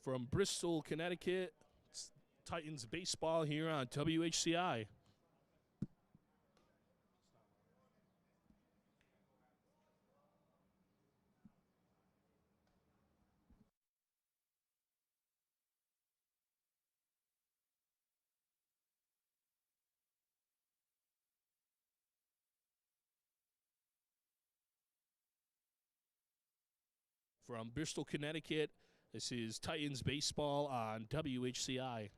From Bristol, Connecticut, it's Titans baseball here on WHCI. From Bristol, Connecticut, this is Titans baseball on WHCI.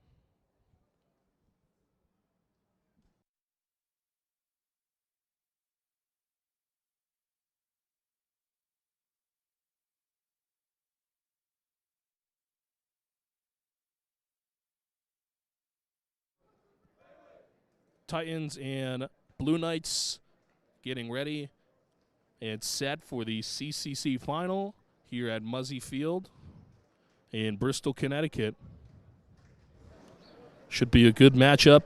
Titans and Blue Knights getting ready and set for the CCC final here at Muzzy Field in Bristol, Connecticut. Should be a good matchup.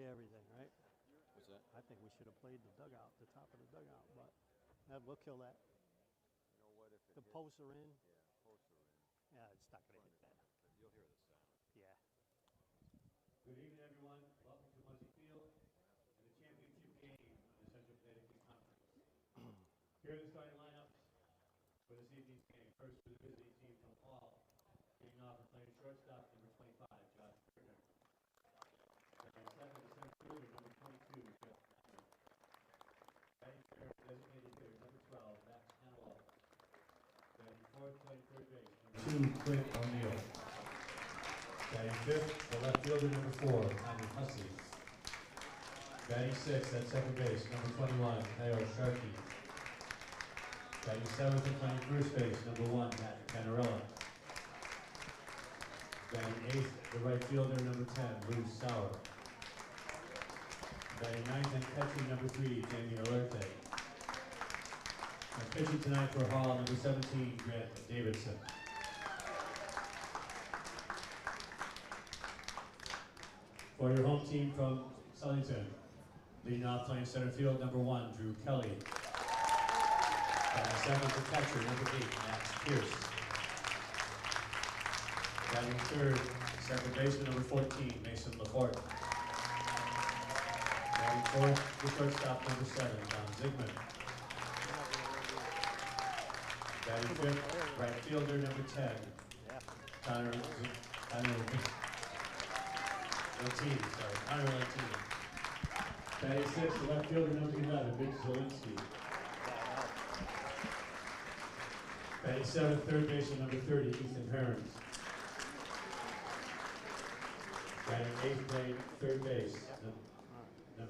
play everything, right? What's that? I think we should have played the dugout, the top of the dugout, but we'll kill that. You know what? If it The hits, posts are in. yeah, posts are in. Yeah, it's not going to hit that. But you'll hear the sound. Yeah. Good evening, everyone. Welcome to Muzzy Field and the championship game of the Central Connecticut Conference. Here are the starting lineups for this evening's game. First for the visiting team from Hall, getting off and playing shortstop, number 25, Josh Kirchner. Batting second, the center fielder, number 22, Jeff Tanner. Batting third, designated hitter, number 12, Max Hanwell. Batting fourth, playing third base, number 2, Clint O'Neill. Batting fifth, the left fielder, number 4, Tommy Hussey. Batting sixth at second base, number 21, Leo Sharkey. Batting seventh and playing first base, number 1, Matt Panarella. Batting eighth, the right fielder, number 10, Lou Sauer. Batting ninth and catching, number 3, Jamie Alerte. And pitching tonight for Hall, number 17, Grant Davidson. For your home team from Southington, leading off playing center field, number 1, Drew Kelly. Batting second for catcher, number 8, Max Pierce. Batting third, second baseman, number 14, Mason Laporte. Batting fourth, the shortstop, number 7, Don Zigman. Batting fifth, right fielder, number 10, Connor Latini. Batting sixth, the left fielder, number 11, Mitch Zielinski. Batting seventh, third baseman, number 30, Ethan Hearns. Batting eighth, playing third base,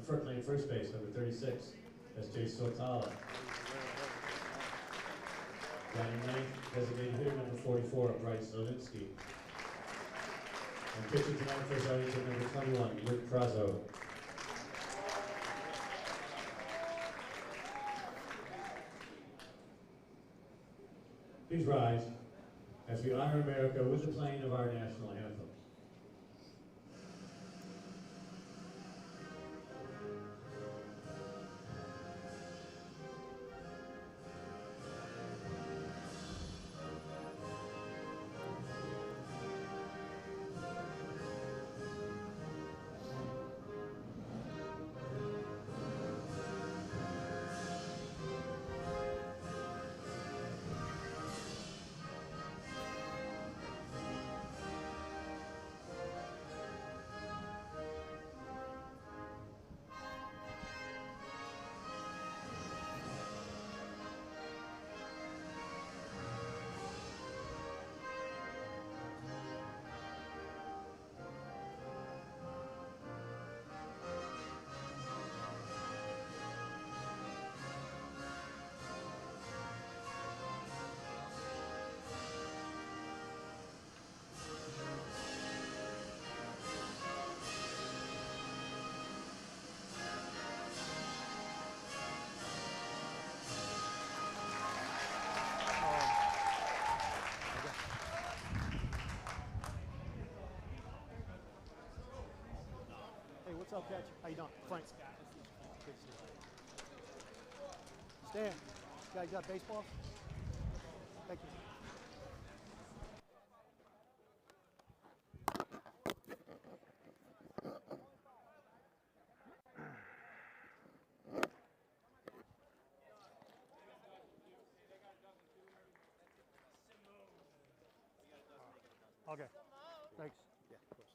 playing first base, number 36, that's Jay Sotala. Batting ninth, designated hitter, number 44, Bryce Zielinski. And pitching tonight for Southington, number 21, Rick Prazo. Please rise as we honor America with the playing of our national anthem. Hey, what's up, Catch? How you doing? Frank. Good to see you. Stan, you guys got baseball? Thank you. Okay. Thanks. Yeah, of course.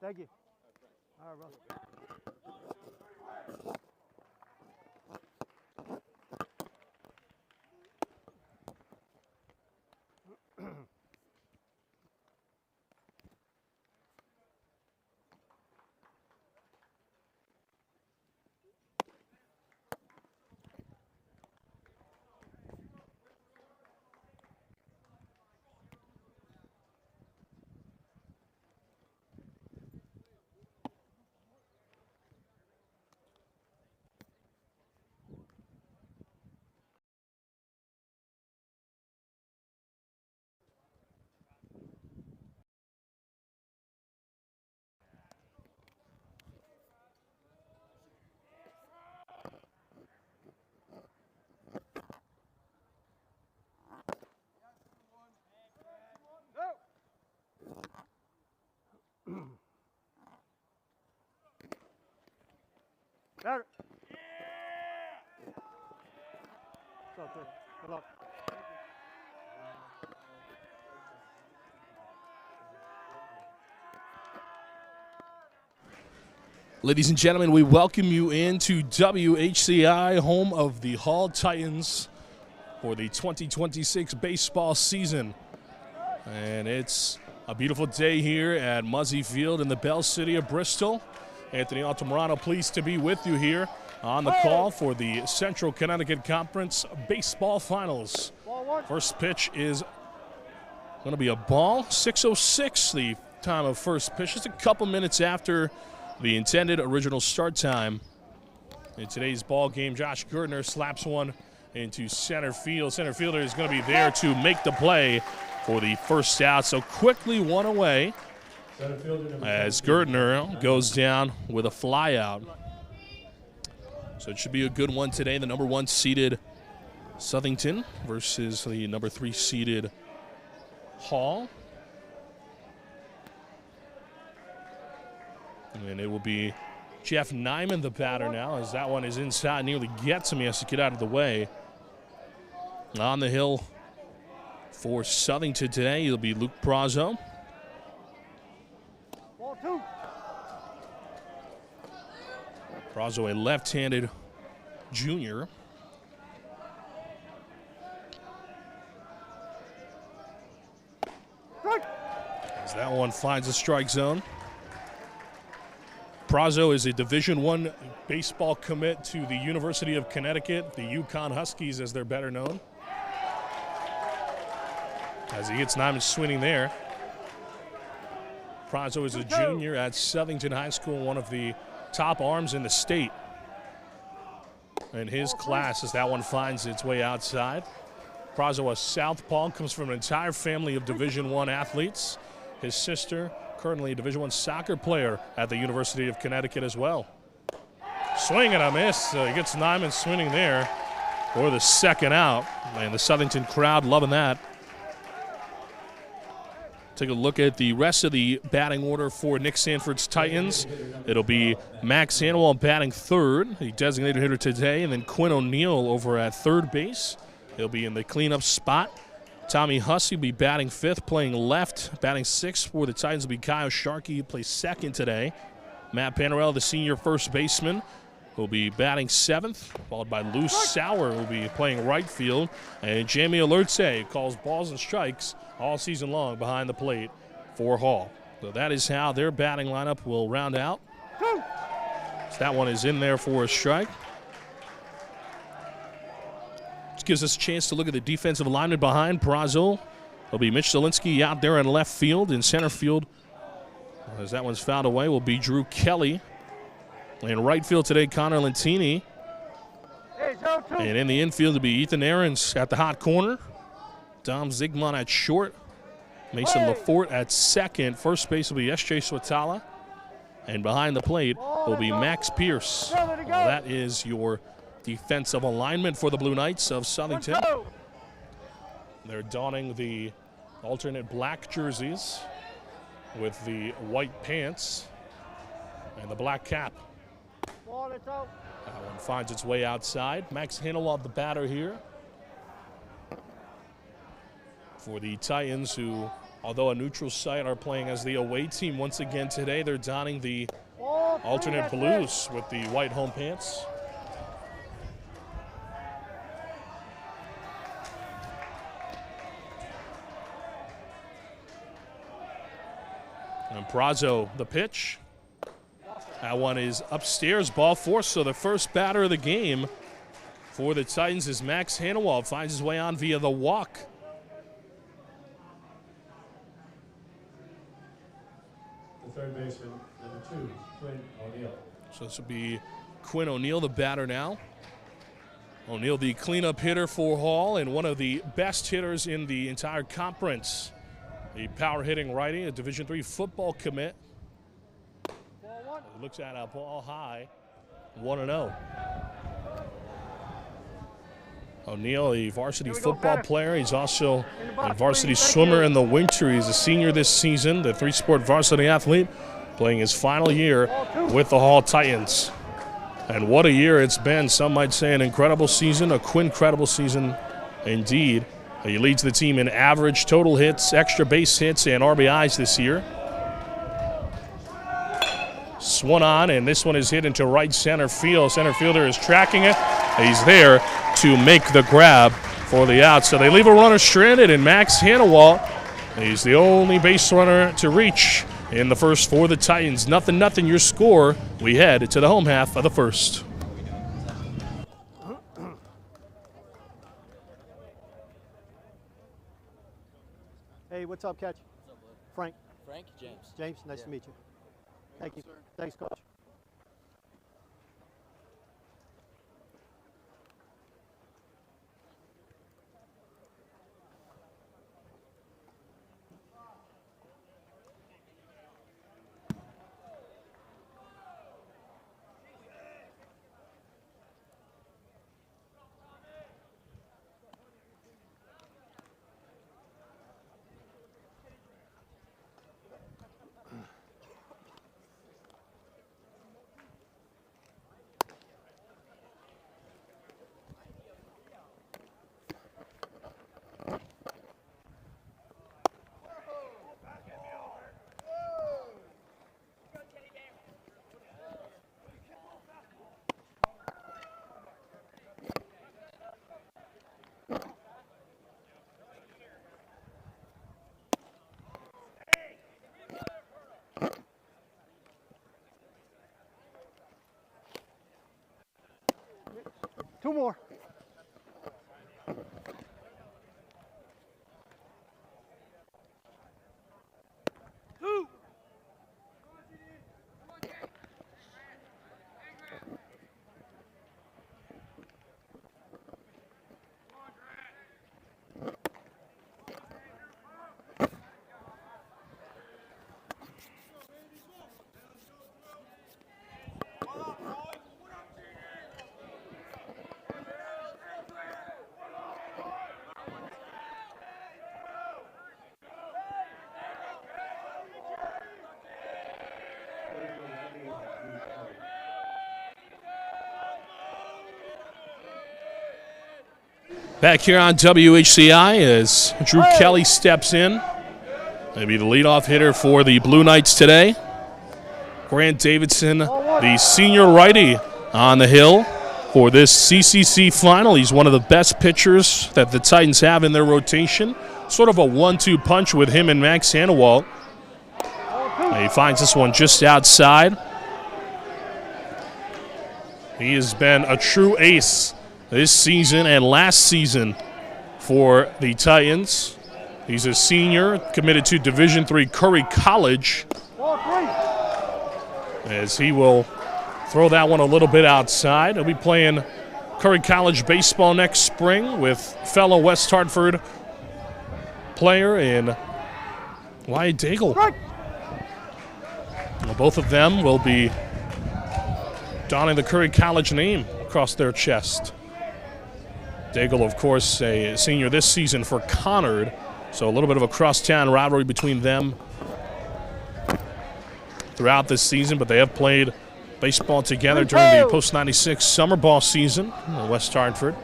Thank you. All right, brother. Better. So good. Good luck. Ladies and gentlemen, we welcome you into WHCI, home of the Hall Titans for the 2026 baseball season. And it's a beautiful day here at Muzzy Field in the Bell City of Bristol. Anthony Altamirano, pleased to be with you here on the call for the Central Connecticut Conference Baseball Finals. First pitch is going to be a ball. 6:06 the time of first pitch, just a couple minutes after the intended original start time. In today's ball game, Josh Gertner slaps one into center field. Center fielder is going to be there to make the play for the first out. So quickly one away as Gertner goes down with a fly out. So it should be a good one today. The number 1 seeded Southington versus the number 3 seeded Hall. And it will be Jeff Nyman, the batter now, as that one is inside, nearly gets him. He has to get out of the way. On the hill for Southington today, it'll be Luke Prazo. Ball 2. Prazo, a left-handed junior. Strike. As that one finds the strike zone. Prazo is a Division I baseball commit to the University of Connecticut, the Yukon Huskies as they're better known. As he hits Nyman swinging there. Prazo is a junior at Southington High School, one of the top arms in the state in his class as that one finds its way outside. Prazo, a southpaw, comes from an entire family of Division I athletes. His sister, currently a Division I soccer player at the University of Connecticut as well. Swing and a miss. He gets Nyman swinging there for the second out. And the Southington crowd loving that. Take a look at the rest of the batting order for Nick Sanford's Titans. It'll be Max Hanwell batting third, the designated hitter today, and then Quinn O'Neill over at third base. He'll be in the cleanup spot. Tommy Hussey will be batting fifth, playing left. Batting sixth for the Titans will be Kyle Sharkey, who plays second today. Matt Panarella, the senior first baseman, will be batting seventh, followed by Lou Sauer, who will be playing right field. And Jamie Alertse calls balls and strikes all season long behind the plate for Hall. So that is how their batting lineup will round out. So that one is in there for a strike. This gives us a chance to look at the defensive alignment behind Prazo. It'll be Mitch Zielinski out there in left field. In center field, as that one's fouled away, will be Drew Kelly. In right field today, Connor Lentini. And in the infield, it'll be Ethan Aarons at the hot corner. Dom Zygmunt at short. Mason Lafort at second. First base will be S.J. Swatala. And behind the plate will be Max Pierce. That is your defensive alignment for the Blue Knights of Southington. They're donning the alternate black jerseys with the white pants and the black cap. That one finds its way outside. Max Hanwell, the batter here for the Titans, who, although a neutral site, are playing as the away team once again today. They're donning the alternate blues with the white home pants. And Prazo, the pitch. That one is upstairs, ball four. So the first batter of the game for the Titans is Max Hanwell. Finds his way on via the walk. The third baseman, number 2, Quinn O'Neill. So this will be Quinn O'Neill, the batter now. O'Neill, the cleanup hitter for Hall and one of the best hitters in the entire conference. The power hitting righty, a Division III football commit. Looks at a ball high, 1-0. O'Neill, a varsity football player. He's also a varsity swimmer in the winter. He's a senior this season, the 3-sport varsity athlete, playing his final year with the Hall Titans. And what a year it's been. Some might say an incredible season, a quincredible season indeed. He leads the team in average total hits, extra base hits, and RBIs this year. Swung on, and this one is hit into right center field. Center fielder is tracking it. He's there to make the grab for the out. So they leave a runner stranded, and Max Hanawalt, he's the only base runner to reach in the first for the Titans. 0-0 your score. We head to the home half of the first. Hey, what's up, Catch? What's up, bud? Frank. Frank? James. James, nice to meet you. Thank you. Thanks, Coach. Two more. Back here on WHCI as Drew Kelly steps in. Maybe the leadoff hitter for the Blue Knights today. Grant Davidson, the senior righty on the hill for this CCC final. He's one of the best pitchers that the Titans have in their rotation. Sort of a 1-2 punch with him and Max Hanawalt. He finds this one just outside. He has been a true ace this season and last season for the Titans. He's a senior, committed to Division III Curry College, as he will throw that one a little bit outside. He'll be playing Curry College baseball next spring with fellow West Hartford player in Wyatt Daigle. Well, both of them will be donning the Curry College name across their chest. Daigle, of course, a senior this season for Conard, so a little bit of a crosstown rivalry between them throughout this season, but they have played baseball together during the post-96 summer ball season in West Hartford.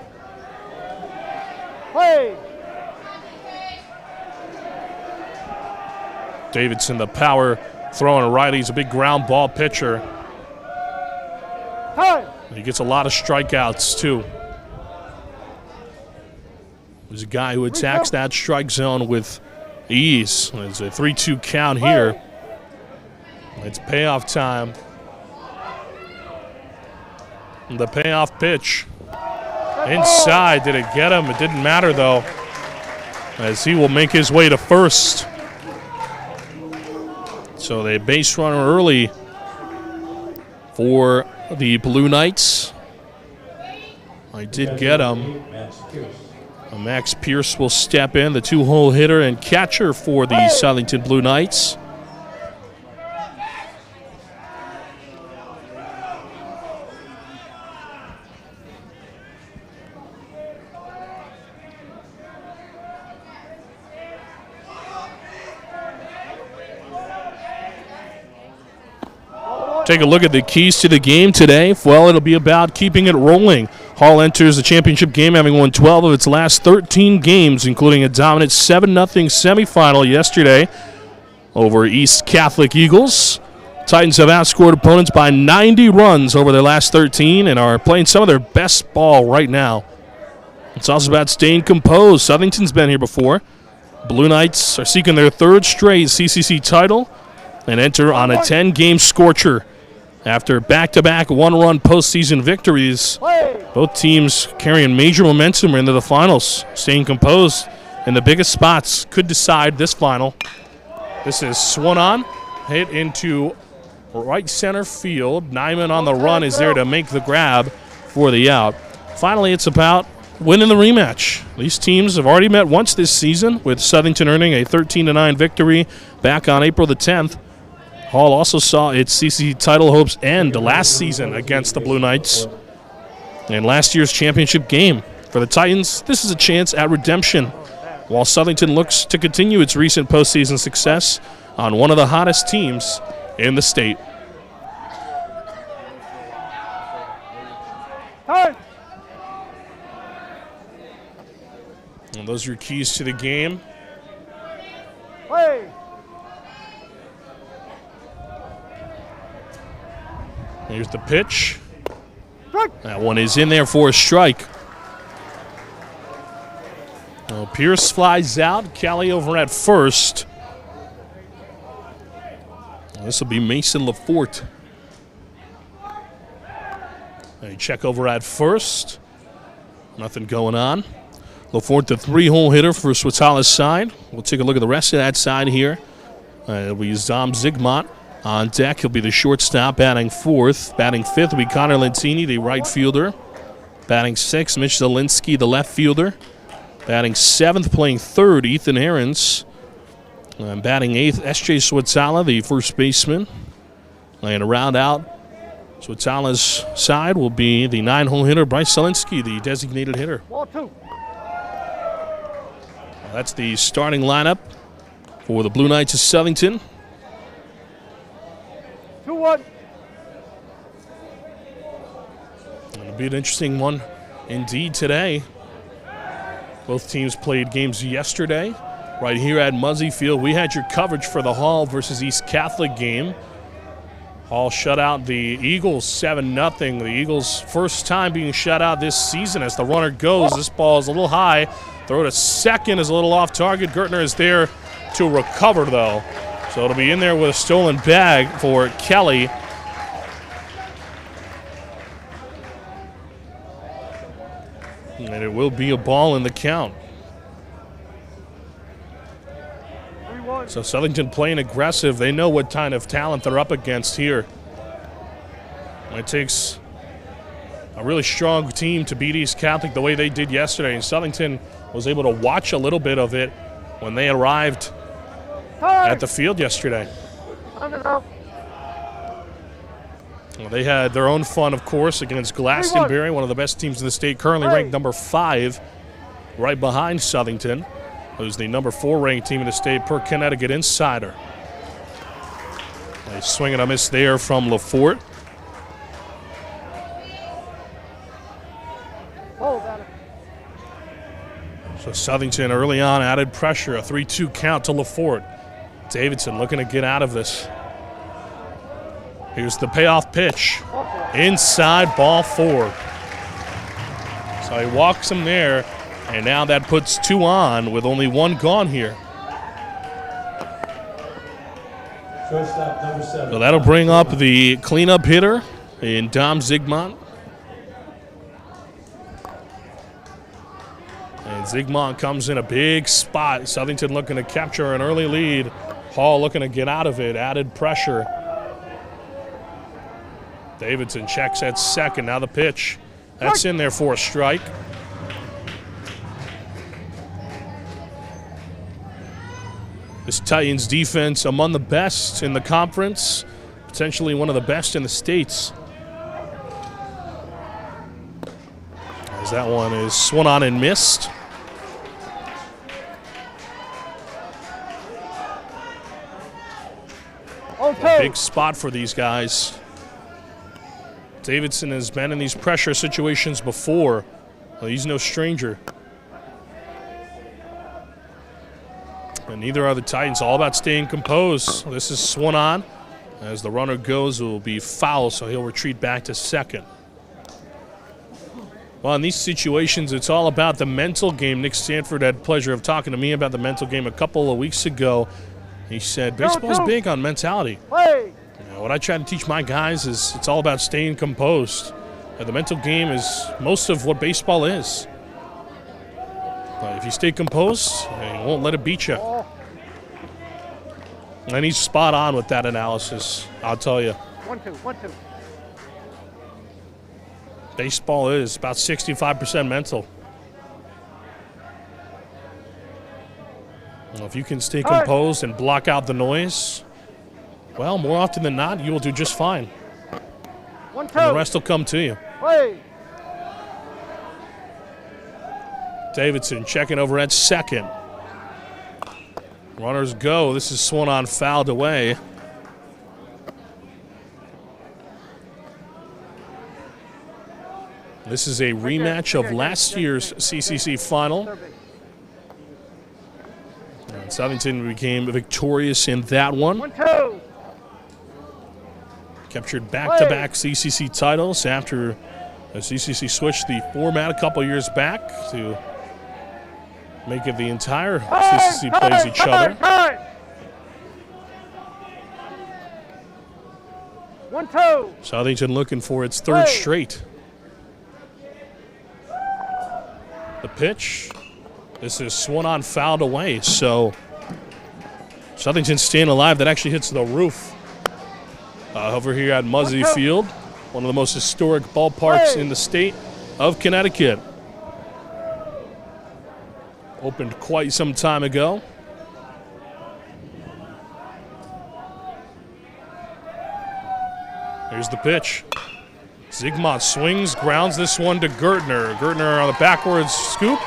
Hey! Davidson, the power throwing righty. He's a big ground ball pitcher. Hey! He gets a lot of strikeouts, too. He's a guy who attacks that strike zone with ease. It's a 3-2 count here. It's payoff time. The payoff pitch. Inside. Did it get him? It didn't matter, though, as he will make his way to first. So they base runner early for the Blue Knights. I did get him. Max Pierce will step in, the two-hole hitter and catcher for the Southington Blue Knights. Take a look at the keys to the game today. Well, it'll be about keeping it rolling. Hall enters the championship game having won 12 of its last 13 games, including a dominant 7-0 semifinal yesterday over East Catholic Eagles. Titans have outscored opponents by 90 runs over their last 13 and are playing some of their best ball right now. It's also about staying composed. Southington's been here before. Blue Knights are seeking their third straight CCC title and enter on a 10-game scorcher. After back-to-back one-run postseason victories, both teams carrying major momentum into the finals. Staying composed in the biggest spots could decide this final. This is swung on, hit into right center field. Nyman on the run is there to make the grab for the out. Finally, it's about winning the rematch. These teams have already met once this season, with Southington earning a 13-9 victory back on April the 10th. Hall also saw its CCC title hopes end last season against the Blue Knights. In last year's championship game for the Titans, this is a chance at redemption, while Southington looks to continue its recent postseason success on one of the hottest teams in the state. And those are your keys to the game. Here's the pitch. That one is in there for a strike. Well, Pierce flies out. Kelly over at first. This will be Mason Lafort. A check over at first. Nothing going on. Lafort, the 3-hole hitter for Swatala's side. We'll take a look at the rest of that side here. It'll be Zom Zigmont on deck. He'll be the shortstop, batting fourth. Batting fifth will be Connor Lentini, the right fielder. Batting sixth, Mitch Zielinski, the left fielder. Batting seventh, playing third, Ethan Ahrens. Batting eighth, S.J. Swatala, the first baseman. And a round out, Swatala's side will be the 9-hole hitter, Bryce Zielinski, the designated hitter. That's the starting lineup for the Blue Knights of Southington. 2-1. It'll be an interesting one indeed today. Both teams played games yesterday right here at Muzzy Field. We had your coverage for the Hall versus East Catholic game. Hall shut out the Eagles 7-0. The Eagles' first time being shut out this season as the runner goes. This ball is a little high. Throw to second is a little off target. Gertner is there to recover, though. So it'll be in there with a stolen bag for Kelly. And it will be a ball in the count. So Southington playing aggressive. They know what kind of talent they're up against here. It takes a really strong team to beat East Catholic the way they did yesterday. And Southington was able to watch a little bit of it when they arrived at the field yesterday. Well, they had their own fun, of course, against Glastonbury, one of the best teams in the state, currently ranked number 5, right behind Southington, who's the number 4 ranked team in the state per Connecticut Insider. A swing and a miss there from Lafort. So Southington early on added pressure, a 3-2 count to Lafort. Davidson looking to get out of this. Here's the payoff pitch. Inside, ball 4. So he walks him there, and now that puts 2 on with only 1 gone here. Shortstop number 7. So that'll bring up the cleanup hitter in Dom Zigmont. And Zigmont comes in a big spot. Southington looking to capture an early lead. Hall looking to get out of it. Added pressure. Davidson checks at second. Now the pitch. That's in there for a strike. This Titans defense among the best in the conference. Potentially one of the best in the states. As that one is swung on and missed. A big spot for these guys. Davidson has been in these pressure situations before. Well, he's no stranger. And neither are the Titans. All about staying composed. This is swung on. As the runner goes, it will be foul, so he'll retreat back to second. Well, in these situations, it's all about the mental game. Nick Stanford had the pleasure of talking to me about the mental game a couple of weeks ago. He said, baseball's big on mentality. What I try to teach my guys is it's all about staying composed. The mental game is most of what baseball is. If you stay composed, you won't let it beat you. And he's spot on with that analysis, I'll tell you. 1-2. Baseball is about 65% mental. Well, if you can stay composed and block out the noise, well, more often than not, you will do just fine. 1-2. And the rest will come to you. Davidson checking over at second. Runners go. This is swung on, fouled away. This is a rematch of last year's CCC final. And Southington became victorious in that one. 1-2. Captured back-to-back CCC titles after the CCC switched the format a couple years back to make it the entire CCC plays each other. 1-2. Southington looking for its third straight. The pitch. This is swung on, fouled away. So Southington staying alive. That actually hits the roof over here at Muzzy Field, one of the most historic ballparks in the state of Connecticut. Opened quite some time ago. Here's the pitch. Zygmunt swings, grounds this one to Gertner. Gertner on the backwards scoop.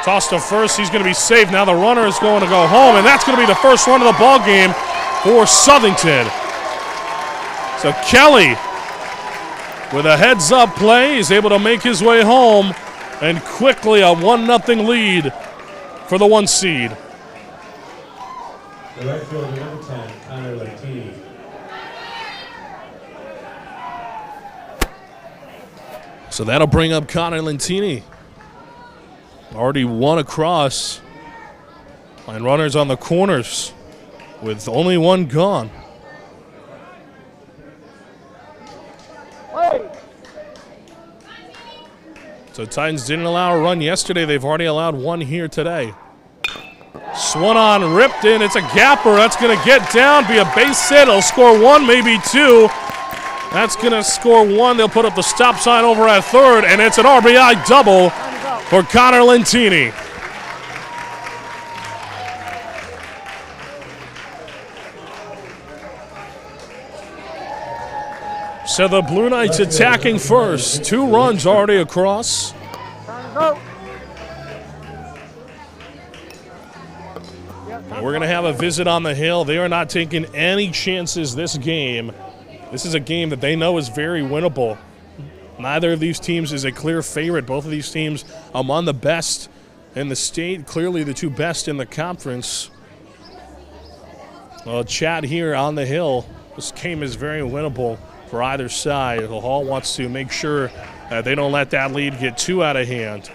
Toss to first. He's going to be safe. Now the runner is going to go home, and that's going to be the first run of the ball game for Southington. So Kelly, with a heads-up play, is able to make his way home, and quickly a 1-0 lead for the 1 seed. The right fielder, number 10, Connor Lentini. So that'll bring up Connor Lentini. Already one across. And runners on the corners with only one gone. So Titans didn't allow a run yesterday. They've already allowed one here today. Swung on, ripped in. It's a gapper. That's going to get down, be a base hit. It'll score one, maybe two. That's going to score one. They'll put up the stop sign over at third, and it's an RBI double for Connor Lentini. So the Blue Knights attacking first. 2 runs already across. And we're going to have a visit on the hill. They are not taking any chances this game. This is a game that they know is very winnable. Neither of these teams is a clear favorite. Both of these teams among the best in the state, clearly the 2 best in the conference. Well, Chad here on the hill. This game is very winnable for either side. The Hall wants to make sure that they don't let that lead get too out of hand.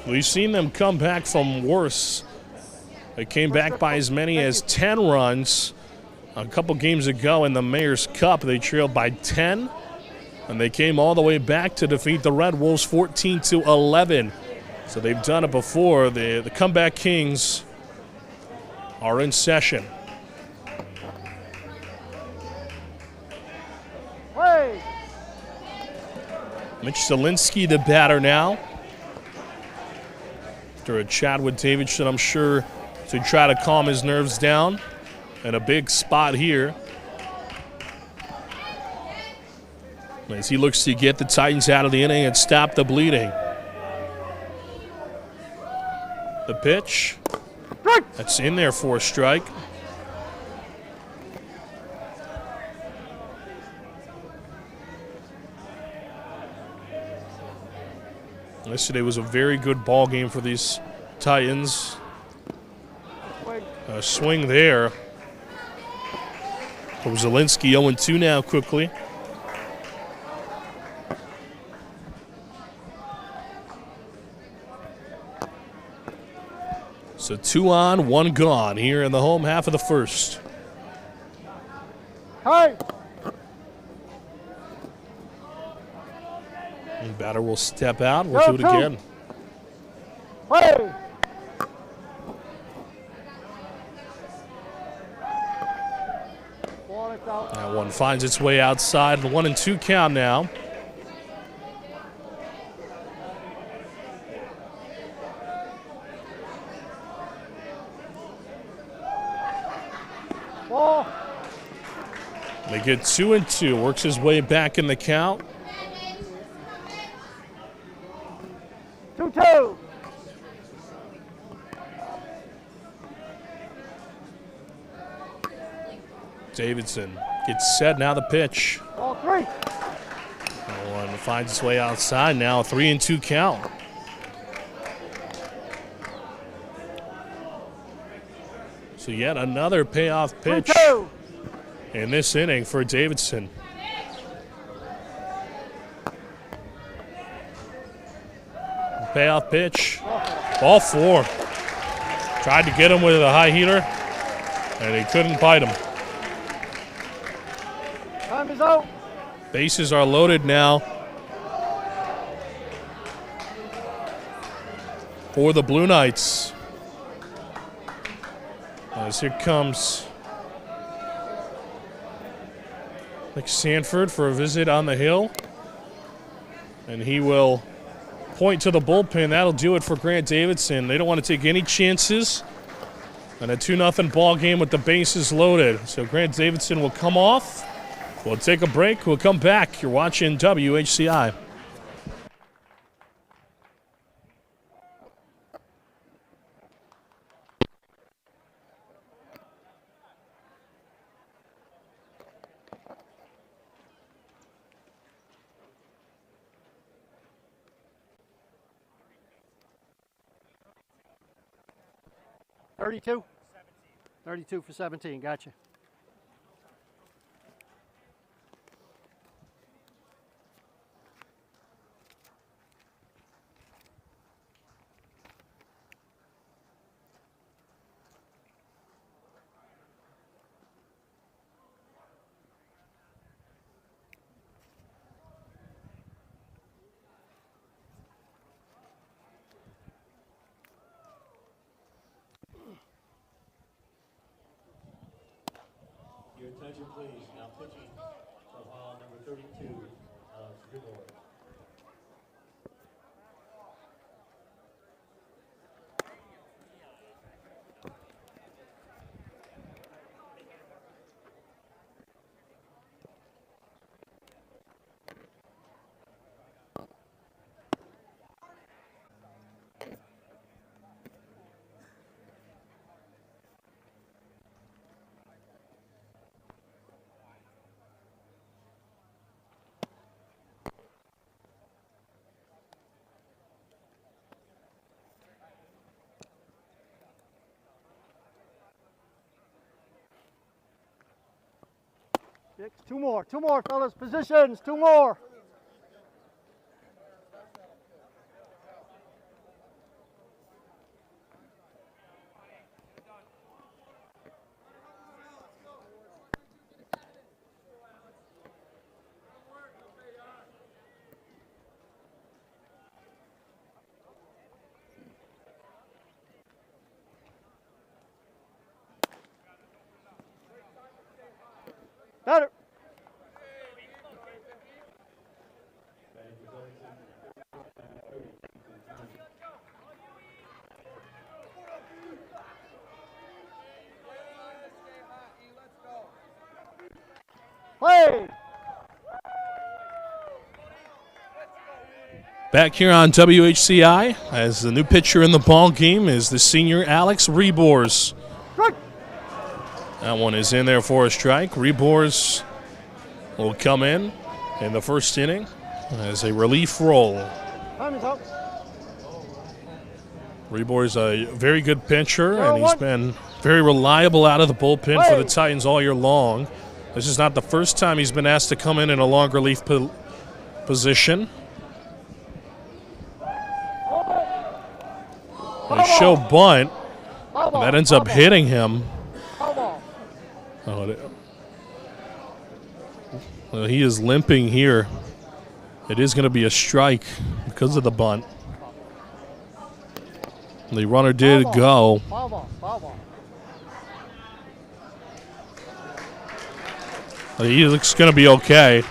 We've seen them come back from worse. They came back by as many as 10 runs. A couple games ago in the Mayor's Cup, they trailed by 10, and they came all the way back to defeat the Red Wolves 14-11. So they've done it before. The comeback kings are in session. Mitch Zielinski, the batter now. After a chat with Davidson, I'm sure, to try to calm his nerves down. And a big spot here as he looks to get the Titans out of the inning and stop the bleeding. The pitch. That's in there for a strike. Yesterday was a very good ball game for these Titans. A swing there. Zelensky 0-2 now quickly. So 2 on, 1 gone here in the home half of the first. Hey! And batter will step out. We'll do it again. Hey! That one finds its way outside. 1-2 count now. Ball. They get 2-2. Works his way back in the count. 2-2. Davidson gets set. Now the pitch. Ball 3. One finds its way outside now. 3-2 count. So yet another payoff pitch 2-2. in this inning for Davidson. Payoff pitch. Ball 4. Tried to get him with a high heater, and he couldn't bite him. Time is out. Bases are loaded now for the Blue Knights. As here comes Nick Sanford for a visit on the hill. And he will point to the bullpen. That'll do it for Grant Davidson. They don't want to take any chances. And a 2-0 ball game with the bases loaded. So Grant Davidson will come off. We'll take a break. We'll come back. You're watching WHCI. $32? 32 for 17, gotcha. Your attention, please. Now pitching for ball number 32, Alex Gribor. Two more, fellas. Positions, 2 more. Better. Play. Back here on WHCI, as the new pitcher in the ball game is the senior Alex Rebors. That one is in there for a strike. Rebors will come in the first inning as a relief role. Time is up. Rebor's a very good pitcher, and he's been very reliable out of the bullpen for the Titans all year long. This is not the first time he's been asked to come in a long relief position. They show bunt. That ends up hitting him. Oh, well, he is limping here. It is going to be a strike because of the bunt. The runner did go. He looks going to be okay.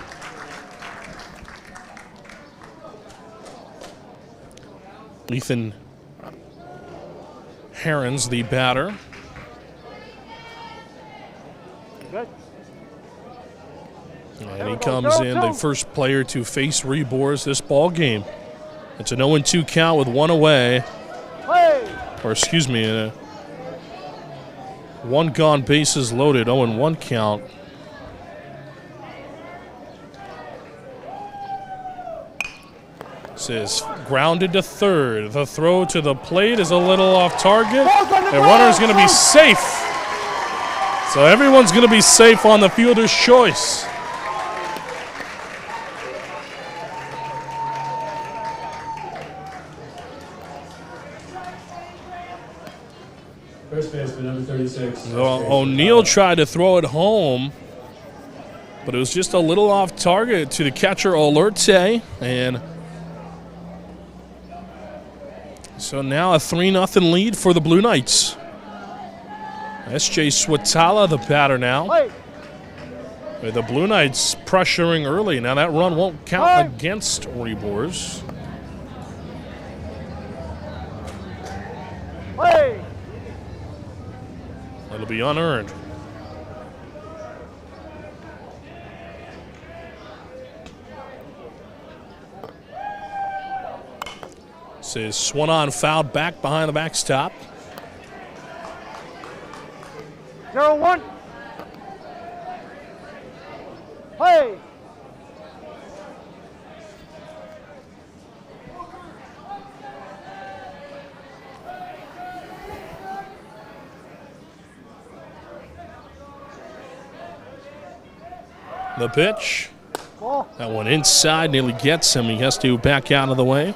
Ethan Herons, the batter. Good. And he comes in, the first player to face Rebor's this ball game. It's an 0-2 count with one away. Or excuse me, one gone, bases loaded, 0-1 count. This is grounded to third. The throw to the plate is a little off target. The runner's going to be safe. So everyone's going to be safe on the fielder's choice. First baseman, number 36. So O'Neal tried to throw it home, but it was just a little off target to the catcher Olerte, and so now a 3-0 lead for the Blue Knights. S.J. Swatala, the batter now. The Blue Knights pressuring early. Now that run won't count against Rebor's. It'll be unearned. This is swung on, fouled back behind the backstop. 0-1. Hey. The pitch. Ball. That one inside nearly gets him. He has to back out of the way.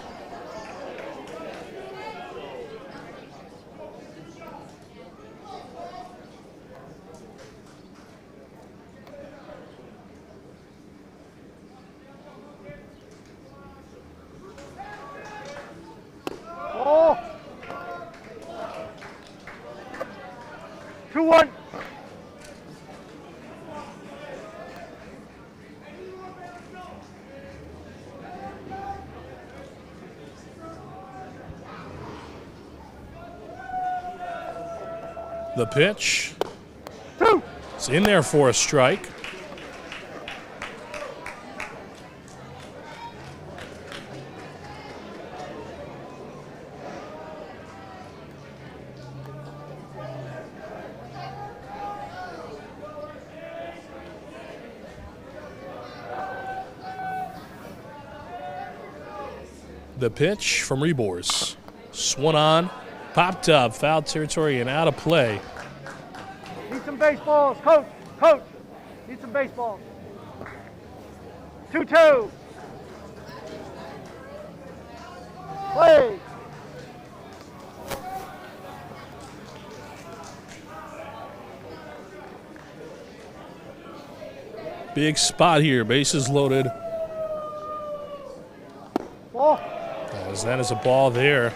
Ball. 2-1. The pitch. 2. It's in there for a strike. The pitch from Rebor's. Swung on, popped up, foul territory, and out of play. Need some baseballs, coach. Coach. Need some baseballs. 2-2. Play. Big spot here, bases loaded. Ball. As that is a ball there.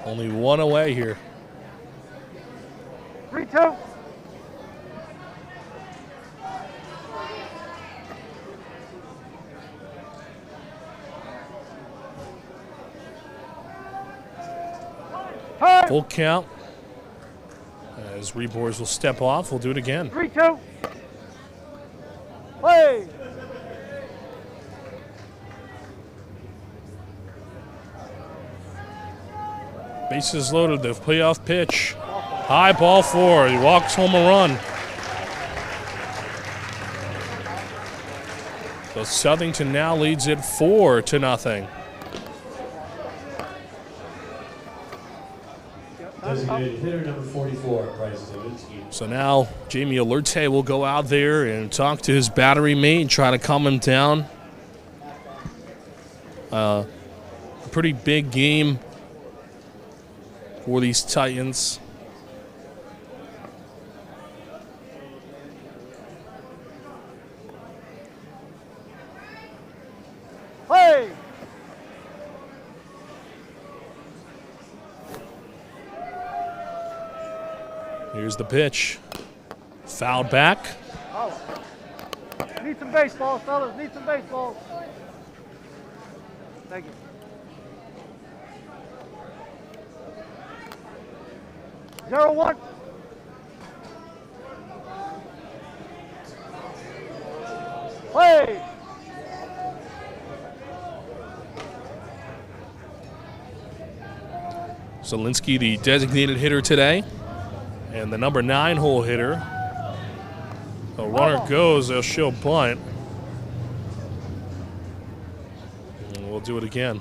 Only one away here. 3-2. Time. Full count. As Rebor's will step off, we'll do it again. 3-2. Play. Bases loaded, the playoff pitch. High ball four, he walks home a run. So Southington now leads it 4-0. Designated hitter number 44, Bryce Levinsky. So now Jamie Alerte will go out there and talk to his battery mate and try to calm him down. A pretty big game for these Titans. Hey! Here's the pitch. Fouled back. Oh. Need some baseballs, fellas. Need some baseballs. Thank you. Zero one. Play. Zielinski, the designated hitter today, and the number 9 hole hitter. The runner goes, they'll show bunt. And we'll do it again.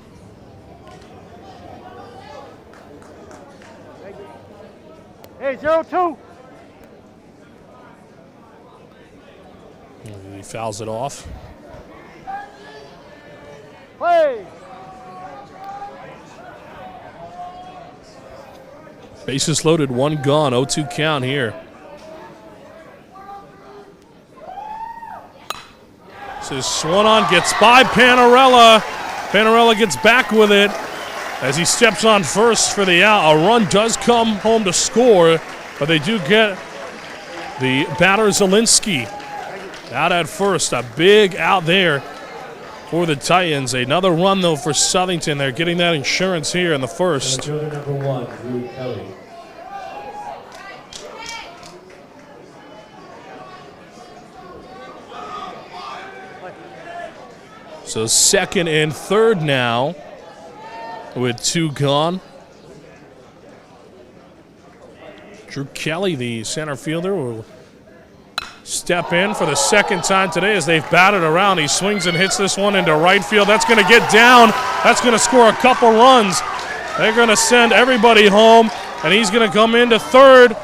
Thank you. Hey, 0-2. And he fouls it off. Play. Bases loaded, 1 gone, 0-2 count here. This is swung on, gets by Panarella. Panarella gets back with it as he steps on first for the out. A run does come home to score, but they do get the batter Zielinski out at first. A big out there for the Titans. Another run, though, for Southington. They're getting that insurance here in the first. Fielder number 1, Drew Kelly. So second and third now with 2 gone. Drew Kelly, the center fielder, will step in for the second time today as they've batted around. He swings and hits this one into right field. That's going to get down. That's going to score a couple runs. They're going to send everybody home, and he's going to come into third.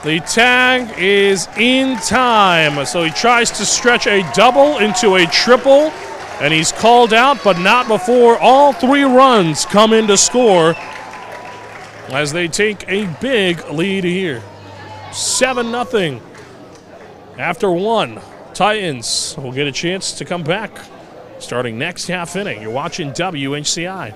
The tag is in time. So he tries to stretch a double into a triple, and he's called out, but not before all 3 runs come in to score as they take a big lead here. 7-0 after 1. Titans will get a chance to come back starting next half inning. You're watching WHCI.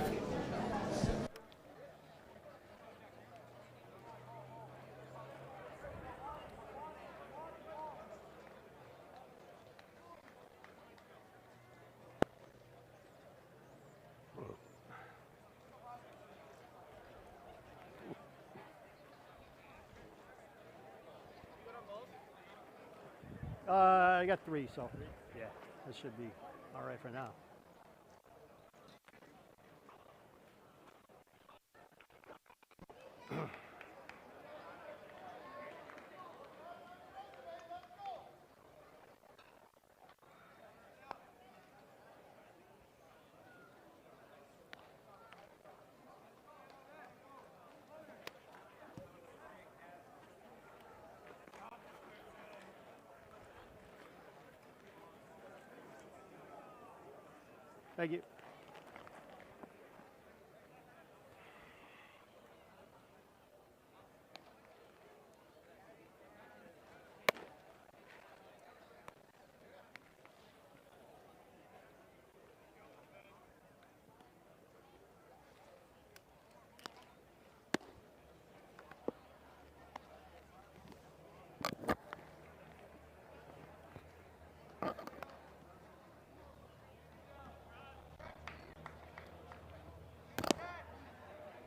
I got 3, so yeah, this should be all right for now. Thank you.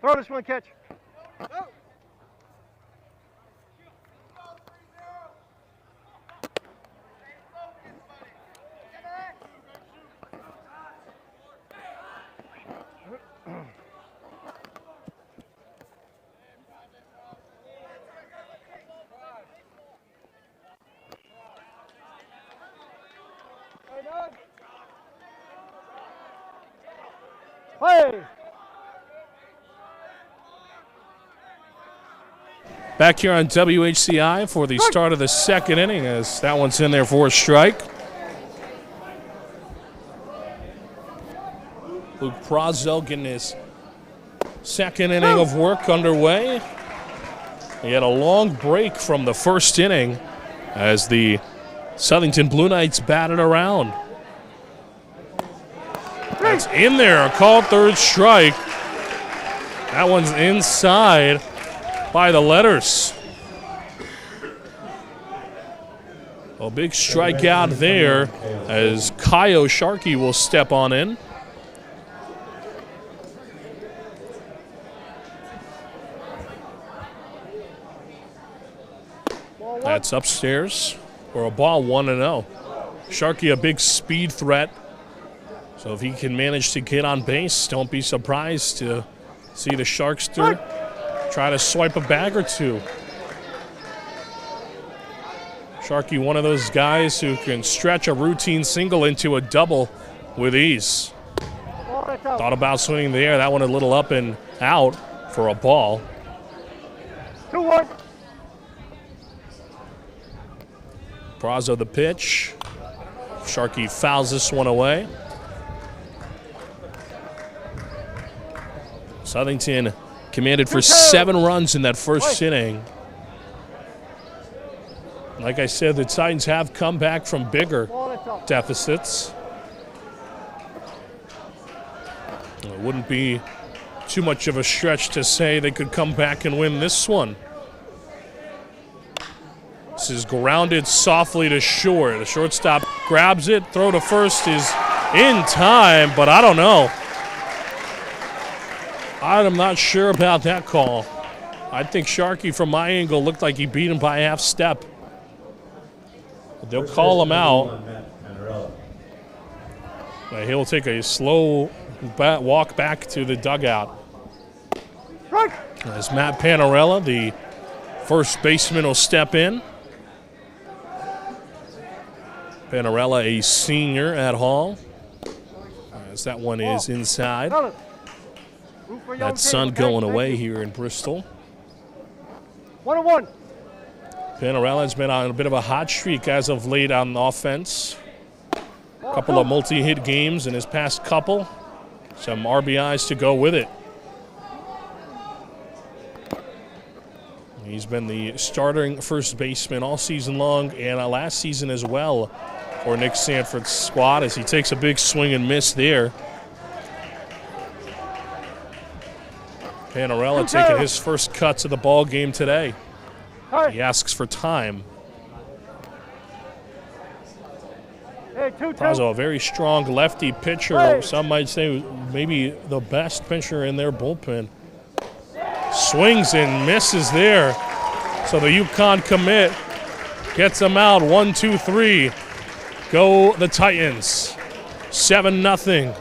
Throw this one, catch. Play. Back here on WHCI for the start of the second inning, as that one's in there for a strike. Luke Prazo getting his second inning of work underway. He had a long break from the first inning as the Southington Blue Knights batted around. That's in there, a called third strike. That one's inside by the letters. A big strikeout there as Kyo Sharkey will step on in. That's upstairs for a ball, 1-0. Sharkey, a big speed threat. So if he can manage to get on base, don't be surprised to see the Sharkster try to swipe a bag or two. Sharkey, one of those guys who can stretch a routine single into a double with ease. Thought about swinging there. That one a little up and out for a ball. 2-1. Prazo the pitch. Sharkey fouls this one away. Southington commanded for 7 runs in that first inning. Like I said, the Titans have come back from bigger deficits. It wouldn't be too much of a stretch to say they could come back and win this one. This is grounded softly to short. The shortstop grabs it. Throw to first is in time, but I don't know. I'm not sure about that call. I think Sharkey, from my angle, looked like he beat him by a half step. They'll call him out. But he'll take a slow walk back to the dugout. As Matt Panarella, the first baseman, will step in. Panarella, a senior at Hall. As that one is inside. That sun going away here in Bristol. 1-1. Panarella's been on a bit of a hot streak as of late on offense. A couple of multi-hit games in his past couple. Some RBIs to go with it. He's been the starting first baseman all season long and last season as well for Nick Sanford's squad as he takes a big swing and miss there. Panarella taking his first cuts of the ball game today. He asks for time. Prazo, a very strong lefty pitcher. Some might say maybe the best pitcher in their bullpen. Swings and misses there. So the UConn commit gets him out. 1-2-3. Go the Titans. 7-0.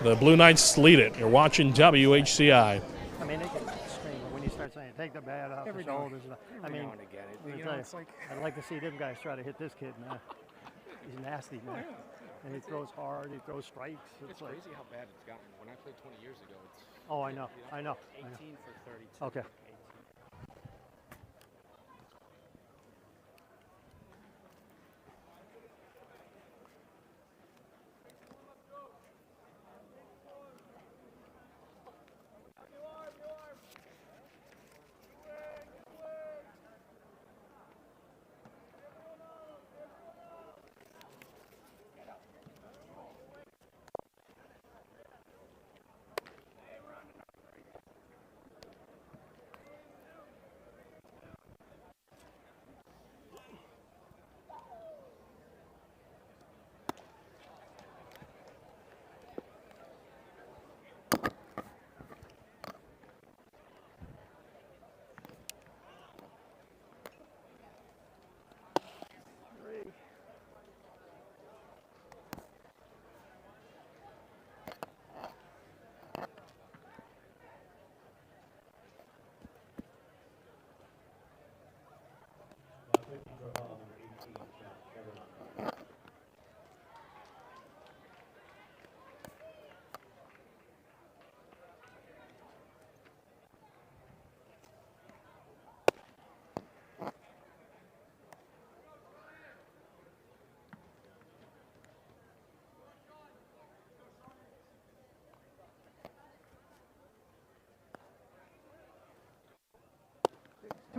The Blue Knights lead it. You're watching WHCI. I mean, they can scream when you start saying, take the bat off the shoulders. I mean, I'd like to see them guys try to hit this kid, man. He's nasty, man. And he throws hard, he throws strikes. It's crazy how bad it's gotten. When I played 20 years ago, it's... Oh, I know. 18 for 32. Okay.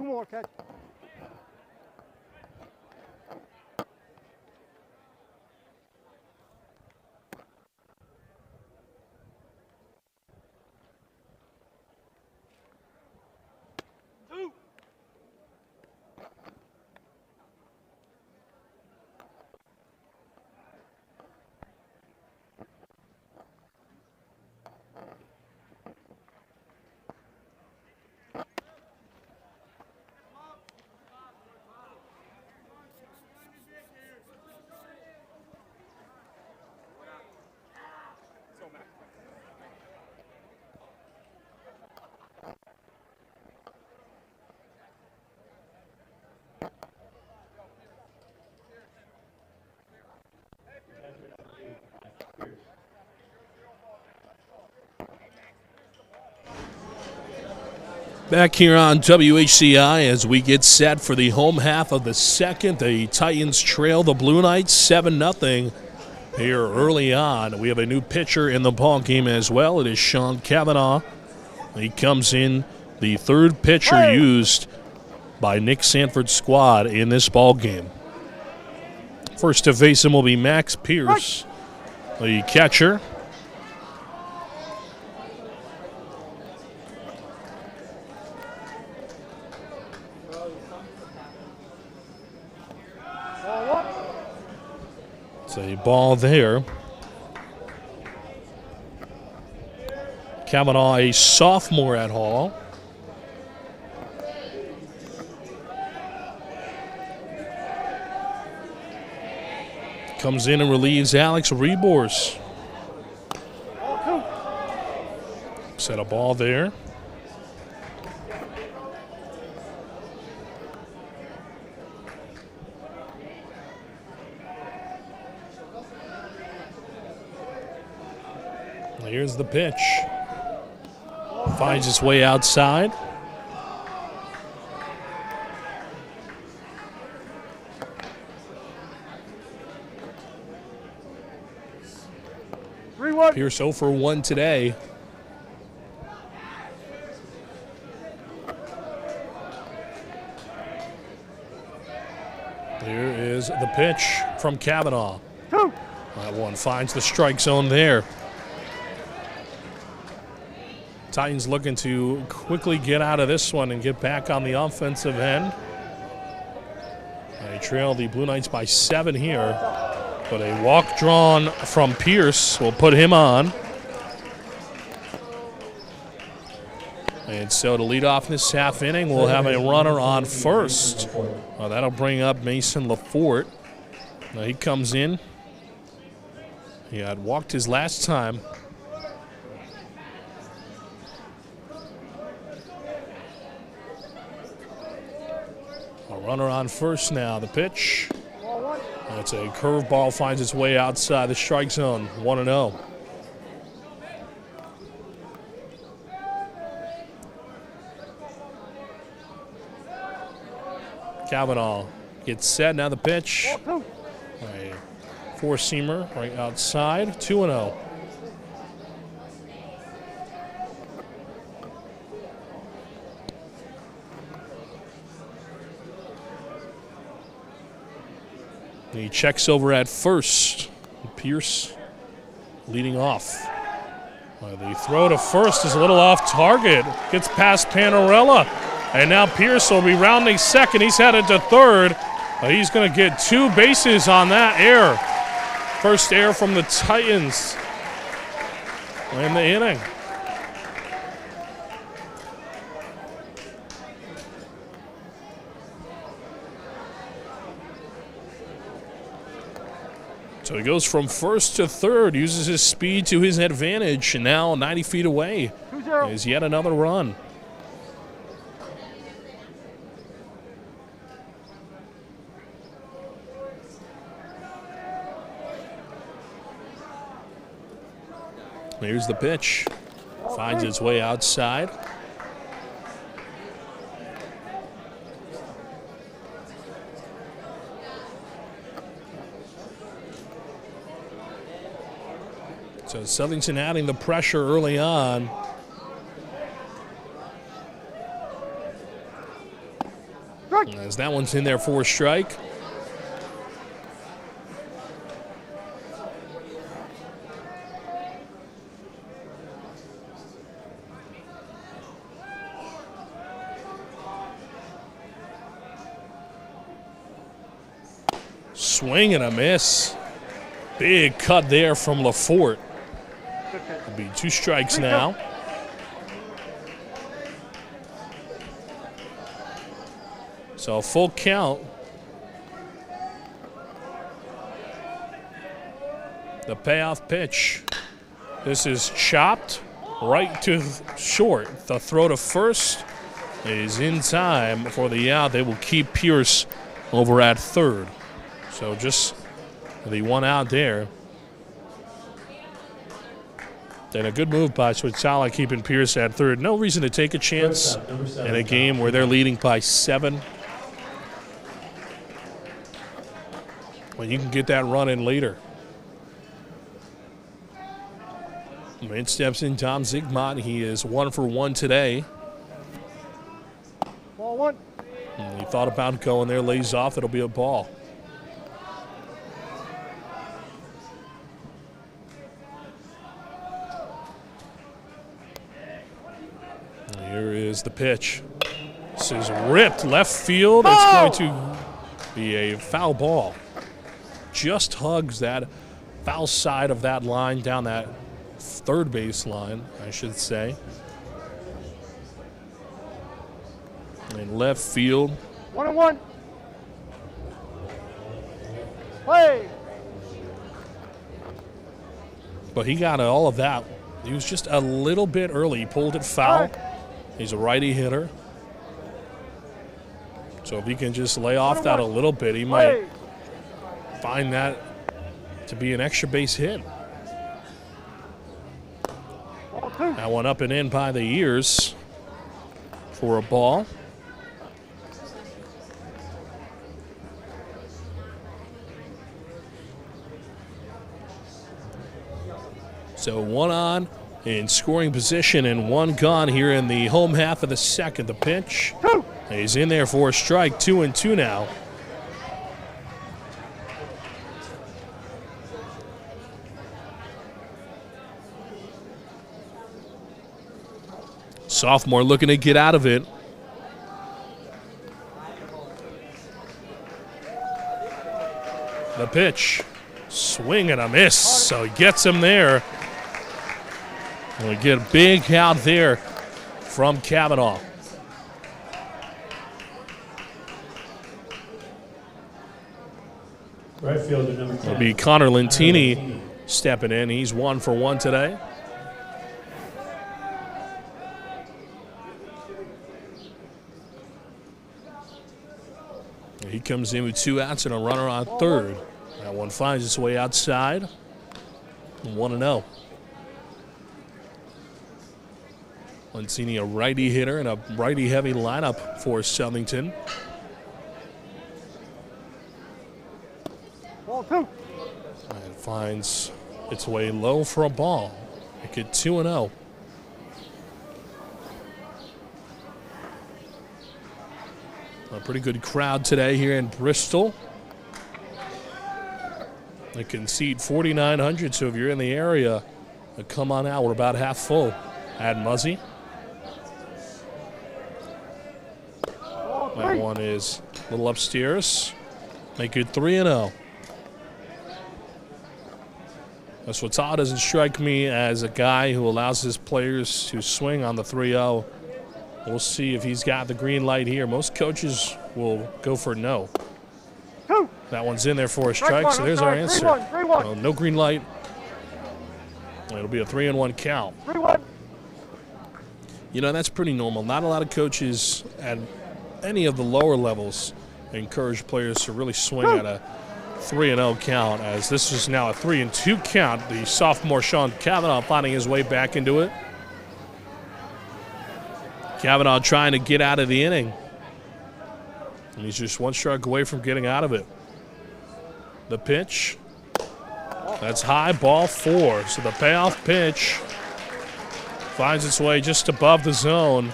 more, catch. Back here on WHCI as we get set for the home half of the second. The Titans trail the Blue Knights 7-0 here early on. We have a new pitcher in the ball game as well. It is Sean Kavanaugh. He comes in the third pitcher used by Nick Sanford's squad in this ball game. First to face him will be Max Pierce, the catcher. It's a ball there. Kavanaugh, a sophomore at Hall. Comes in and relieves Alex Rebors. Set a ball there. Here's the pitch. Finds its way outside. Pierce 0 for 1 today. Here is the pitch from Kavanaugh. That one finds the strike zone there. Titans looking to quickly get out of this one and get back on the offensive end. They trail the Blue Knights by 7 here, but a walk drawn from Pierce will put him on. And so to lead off this half inning, we'll have a runner on first. That'll bring up Mason LaForte. Now he comes in. He had walked his last time. Runner on first now. The pitch. That's a curveball, finds its way outside the strike zone. 1-0. Kavanaugh gets set. Now the pitch. A four-seamer right outside. 2-0. He checks over at first. Pierce leading off. The throw to first is a little off target. Gets past Panarella. And now Pierce will be rounding second. He's headed to third. He's going to get 2 bases on that error. First error from the Titans in the inning. So he goes from first to third, uses his speed to his advantage, and now 90 feet away is yet another run. Here's the pitch. Finds its way outside. So Southington adding the pressure early on. as that one's in there for a strike. Swing and a miss. Big cut there from LaForte. It'll be 2 strikes now. So a full count. The payoff pitch. This is chopped right to short. The throw to first is in time for the out. They will keep Pierce over at third. So just the one out there. And a good move by Switzala keeping Pierce at third. No reason to take a chance in a game where they're leading by 7. When you can get that run in later. In steps in Tom Zygmunt. He is 1 for 1 today. Ball 1. And he thought about going there, lays off. It'll be a ball. Here is the pitch. This is ripped left field. It's going to be a foul ball. Just hugs that foul side of that line, down that third base line, I should say. In left field. 1-1. Play. But he got all of that. He was just a little bit early. He pulled it foul. He's a righty hitter. So if he can just lay off that a little bit, he might find that to be an extra base hit. That one up and in by the ears for a ball. So 1 on in scoring position and 1 gone here in the home half of the second. The pitch. He's in there for a strike. 2-2 now. Sophomore looking to get out of it. The pitch. Swing and a miss. So he gets him there. We get a big out there from Kavanaugh. Right fielder number 10. It'll be Connor Lentini stepping in. He's 1 for 1 today. He comes in with 2 outs and a runner on third. That one finds its way outside. 1-0. Lentini, a righty hitter and a righty-heavy lineup for Southington. Ball 2. And it finds its way low for a ball. Make it 2-0. A pretty good crowd today here in Bristol. They can seat 4,900, so if you're in the area, come on out. We're about half full at Muzzy. That one is a little upstairs. Make it 3-0. Swatah doesn't strike me as a guy who allows his players to swing on the 3-0. We'll see if he's got the green light here. Most coaches will go for no. That one's in there for a strike, so there's our answer. 3-1. Well, no green light. It'll be a 3-1 count. 3-1. You know, that's pretty normal. Not a lot of coaches at any of the lower levels encourage players to really swing at a 3-0 count, as this is now a 3-2 count. The sophomore Sean Kavanaugh finding his way back into it. Kavanaugh trying to get out of the inning. And he's just 1 strike away from getting out of it. The pitch. That's high, ball 4. So the payoff pitch finds its way just above the zone.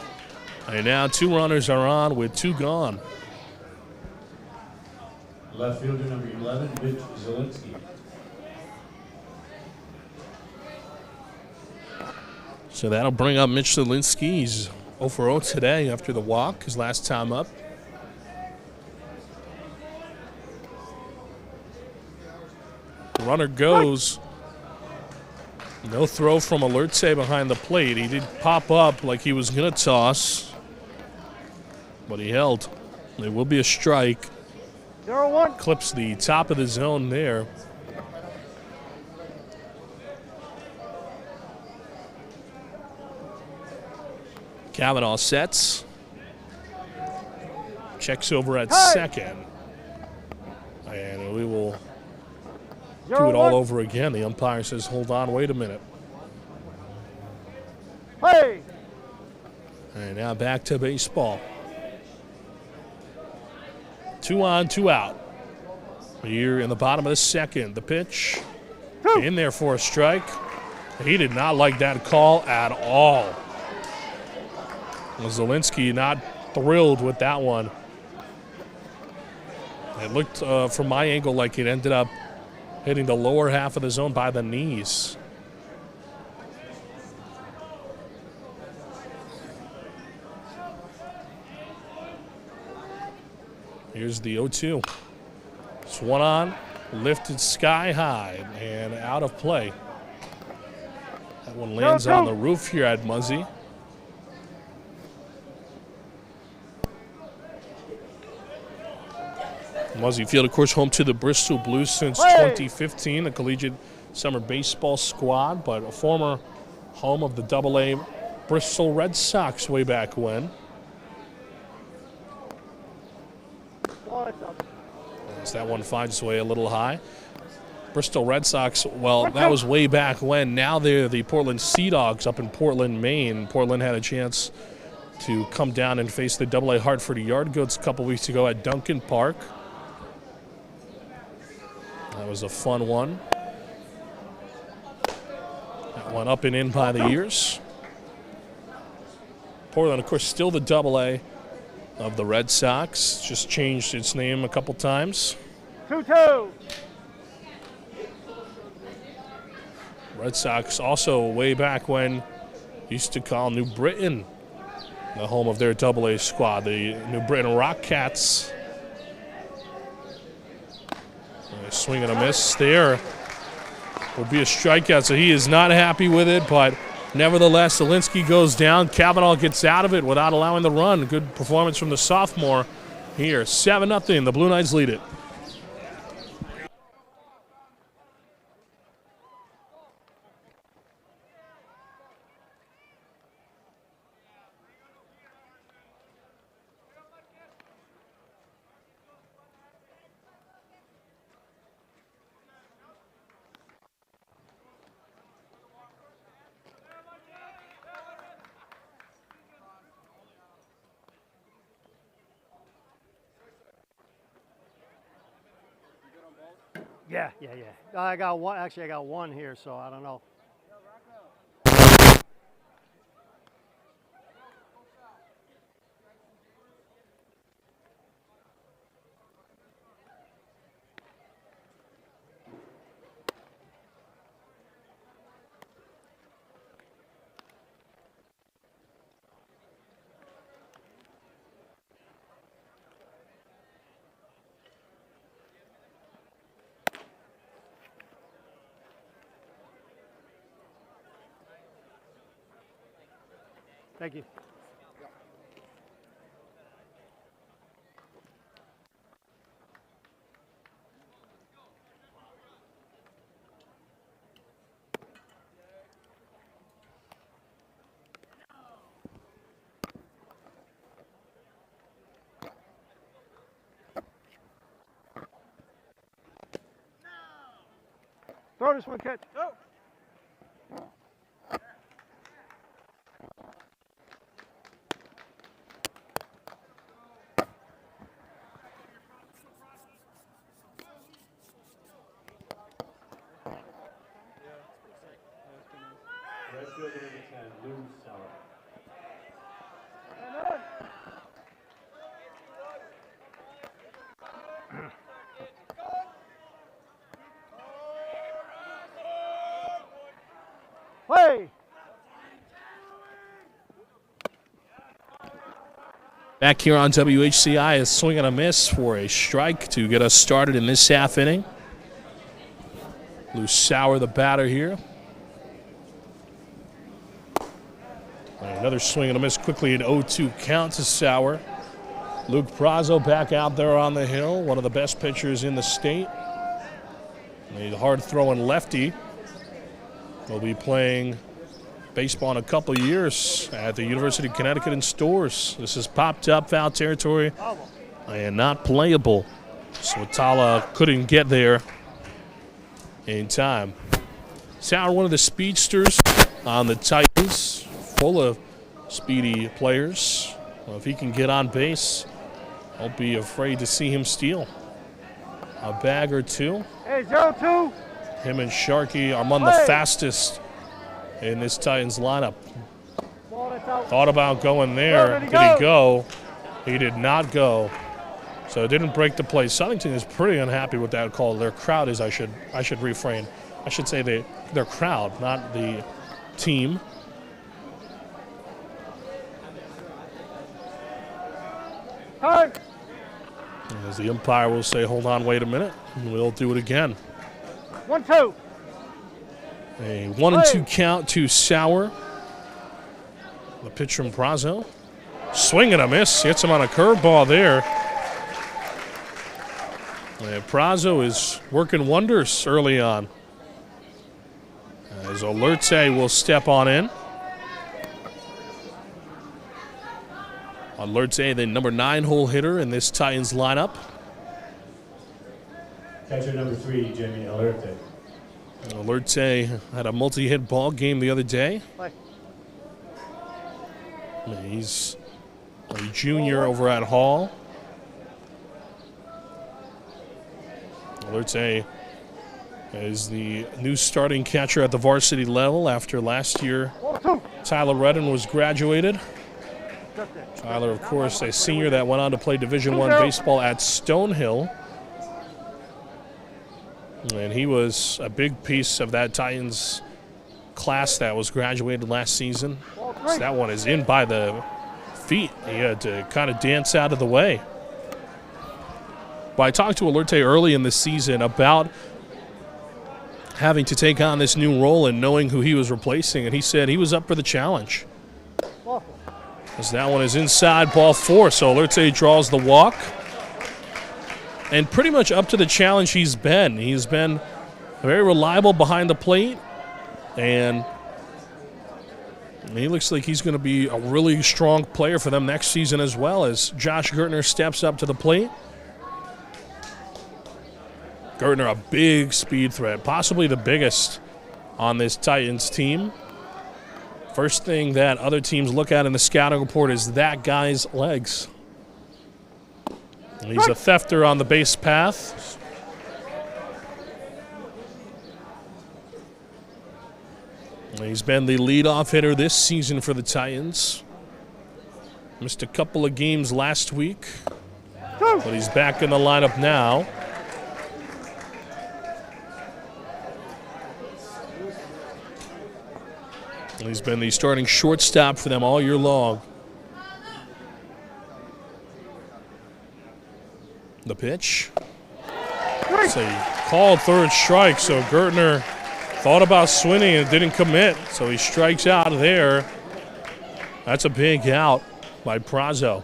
And now 2 runners are on with 2 gone. Left fielder number 11, Mitch Zielinski. So that'll bring up Mitch Zielinski. He's 0 for 0 today after the walk, his last time up. Runner goes. No throw from Alerte behind the plate. He did pop up like he was going to toss, but he held. It will be a strike. 0-1. Clips the top of the zone there. Kavanaugh sets. Checks over at second. And we will do it all over again. The umpire says, hold on, wait a minute. Hey! And now back to baseball. 2 on, 2 out. Here in the bottom of the second. The pitch in there for a strike. He did not like that call at all. Zielinski not thrilled with that one. It looked from my angle like it ended up hitting the lower half of the zone by the knees. Here's the 0-2. It's 1 on, lifted sky high and out of play. That one lands on the roof here at Muzzy. Muzzy Field, of course, home to the Bristol Blues since 2015, the collegiate summer baseball squad, but a former home of the AA Bristol Red Sox way back when. As that one finds its way a little high. Bristol Red Sox, well, that was way back when. Now they're the Portland Sea Dogs up in Portland, Maine. Portland had a chance to come down and face the AA Hartford Yardgoats a couple weeks ago at Duncan Park. That was a fun one. That one up and in by the ears. Portland, of course, still the AA of the Red Sox. Just changed its name a couple times. 2-2. Red Sox also way back when used to call New Britain the home of their AA squad, the New Britain Rock Cats. Swing and a miss there. Will be a strikeout, so he is not happy with it, but nevertheless, Zielinski goes down. Kavanaugh gets out of it without allowing the run. Good performance from the sophomore here. 7-0. The Blue Knights lead it. Yeah. I got one. Actually, I got one here, so I don't know. Thank you. Throw this one, catch. Go. Right fielder number 10, Lou Sauer. Play. Back here on WHCI, a swing and a miss for a strike to get us started in this half inning. Lou Sauer, the batter here. And another swing and a miss quickly, an 0-2 count to Sauer. Luke Prazo back out there on the hill, one of the best pitchers in the state. A hard-throwing lefty. Will be playing baseball in a couple of years at the University of Connecticut in Storrs. This is popped up, foul territory, and not playable. So Atala couldn't get there in time. Sauer, one of the speedsters on the Titans, full of speedy players. Well, if he can get on base, don't be afraid to see him steal a bag or two. Hey, 0-2. Him and Sharkey are among the fastest in this Titans lineup. Thought about going there. Did he go? He did not go. So it didn't break the play. Southington is pretty unhappy with that call. Their crowd is, I should refrain. I should say their crowd, not the team. Time. As the umpire will say, hold on, wait a minute, and we'll do it again. 1-2. A 1-2 count to Sauer. The pitch from Prazo. Swing and a miss. Hits him on a curveball there. And Prazo is working wonders early on. As Alerte will step on in. Alerte, the number 9-hole hitter in this Titans lineup. Catcher number 3, Jimmy Alerte. Alerte had a multi-hit ball game the other day. Play. He's a junior over at Hall. Alerte is the new starting catcher at the varsity level after last year Tyler Redden was graduated. Tyler, of course, a senior that went on to play Division I baseball at Stonehill. And he was a big piece of that Titans class that was graduated last season. So that one is in by the feet. He had to kind of dance out of the way. But I talked to Alerte early in the season about having to take on this new role and knowing who he was replacing, and he said he was up for the challenge. As that one is inside, ball 4, so Alerte draws the walk. And pretty much up to the challenge he's been. He's been very reliable behind the plate, and he looks like he's going to be a really strong player for them next season as well, as Josh Gertner steps up to the plate. Gertner, a big speed threat, possibly the biggest on this Titans team. First thing that other teams look at in the scouting report is that guy's legs. And he's a thefter on the base path. And he's been the leadoff hitter this season for the Titans. Missed a couple of games last week, but he's back in the lineup now. And he's been the starting shortstop for them all year long. The pitch. It's a called third strike, so Gertner thought about swinging and didn't commit, so he strikes out there. That's a big out by Prazo.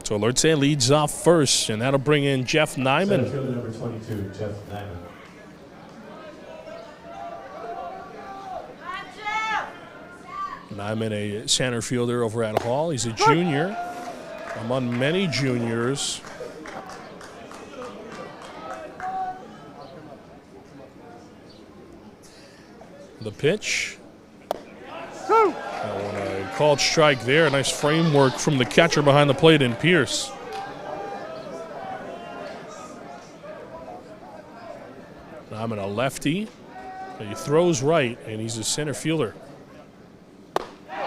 So Alerte leads off first, and that'll bring in Jeff Nyman. Center fielder number 22, Jeff Nyman. Nyman, a center fielder over at Hall. He's a junior among many juniors. The pitch. A called strike there. Nice framework from the catcher behind the plate in Pierce. Nyman, a lefty. He throws right, and he's a center fielder.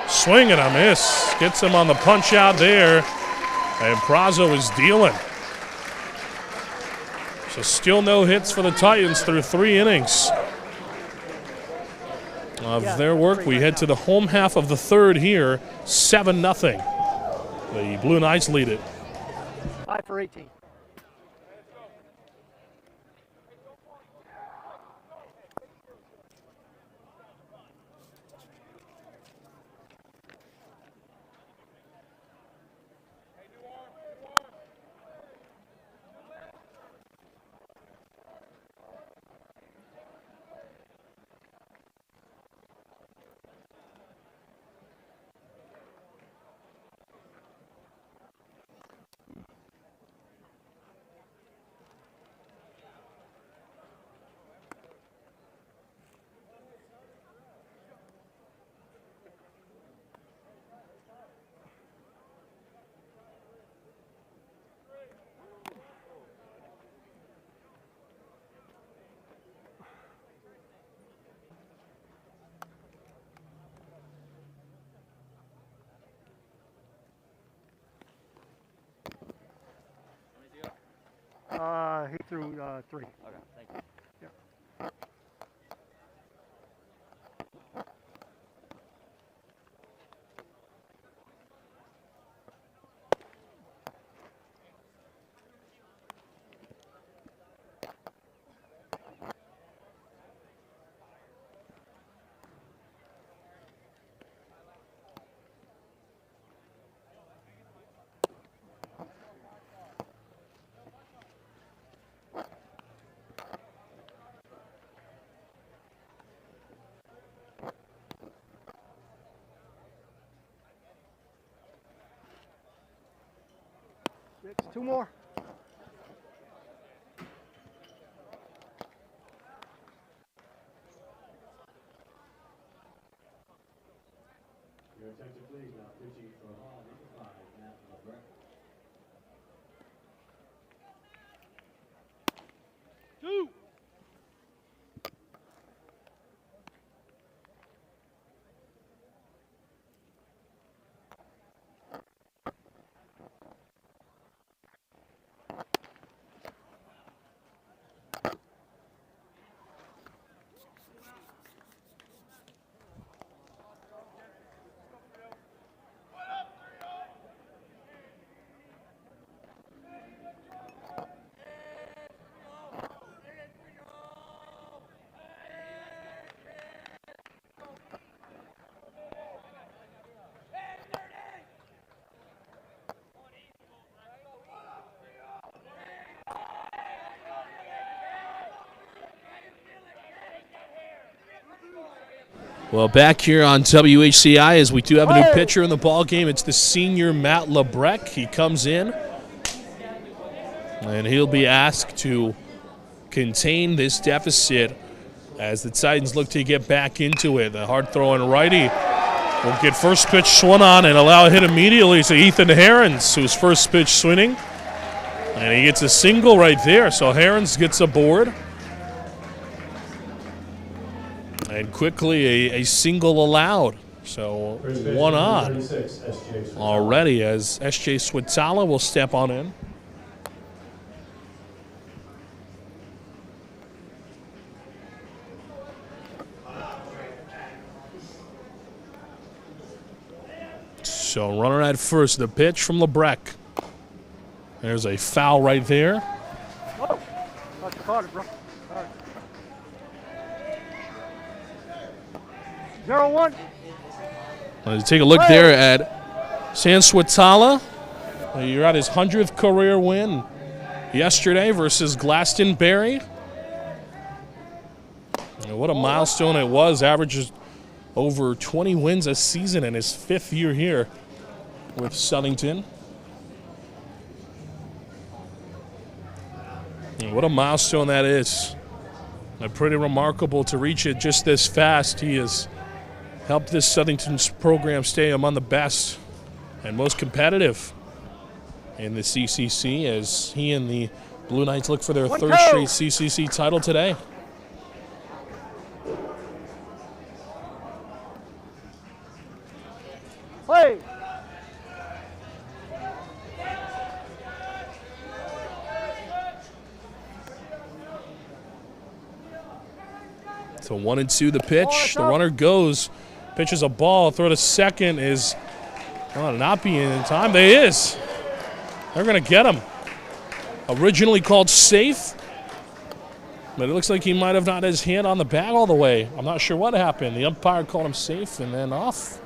Swing and a miss. Gets him on the punch out there. And Prazo is dealing. So still no hits for the Titans through 3 innings. of their work. We head to the home half of the third here, 7-0. The Blue Knights lead it. 5 for 18. He threw 3. Okay, thank you. Yeah. Six, 2 more. Your attention, please. Now pitching for Hall, number 5, Matt LeBrecq. Well, back here on WHCI, as we do have a new pitcher in the ball game, it's the senior Matt LeBrecq. He comes in, and he'll be asked to contain this deficit as the Titans look to get back into it. The hard-throwing righty will get first pitch swung on and allow a hit immediately to Ethan Herons, who's first pitch swinging. And he gets a single right there, so Herons gets aboard. And quickly a single allowed. So one on already as S.J. Switala will step on in. So runner at first, the pitch from LeBrecq. There's a foul right there. Oh, thought you caught it, bro. 0-1. Let's take a look there at San Switala. You're at his 100th career win yesterday versus Glastonbury. And what a milestone it was. Averages over 20 wins a season in his 5th year here with Southington. And what a milestone that is. And pretty remarkable to reach it just this fast. He has helped this Southington's program stay among the best and most competitive in the CCC as he and the Blue Knights look for their 3rd straight CCC title today. Play. So 1-2 the pitch. The runner goes. Pitches a ball. Throw to second is not being in time. There is. They're going to get him. Originally called safe. But it looks like he might have not had his hand on the bat all the way. I'm not sure what happened. The umpire called him safe and then off.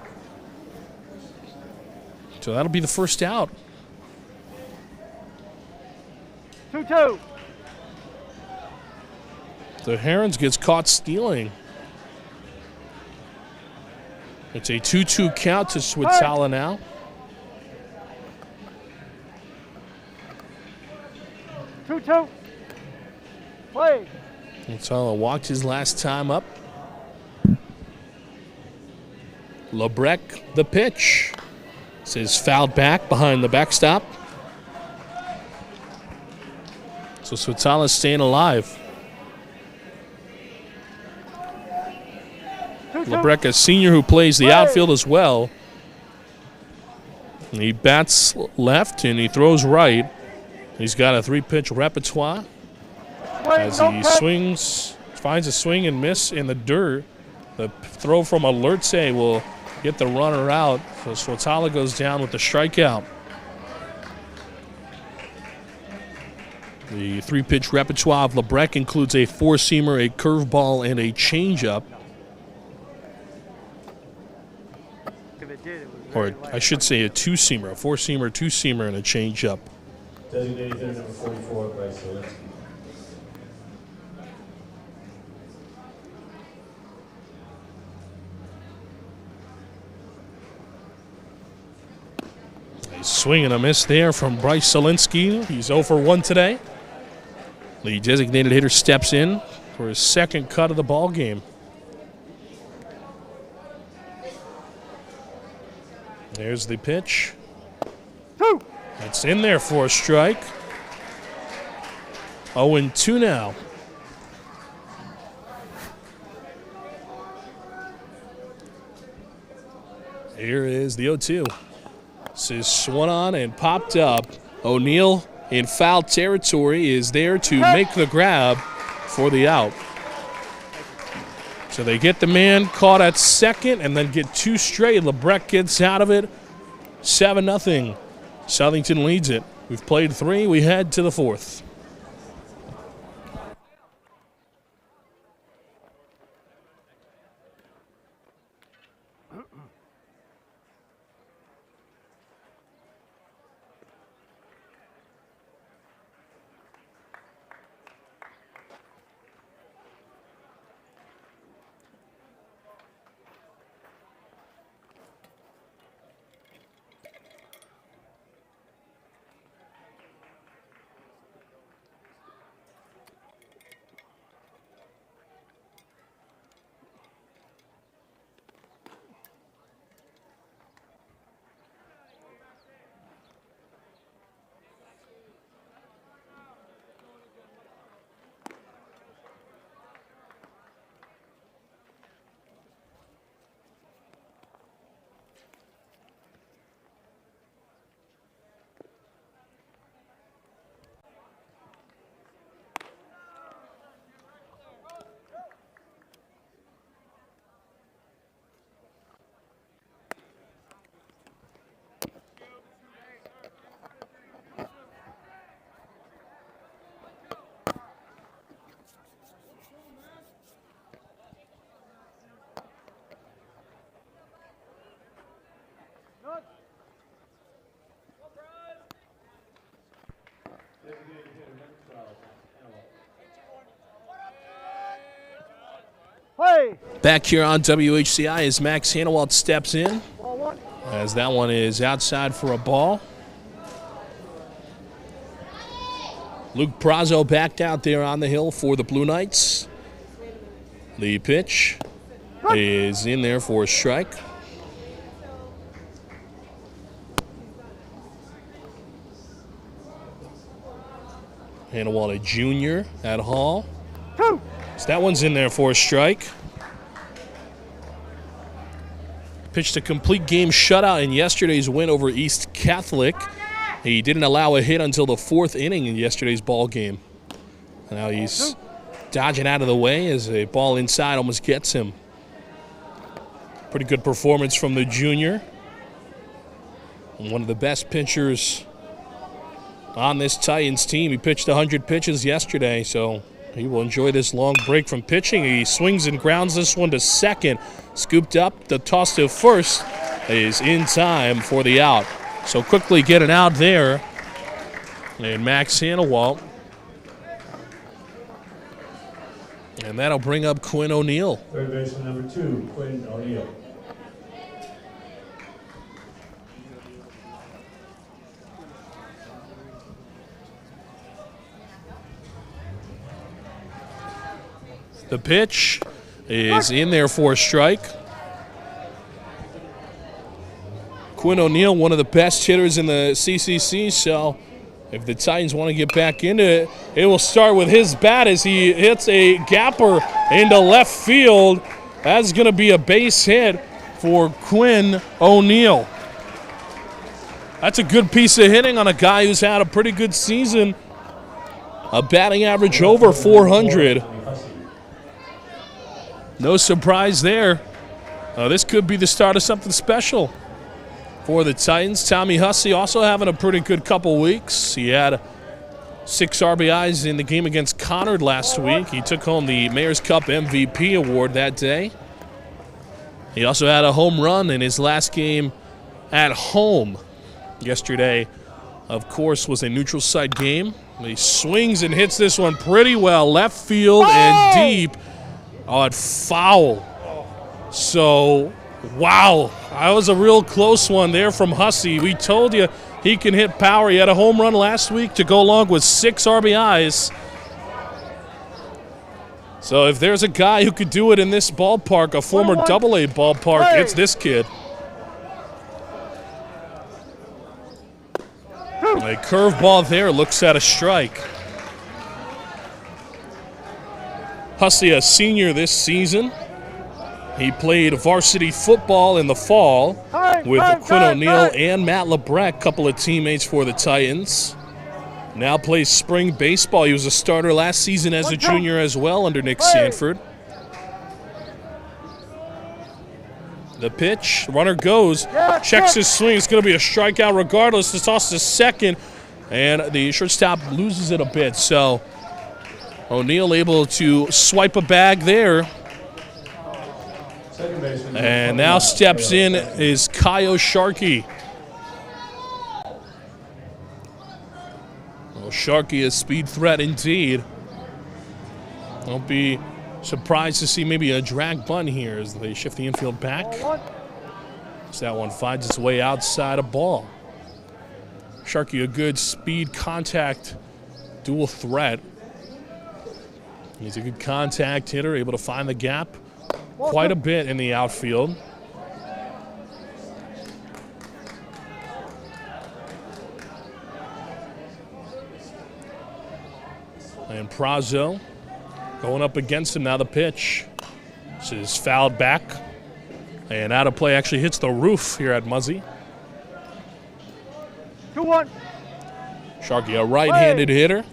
So that'll be the first out. 2-2. The Herons gets caught stealing. It's a 2-2 count to Switzala now. Play. Switzala walked his last time up. Lebrec the pitch. This is fouled back behind the backstop. So Switzala's staying alive. Lebrec, a senior who plays the outfield as well. And he bats left and he throws right. He's got a 3-pitch repertoire. As he swings, finds a swing and miss in the dirt. The throw from Alerce will get the runner out. So Switzala goes down with the strikeout. The 3-pitch repertoire of Lebrec includes a 4-seamer, a curveball, and a changeup. Or I should say a 2-seamer, a 4-seamer, 2-seamer, and a changeup. Designated hitter number 44, Bryce Zielinski. A swing and a miss there from Bryce Zielinski. He's 0 for 1 today. The designated hitter steps in for his second cut of the ball game. There's the pitch. It's in there for a strike. 0-2 now. Here is the 0-2. This is swung on and popped up. O'Neill in foul territory is there to make the grab for the out. So they get the man caught at second and then get 2 straight. Lebrec gets out of it. 7-0. Southington leads it. We've played 3. We head to the 4th. Back here on WHCI as Max Hanawalt steps in, as that one is outside for a ball. Luke Prazo backed out there on the hill for the Blue Knights. The pitch is in there for a strike. Hanawalt, a junior at Hall. So that one's in there for a strike. Pitched a complete game shutout in yesterday's win over East Catholic. He didn't allow a hit until the 4th inning in yesterday's ball game. Now he's dodging out of the way as a ball inside almost gets him. Pretty good performance from the junior. And one of the best pitchers on this Titans team. He pitched 100 pitches yesterday, so he will enjoy this long break from pitching. He swings and grounds this one to second. Scooped up, the toss to first is in time for the out. So quickly get an out there. And Max Hanawalt. And that'll bring up Quinn O'Neill. Third baseman number 2, Quinn O'Neill. The pitch is in there for a strike. Quinn O'Neill, one of the best hitters in the CCC, so if the Titans want to get back into it, it will start with his bat as he hits a gapper into left field. That's going to be a base hit for Quinn O'Neill. That's a good piece of hitting on a guy who's had a pretty good season. A batting average over 400. No surprise there. This could be the start of something special for the Titans. Tommy Hussey also having a pretty good couple weeks. He had 6 RBIs in the game against Conard last week. He took home the Mayor's Cup MVP award that day. He also had a home run in his last game at home. Yesterday, of course, was a neutral site game. He swings and hits this one pretty well. Left field and deep. Oh, it's foul. So, wow. That was a real close one there from Hussey. We told you he can hit power. He had a home run last week to go along with 6 RBIs. So if there's a guy who could do it in this ballpark, a former AA ballpark, it's this kid. A curveball there, looks at a strike. Hussey, a senior this season. He played varsity football in the fall with Quinn O'Neill and Matt Lebrecht, couple of teammates for the Titans. Now plays spring baseball. He was a starter last season as a junior as well under Nick Sanford. The pitch, runner goes, checks his swing. It's going to be a strikeout regardless. The toss to second, and the shortstop loses it a bit. So O'Neill able to swipe a bag there. And now steps in is Kyle Sharkey. Well, Sharkey a speed threat indeed. Don't be surprised to see maybe a drag bunt here as they shift the infield back. As that one finds its way outside a ball. Sharkey a good speed contact dual threat. He's a good contact hitter, able to find the gap quite a bit in the outfield. And Prazo going up against him. Now the pitch. This is fouled back. And out of play, actually hits the roof here at Muzzy. 2-1. Sharkey, a right-handed hitter.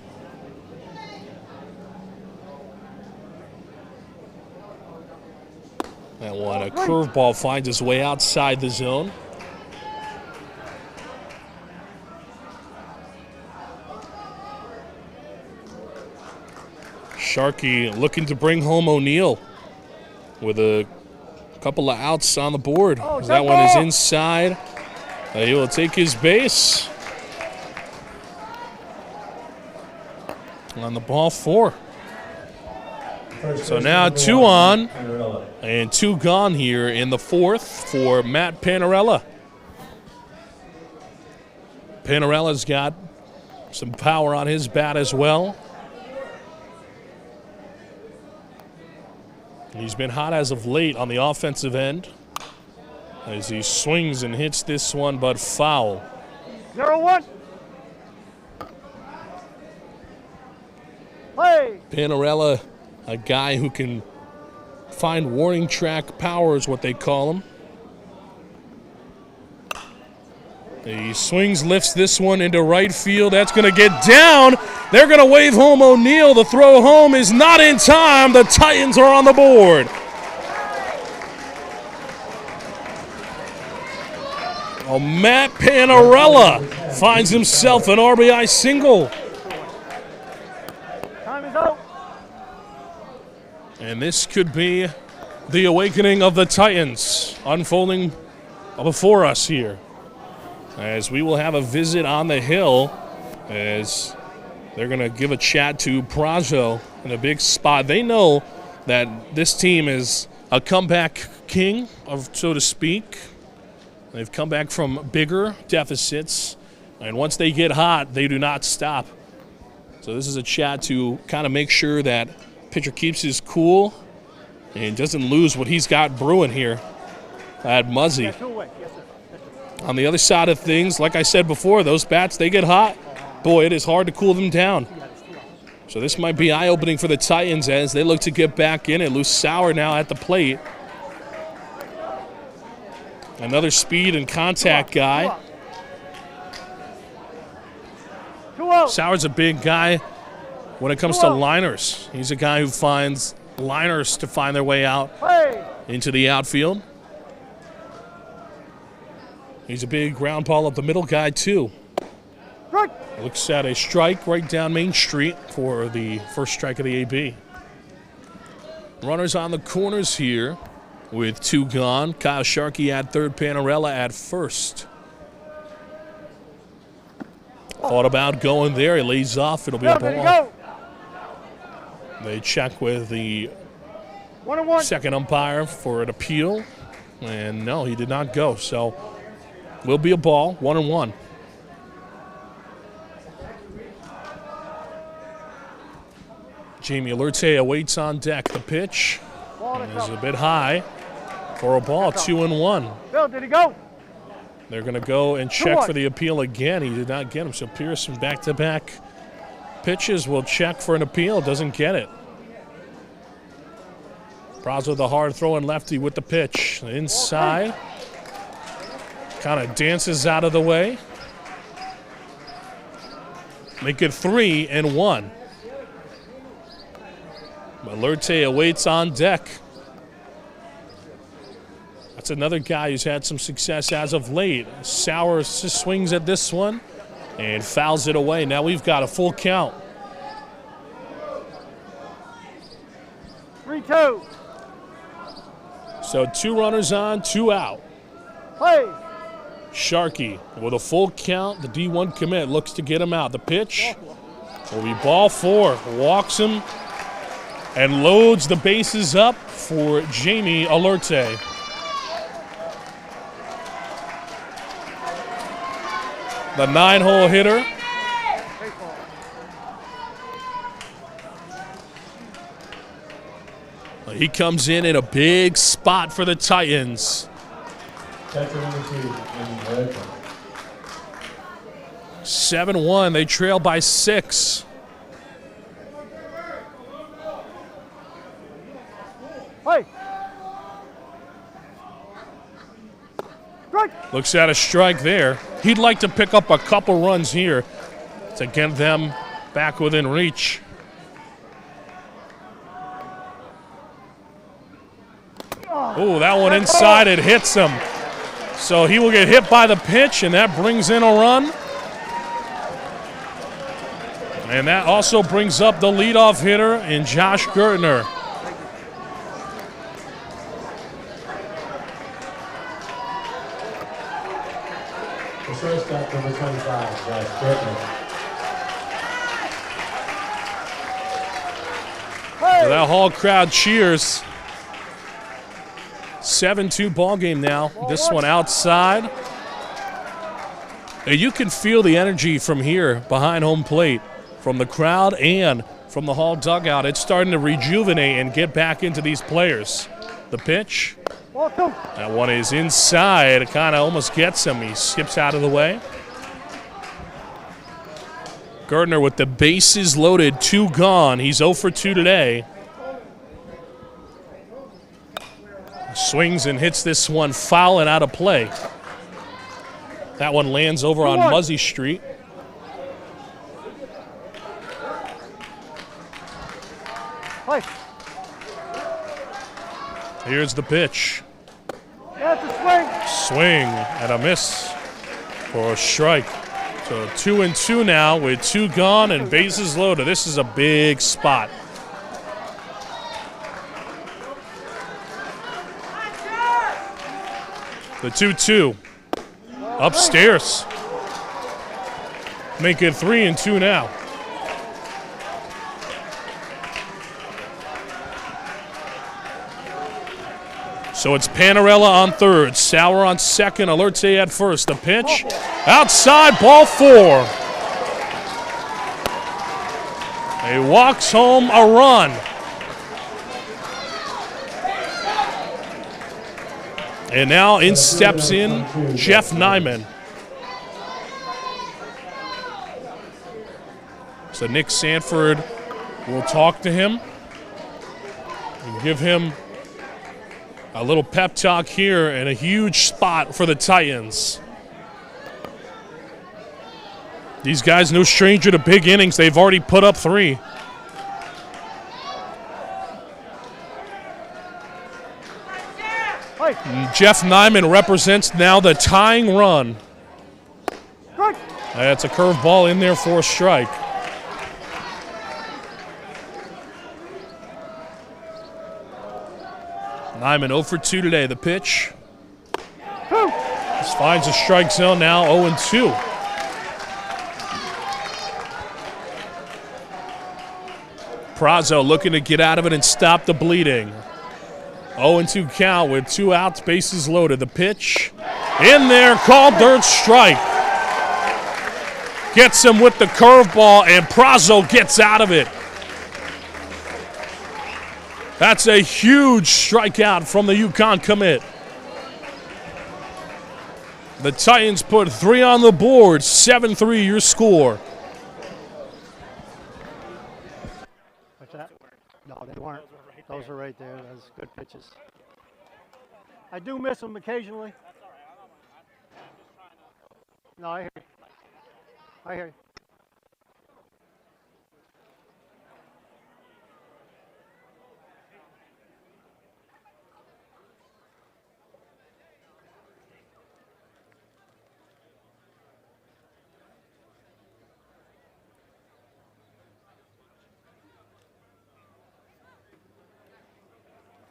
That one, a curveball finds its way outside the zone. Sharkey looking to bring home O'Neill with a couple of outs on the board. That one is inside. He will take his base. On the ball 4. So now 2 on and 2 gone here in the 4th for Matt Panarella. Panarella's got some power on his bat as well. He's been hot as of late on the offensive end as he swings and hits this one, but foul. 0-1. Play. Panarella, a guy who can find warning track power is what they call him. He swings, lifts this one into right field. That's going to get down. They're going to wave home O'Neal. The throw home is not in time. The Titans are on the board. Oh, Matt Panarella finds himself an RBI single. Time is out. And this could be the awakening of the Titans unfolding before us here, as we will have a visit on the hill as they're going to give a chat to Prajo in a big spot. They know that this team is a comeback king, so to speak. They've come back from bigger deficits, and once they get hot, they do not stop. So this is a chat to kind of make sure that pitcher keeps his cool and doesn't lose what he's got brewing here at Muzzy. Yes, sir. On the other side of things, like I said before, those bats, they get hot. Boy, it is hard to cool them down. So this might be eye-opening for the Titans as they look to get back in it. Lou Sauer now at the plate. Another speed and contact guy. Sauer's a big guy when it comes to liners. He's a guy who finds liners to find their way out into the outfield. He's a big ground ball up the middle guy, too. Looks at a strike right down Main Street for the first strike of the AB. Runners on the corners here with 2 gone. Kyle Sharkey at third, Panarella at first. Thought about going there. He lays off. It'll be a ball. They check with the second umpire for an appeal. And no, he did not go. So will be a ball, 1-1. Jamie Alerte awaits on deck. The pitch is a bit high for a ball, 2-1. Bill, did he go? They're going to go and check for the appeal again. He did not get him. So Pearson back-to-back pitches will check for an appeal. Doesn't get it. Prazo, the hard throwing lefty with the pitch. Inside. Kind of dances out of the way. Make it 3-1. Alerte awaits on deck. That's another guy who's had some success as of late. Sauer swings at this one and fouls it away. Now we've got a full count. 3-2. So 2 runners on, 2 out. Play. Sharkey with a full count. The D1 commit looks to get him out. The pitch will be ball 4. Walks him and loads the bases up for Jamie Alerte. The 9-hole hitter. He comes in a big spot for the Titans. 7-1. They trail by 6. Hey. Looks at a strike there. He'd like to pick up a couple runs here to get them back within reach. Oh, that one inside, it hits him. So he will get hit by the pitch, and that brings in a run. And that also brings up the leadoff hitter in Josh Gertner. The shortstop, number 25, Josh Gertner. So that Hall crowd cheers. 7-2 ball game now. This one outside. And you can feel the energy from here behind home plate, from the crowd and from the Hall dugout. It's starting to rejuvenate and get back into these players. The pitch. That one is inside. It kind of almost gets him. He skips out of the way. Gertner with the bases loaded, 2 gone. He's 0 for 2 today. Swings and hits this one foul and out of play. That one lands over on Muzzy Street. Play. Here's the pitch. That's a swing. Swing and a miss for a strike. So 2-2 now with 2 gone and bases loaded. This is a big spot. The 2-2 upstairs. Make it 3-2 now. So it's Panarella on third, Sauer on second, Alerte at first. The pitch, outside, ball 4. He walks home a run. And now in steps in Jeff Nyman. So Nick Sanford will talk to him and give him a little pep talk here and a huge spot for the Titans. These guys no stranger to big innings. They've already put up 3. Jeff Nyman represents now the tying run. That's a curveball in there for a strike. Nyman 0 for 2 today. The pitch. This finds a strike zone now, 0-2. Prazo looking to get out of it and stop the bleeding. 0-2 count with 2 outs, bases loaded. The pitch in there, called third strike. Gets him with the curveball, and Prazo gets out of it. That's a huge strikeout from the UConn commit. The Titans put 3 on the board, 7-3 your score. What's that? No, they weren't. Those are right there. Those good pitches. I do miss them occasionally. No, I hear you. I hear you.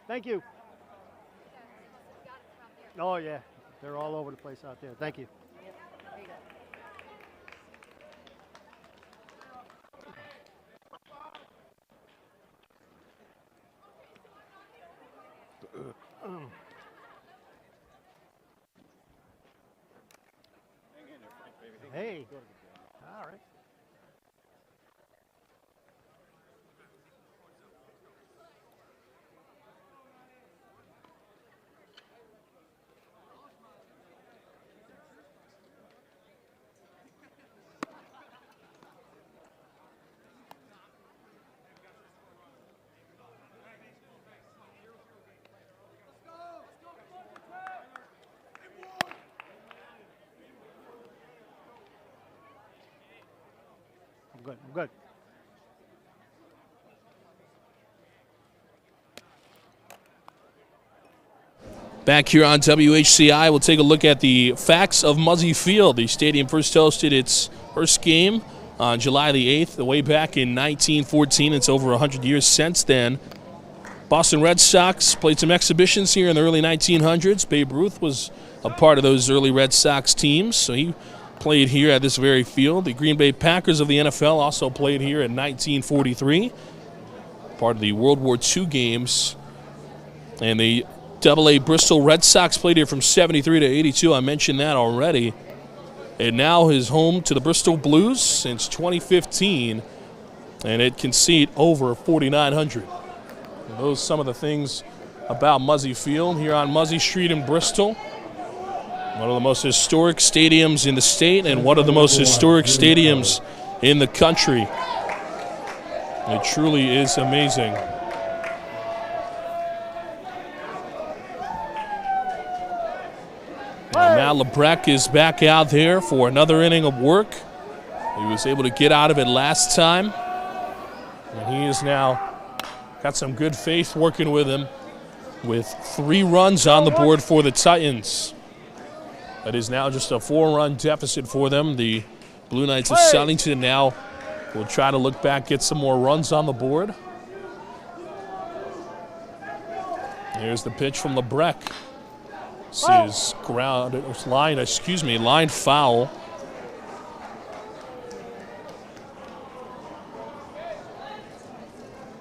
Thank you. Oh, yeah. They're all over the place out there. Thank you. Hey. All right. I'm good. Back here on WHCI, we'll take a look at the facts of Muzzy Field. The stadium first hosted its first game on July the 8th, way back in 1914. It's over 100 years since then. Boston Red Sox played some exhibitions here in the early 1900s. Babe Ruth was a part of those early Red Sox teams, so he played here at this very field. The Green Bay Packers of the NFL also played here in 1943, part of the World War II games. And the AA Bristol Red Sox played here from 73 to 82. I mentioned that already. And now is home to the Bristol Blues since 2015, and it can seat over 4,900. And those are some of the things about Muzzy Field here on Muzzy Street in Bristol. One of the most historic stadiums in the state and one of the most historic stadiums in the country. It truly is amazing. now Lebrecht is back out there for another inning of work. He was able to get out of it last time. And he is now got some good faith working with him with 3 runs on the board for the Titans. That is now just a 4-run deficit for them. The Blue Knights of Southington now will try to look back, get some more runs on the board. Here's the pitch from Lebrecht. This is line foul.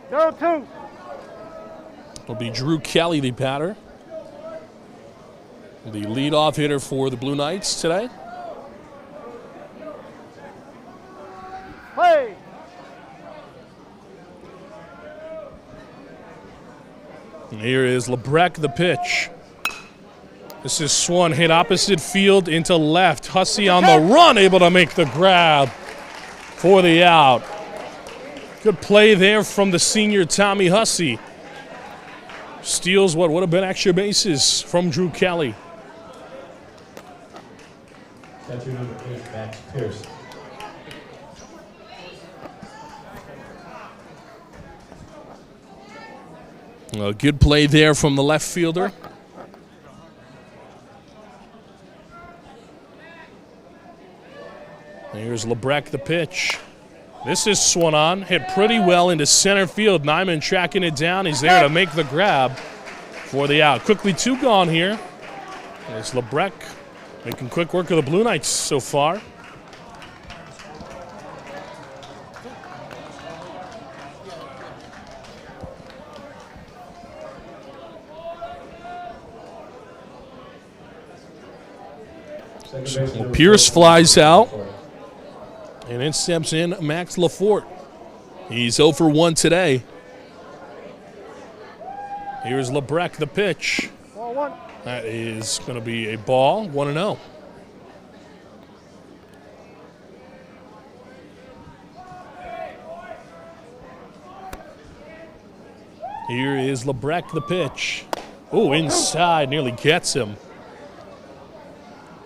Zero two. It'll be Drew Kelly, the batter. The leadoff hitter for the Blue Knights today. Play. And here is Lebrecht, the pitch. This is swung, hit opposite field into left. Hussey on the run, able to make the grab for the out. Good play there from the senior Tommy Hussey. Steals what would have been extra bases from Drew Kelly. Catcher number 8, Max Pierce. A good play there from the left fielder. Here's Lebrecht, the pitch. This is swung on, hit pretty well into center field. Nyman tracking it down. He's there to make the grab for the out. Quickly 2 gone here. There's Lebrecht making quick work of the Blue Knights so far. So Pierce flies out. And then steps in Max Lafort. He's 0 for 1 today. Here's Lebrecht, the pitch. Ball 1. That is going to be a ball, 1-0. Here is Lebrecht, the pitch. Oh, inside, nearly gets him.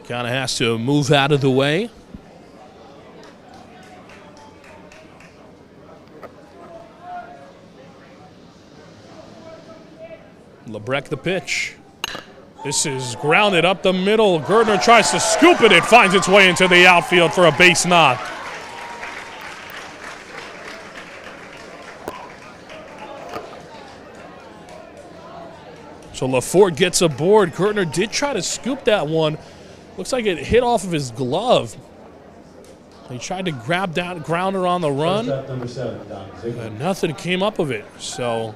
Kind of has to move out of the way. Lebrecht, the pitch. This is grounded up the middle. Gertner tries to scoop it. It finds its way into the outfield for a base knock. So Lafort gets aboard. Gertner did try to scoop that one. Looks like it hit off of his glove. He tried to grab that grounder on the run. Number 7, And nothing came up of it. So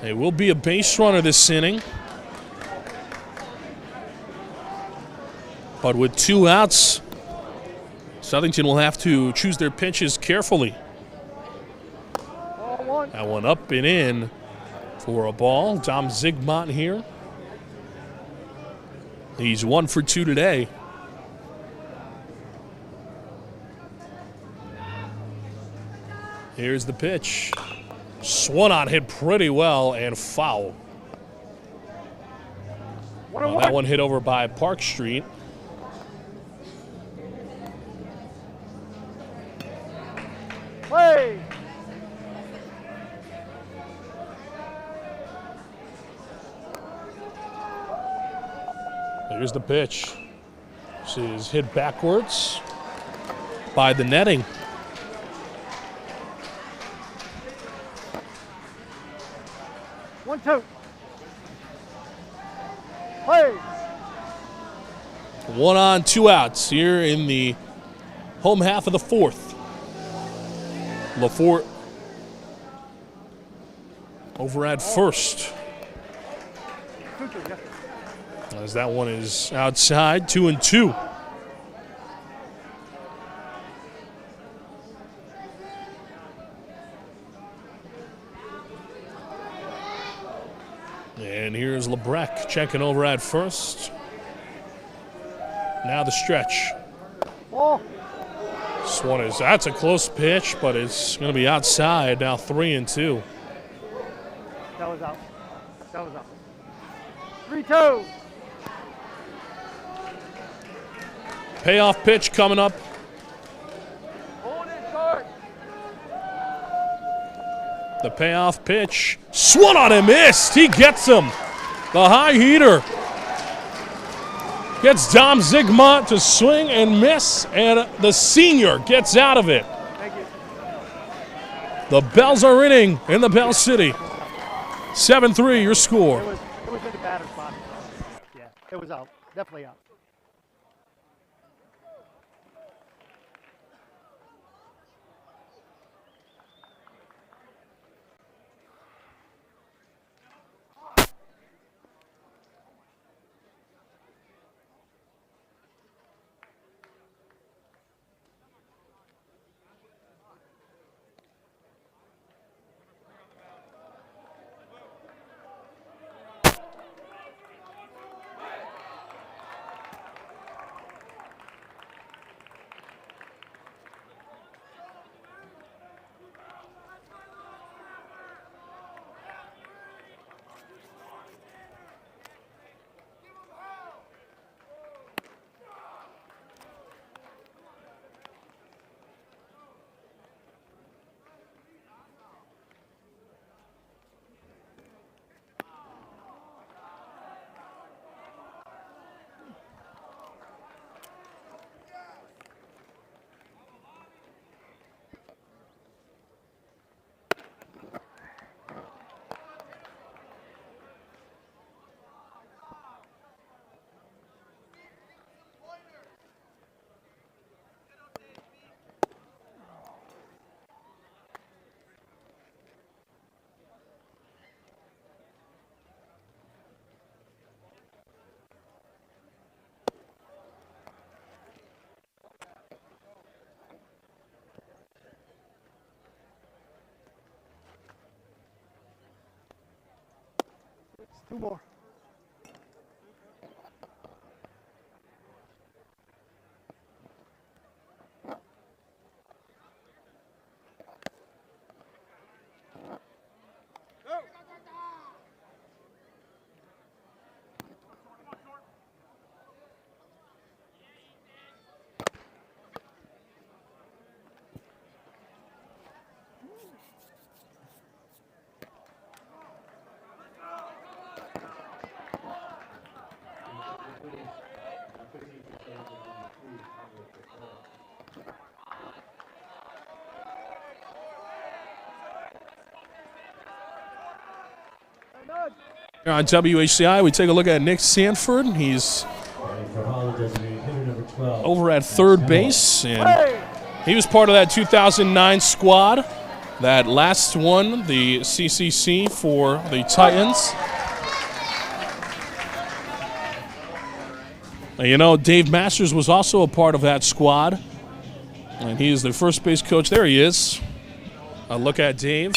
it will be a base runner this inning. But with 2 outs, Southington will have to choose their pitches carefully. Ball 1. That one up and in for a ball. Dom Zygmunt here. He's 1 for 2 today. Here's the pitch. Swung on, hit pretty well, and foul. Well, that one hit over by Park Street. Play. Here's the pitch. This is hit backwards by the netting. One, two. Play. 1 on, 2 outs here in the home half of the 4th. Lafort over at first. As that one is outside, 2-2. And here's Lebrecht checking over at first. Now the stretch. Ball. This one is, that's a close pitch, but it's going to be outside. Now 3-2. That was out. That was out. 3-2. Payoff pitch coming up. The payoff pitch. Swung on and missed. He gets him. The high heater. Gets Dom Zygmunt to swing and miss, and the senior gets out of it. Thank you. The bells are ringing in the Bell City. 7-3 your score. It was in the batter spot. Yeah, it was out. Definitely out. Two more. Here on WHCI, we take a look at Nick Sanford. He's over at third base, and he was part of that 2009 squad that last won the CCC for the Titans. And you know, Dave Masters was also a part of that squad, and he is the first base coach. There he is. A look at Dave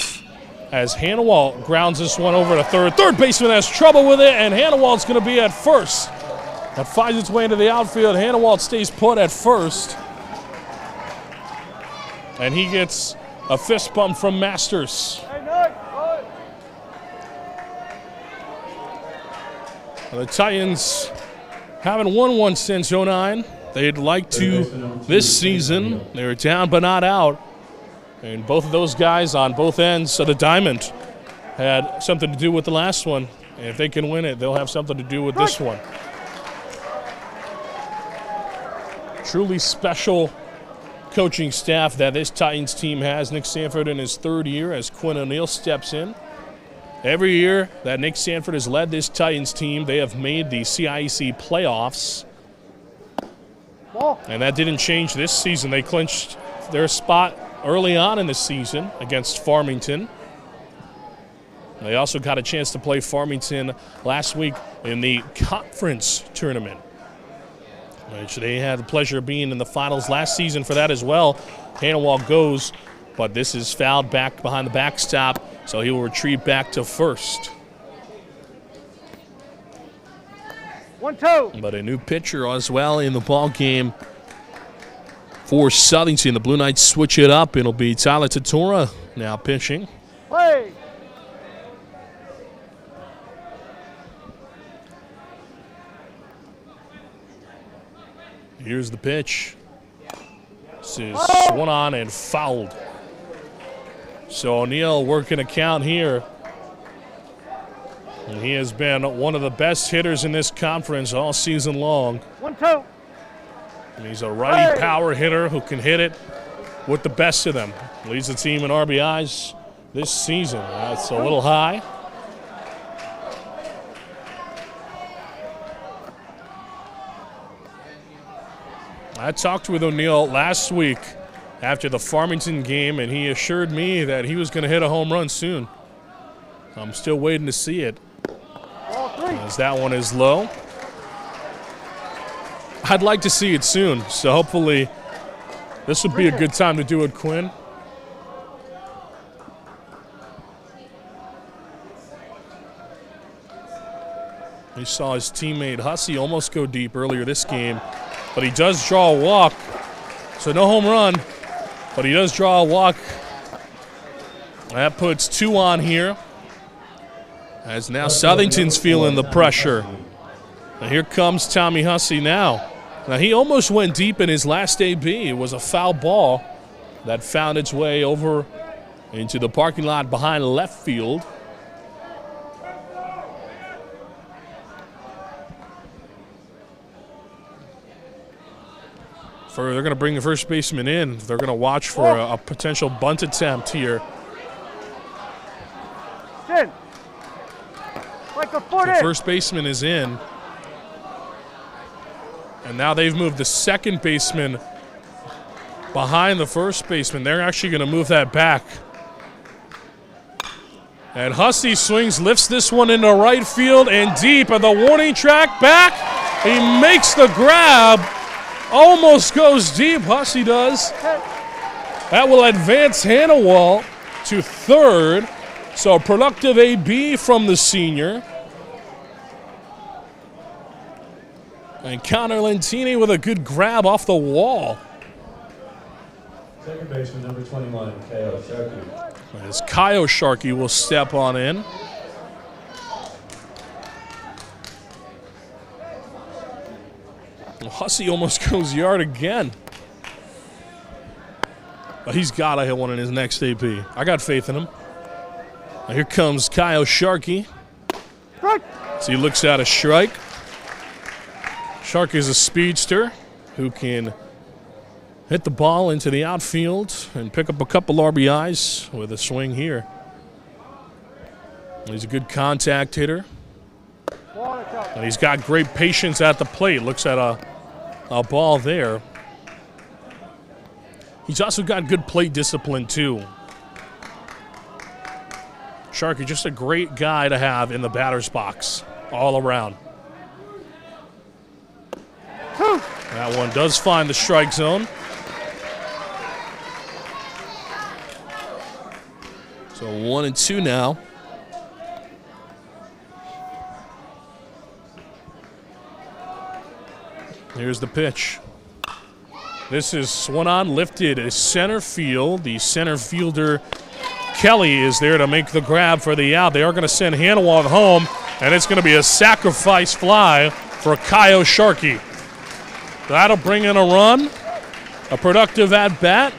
as Hannawalt grounds this one over to third. Third baseman has trouble with it, and Hannawalt's going to be at first. That finds its way into the outfield. Hannawalt stays put at first. And he gets a fist bump from Masters. The Titans haven't won one since 09. They'd like to this season. They were down but not out. And both of those guys on both ends of the diamond had something to do with the last one. And if they can win it, they'll have something to do with this one. Truly special coaching staff that this Titans team has. Nick Sanford in his third year as Quinn O'Neill steps in. Every year that Nick Sanford has led this Titans team, they have made the CIEC playoffs. And that didn't change this season. They clinched their spot early on in the season against Farmington. They also got a chance to play Farmington last week in the conference tournament, which they had the pleasure of being in the finals last season for that as well. Hannawalt goes, but this is fouled back behind the backstop, so he will retreat back to first. 1-2. But a new pitcher as well in the ball game for Southington. The Blue Knights switch it up. It'll be Tyler Tatora now pitching. Play. Here's the pitch. This is swung on and fouled. So O'Neill working a count here. And he has been one of the best hitters in this conference all season long. 1-2. And he's a righty power hitter who can hit it with the best of them. Leads the team in RBIs this season. That's a little high. I talked with O'Neill last week after the Farmington game, and he assured me that he was going to hit a home run soon. I'm still waiting to see it, as that one is low. I'd like to see it soon, so hopefully this would be a good time to do it, Quinn. He saw his teammate Hussey almost go deep earlier this game, but he does draw a walk. So no home run, but he does draw a walk. That puts 2 on here, as now Southington's feeling the pressure. And here comes Tommy Hussey now. Now he almost went deep in his last AB. It was a foul ball that found its way over into the parking lot behind left field. They're going to bring the first baseman in. They're going to watch for a potential bunt attempt here. The first baseman is in. And now they've moved the second baseman behind the first baseman. They're actually going to move that back. And Hussey swings, lifts this one into right field and deep. And the warning track back. He makes the grab. Almost goes deep, Hussey does. That will advance Hannawalt to third. So a productive AB from the senior. And Connor Lentini with a good grab off the wall. Second baseman, number 21, Kyle Sharkey. As Kyle Sharkey will step on in. Well, Hussey almost goes yard again. But he's got to hit one in his next AP. I got faith in him. Now here comes Kyle Sharkey. So he looks at a strike. Sharkey is a speedster who can hit the ball into the outfield and pick up a couple RBIs with a swing here. He's a good contact hitter. And he's got great patience at the plate. Looks at a ball there. He's also got good plate discipline, too. Sharkey, just a great guy to have in the batter's box all around. That one does find the strike zone. So 1-2 now. Here's the pitch. This is swung on, lifted as center field. The center fielder, Kelly, is there to make the grab for the out. They are going to send Hannawalt home, and it's going to be a sacrifice fly for Kyle Sharkey. That'll bring in a run, a productive at-bat.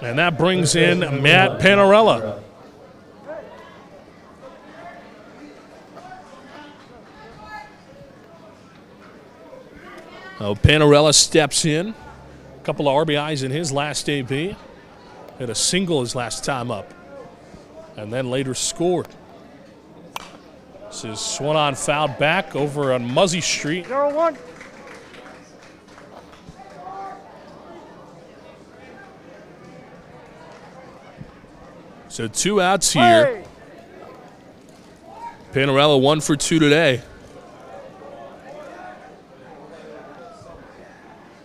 And that brings in Matt Panarella. Panarella steps in. A couple of RBIs in his last AB. Hit a single his last time up. And then later scored. This is swung on, fouled back over on Muzzy Street. 0-1. So 2 outs here. Panarella 1 for 2 today.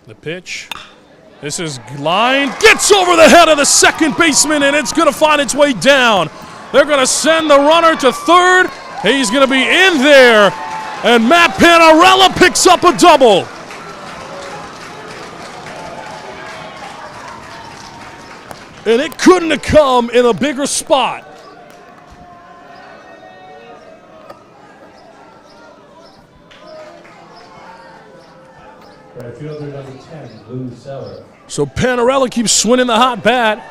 The pitch. This is line. Gets over the head of the second baseman, and it's going to find its way down. They're going to send the runner to third. He's going to be in there, and Matt Panarella picks up a double. And it couldn't have come in a bigger spot. Right fielder number 10, Lou Seller. So Panarella keeps swinging the hot bat.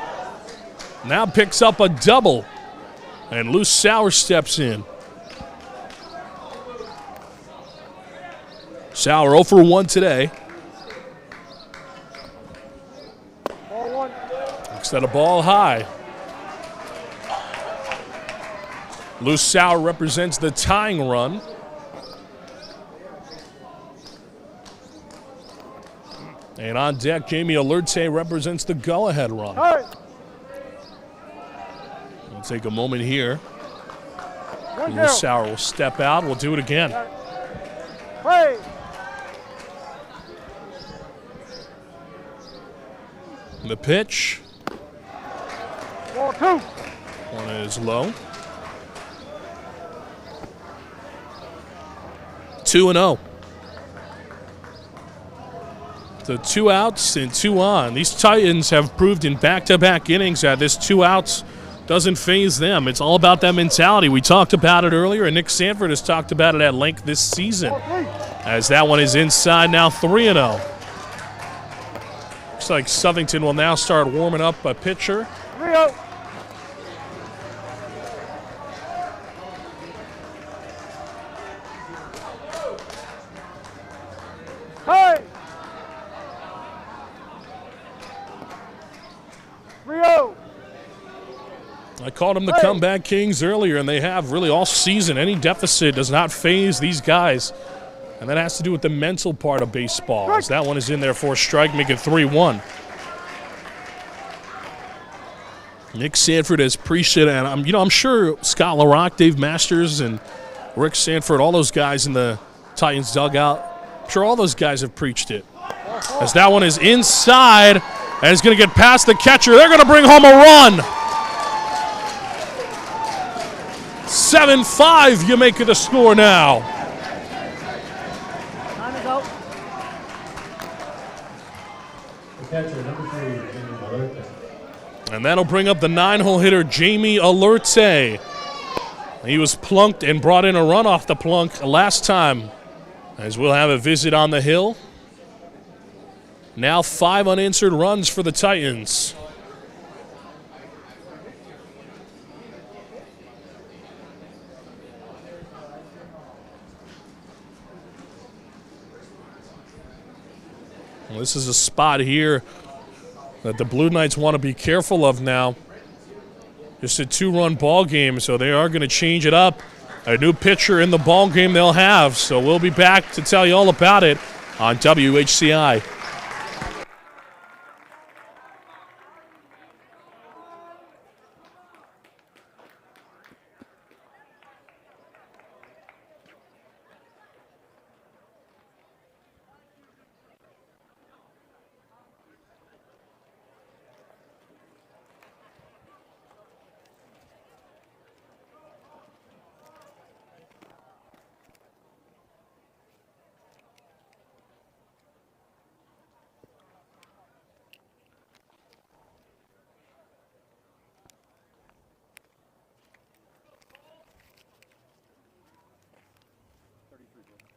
Now picks up a double. And Lou Sauer steps in. Sauer 0 for 1 today. Looks at a ball high. Lou Sauer represents the tying run. And on deck, Jamie Alerte represents the go-ahead run. We'll take a moment here. Lou Sauer will step out. We'll do it again. The pitch. One is low. 2-0. So 2 outs and 2 on. These Titans have proved in back-to-back innings that this 2 outs doesn't faze them. It's all about that mentality. We talked about it earlier, and Nick Sanford has talked about it at length this season. As that one is inside now, 3-0. Looks like Southington will now start warming up a pitcher. 3-0. Hey! 3-0. I called them the comeback kings earlier, and they have really all season. Any deficit does not faze these guys. And that has to do with the mental part of baseball. As that one is in there for a strike, make it 3-1. Nick Sanford has preached it, and I'm sure Scott LaRock, Dave Masters, and Rick Sanford, all those guys in the Titans dugout, I'm sure all those guys have preached it. As that one is inside, and it's going to get past the catcher. They're going to bring home a run. 7-5, you make it the score now. Catcher number 3, Jamie Alerte. And that'll bring up the 9-hole hitter, Jamie Alerte. He was plunked and brought in a run off the plunk last time. As we'll have a visit on the hill. Now 5 unanswered runs for the Titans. Well, this is a spot here that the Blue Knights want to be careful of now. Just a 2-run ball game, so they are going to change it up. A new pitcher in the ball game they'll have, so we'll be back to tell you all about it on WHCI.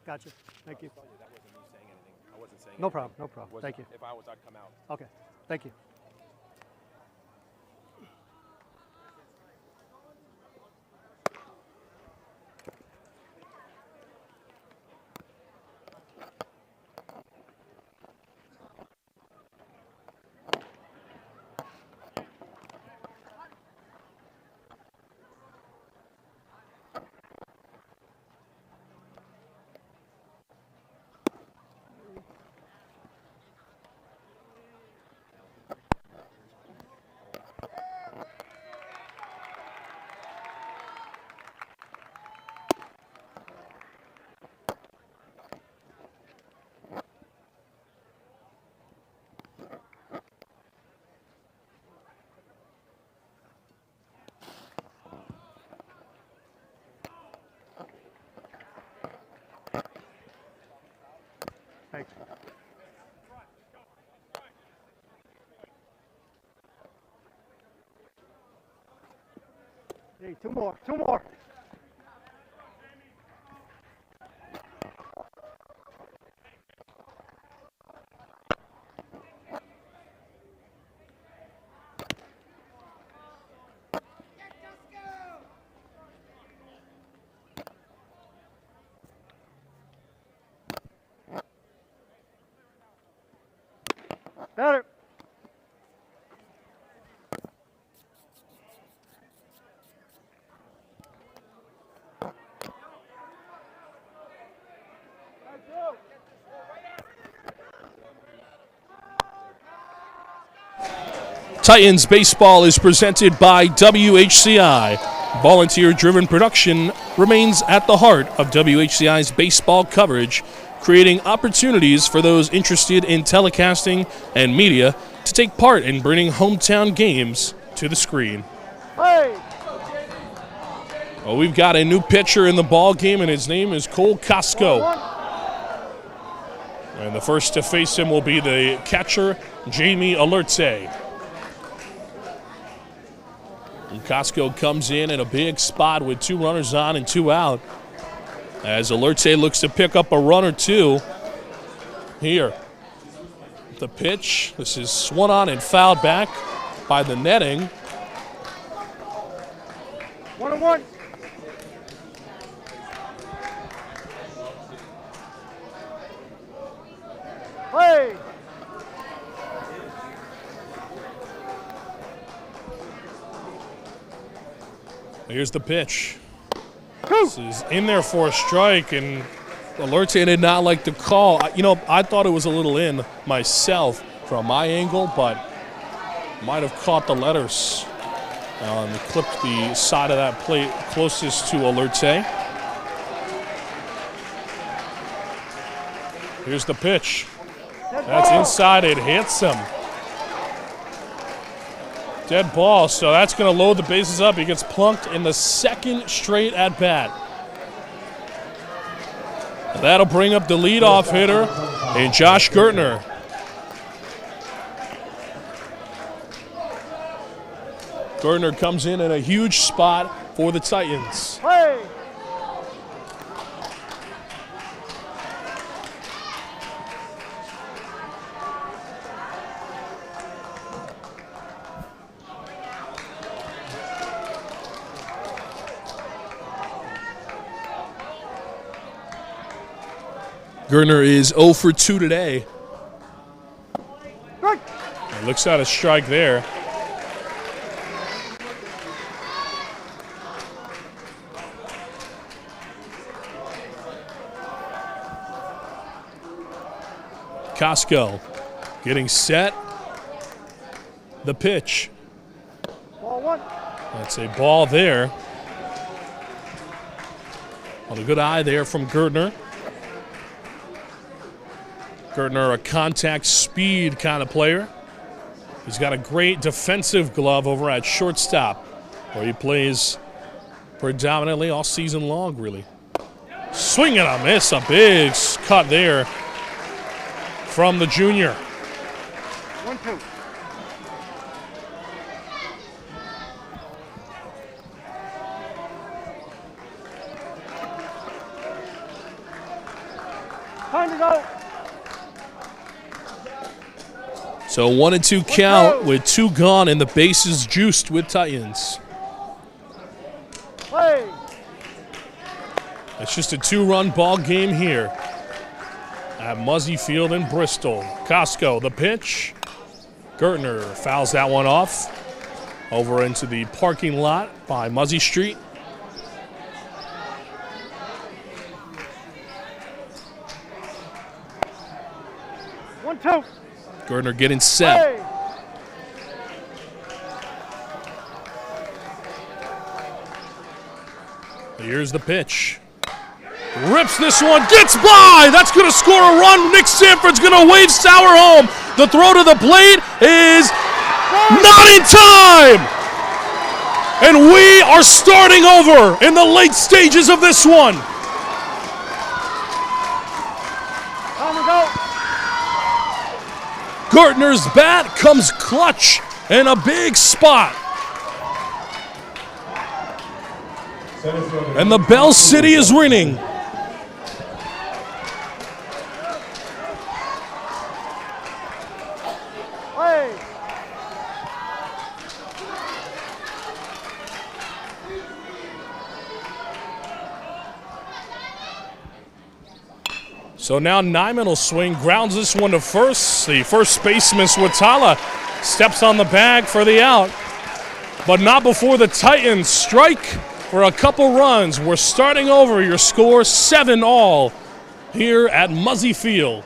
Gotcha. Thank you. That wasn't me saying anything. I wasn't saying No problem. No problem. Was Thank you. If I was, I'd come out. Okay. Thank you. Thanks. Hey, two more. Better. Titans baseball is presented by WHCI. Volunteer-driven production remains at the heart of WHCI's baseball coverage, creating opportunities for those interested in telecasting and media to take part in bringing hometown games to the screen. Hey. Well, we've got a new pitcher in the ball game, and his name is Cole Costco. And the first to face him will be the catcher, Jamie Alertse. And Costco comes in a big spot with 2 runners on and 2 out, as Alertse looks to pick up a run or 2 here. The pitch, this is swung on and fouled back by the netting. 1-1. Hey. Here's the pitch. This is in there for a strike, and Alertse did not like the call. I thought it was a little in myself from my angle, but might have caught the letters and clipped the side of that plate closest to Alertse. Here's the pitch. That's inside. It hits him. Dead ball, so that's going to load the bases up. He gets plunked in the second straight at bat. That'll bring up the leadoff hitter in Josh Gertner. Gertner comes in a huge spot for the Titans. Hey. Gertner is 0 for 2 today. Good. Looks at a strike there. Costco getting set. The pitch. Ball 1. That's a ball there. On a good eye there from Gertner. Gertner, a contact speed kind of player. He's got a great defensive glove over at shortstop, where he plays predominantly all season long, really. Swing and a miss, a big cut there from the junior. 1-2. Time to go. So 1-2 count with 2 gone and the bases juiced with Titans. Play. It's just a 2-run ball game here at Muzzy Field in Bristol. Costco, the pitch. Gertner fouls that one off over into the parking lot by Muzzy Street. One-two. Gertner getting set. Hey. Here's the pitch. Rips this one, gets by. That's going to score a run. Nick Sanford's going to wave Sauer home. The throw to the plate is not in time. And we are starting over in the late stages of this one. Time to go. Gertner's bat comes clutch in a big spot. And the Bell City is winning. Hey. So now Nyman will swing, grounds this one to first. The first baseman, Swatala, steps on the bag for the out. But not before the Titans strike for a couple runs. We're starting over. Your score 7-all here at Muzzy Field.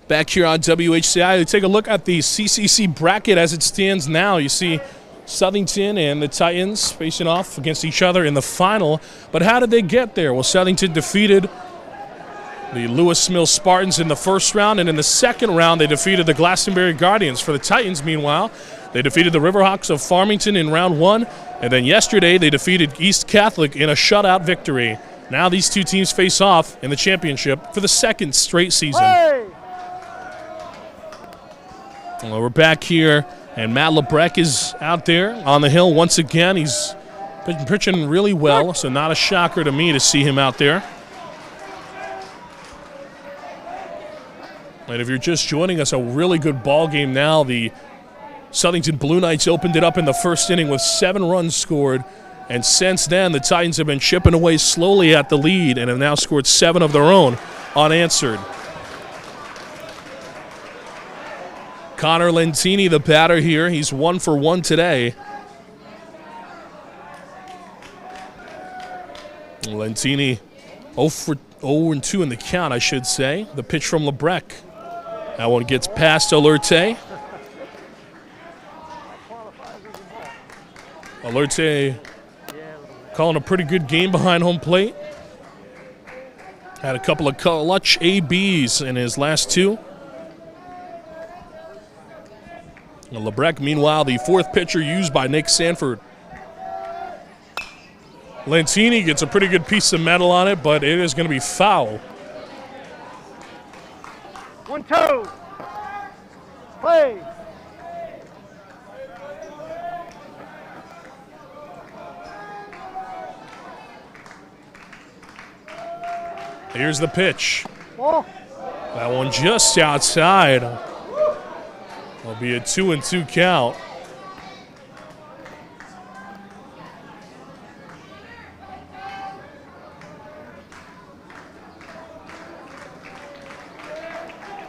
Back here on WHCI, we take a look at the CCC bracket as it stands now. You see Southington and the Titans facing off against each other in the final. But how did they get there? Well, Southington defeated the Lewis Mills Spartans in the first round, and in the second round they defeated the Glastonbury Guardians. For the Titans, meanwhile, they defeated the Riverhawks of Farmington in round one, and then yesterday they defeated East Catholic in a shutout victory. Now these two teams face off in the championship for the second straight season. Hey! Well, we're back here, and Matt Lebrecht is out there on the hill once again. He's been pitching really well, so not a shocker to me to see him out there. And if you're just joining us, a really good ball game now. The Southington Blue Knights opened it up in the first inning with 7 runs scored, and since then the Titans have been chipping away slowly at the lead and have now scored 7 of their own unanswered. Connor Lentini, the batter here. He's 1 for 1 today. Lentini 0-2 in the count, I should say. The pitch from Lebrecht. That one gets past Alerte. Alerte calling a pretty good game behind home plate. Had a couple of clutch ABs in his last 2. Lebrecht, meanwhile, the 4th pitcher used by Nick Sanford. Lentini gets a pretty good piece of metal on it, but it is going to be foul. 1-2. Play. Here's the pitch. Ball. That one just outside. It'll be a 2-2 count.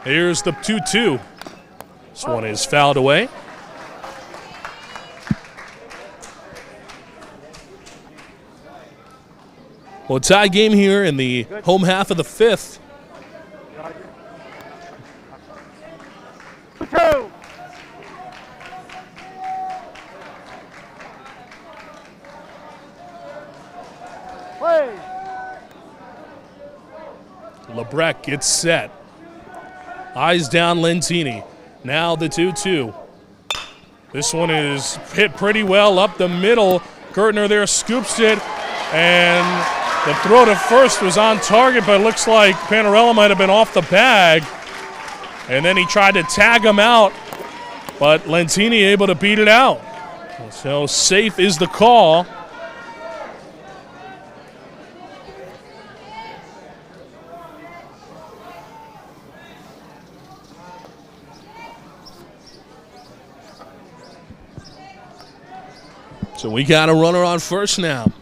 Here's the 2-2. This one is fouled away. Well, tie game here in the home half of the fifth. Two. Play. Lebrecht gets set. Eyes down Lentini. Now the 2-2. This one is hit pretty well up the middle. Gertner there scoops it, and the throw to first was on target, but it looks like Panarella might have been off the bag. And then he tried to tag him out, but Lentini able to beat it out. So safe is the call. So we got a runner on first now.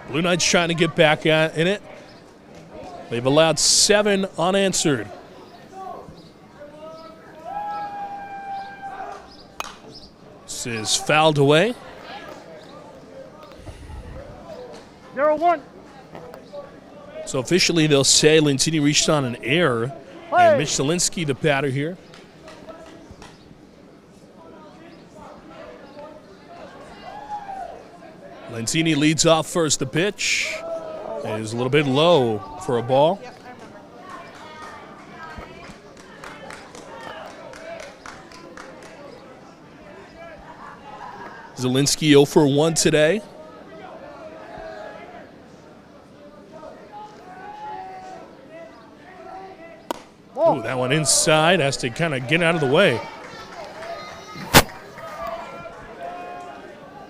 Blue Knights trying to get back in it. They've allowed 7 unanswered. This is fouled away. 0-1. So officially they'll say Lentini reached on an error. And Mitch Zielinski, the batter here. Lentini leads off first. The pitch is a little bit low for a ball. Zielinski 0 for 1 today. Ooh, that one inside, has to kind of get out of the way.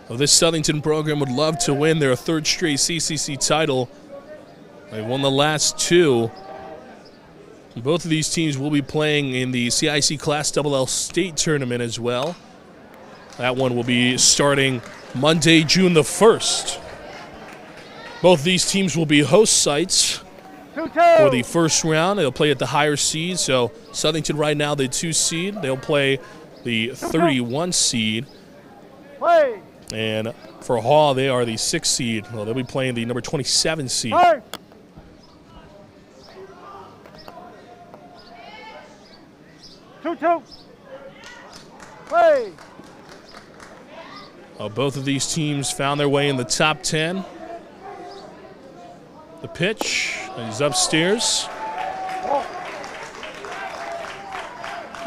Well, this Southington program would love to win their 3rd straight CCC title. They've won the last 2. Both of these teams will be playing in the CIC Class LL State Tournament as well. That one will be starting Monday, June the 1st. Both these teams will be host sites for the first round. They'll play at the higher seed. So Southington right now, the 2 seed. They'll play the 31 seed. Play. And for Hall, they are the 6th seed. Well, they'll be playing the number 27 seed. Play. 2-2. Play. Both of these teams found their way in the top 10. The pitch is upstairs.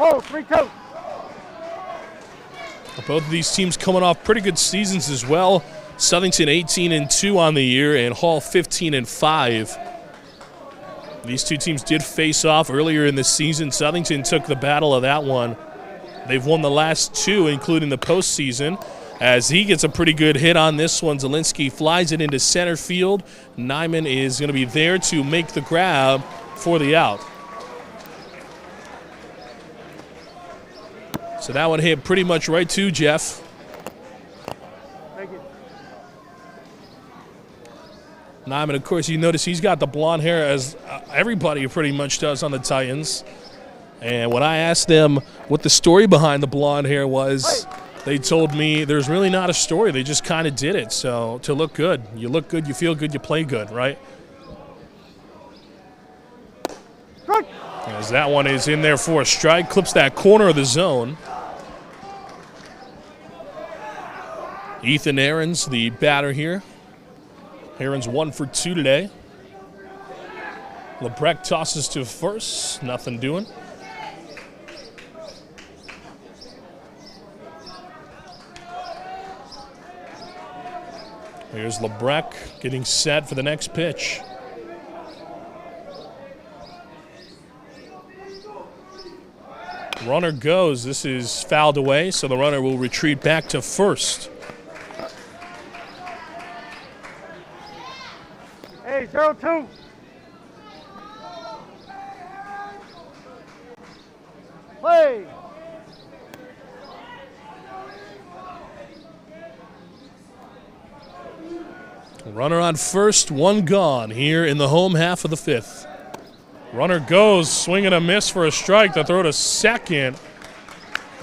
Oh, 3-2. Both of these teams coming off pretty good seasons as well. Southington 18-2 on the year, and Hall 15-5. These two teams did face off earlier in the season. Southington took the battle of that one. They've won the last 2, including the postseason. As he gets a pretty good hit on this one, Zielinski flies it into center field. Nyman is going to be there to make the grab for the out. So that one hit pretty much right to Jeff. Thank you. Nyman, of course, you notice he's got the blonde hair as everybody pretty much does on the Titans. And when I asked them what the story behind the blonde hair was, they told me there's really not a story. They just kind of did it. So to look good. You look good, you feel good, you play good, right? As that one is in there for a strike, clips that corner of the zone. Ethan Aarons, the batter here. Aarons 1 for 2 today. Lebrecht tosses to first, nothing doing. Here's Lebrecht getting set for the next pitch. Runner goes. This is fouled away, so the runner will retreat back to first. Hey, 0-2. Play. Runner on first, 1 gone here in the home half of the 5th. Runner goes, swing and a miss for a strike. The throw to second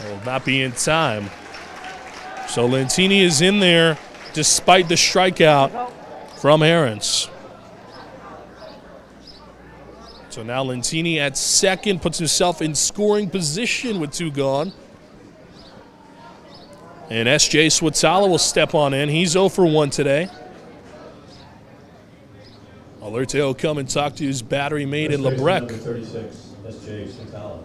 will not be in time. So Lentini is in there despite the strikeout from Aarons. So now Lentini at second puts himself in scoring position with 2 gone. And S.J. Switzala will step on in. He's 0 for 1 today. Alerte will come and talk to his battery mate in Lebrec. Number 36, S.J. Santala.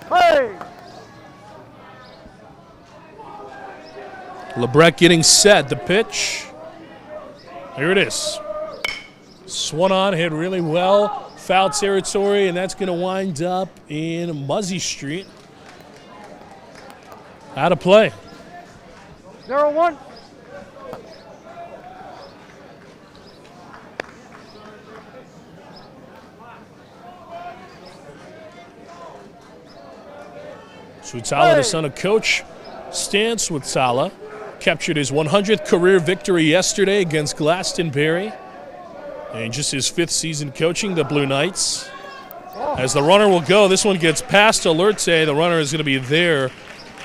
Hey! Lebrec getting set. The pitch. Here it is. Swung on, hit really well. Foul territory, and that's going to wind up in Muzzy Street. Out of play. 0-1. Switzala, the son of Coach Stan Switzala, captured his 100th career victory yesterday against Glastonbury. And just his 5th season coaching the Blue Knights. As the runner will go, this one gets past Alerte. The runner is going to be there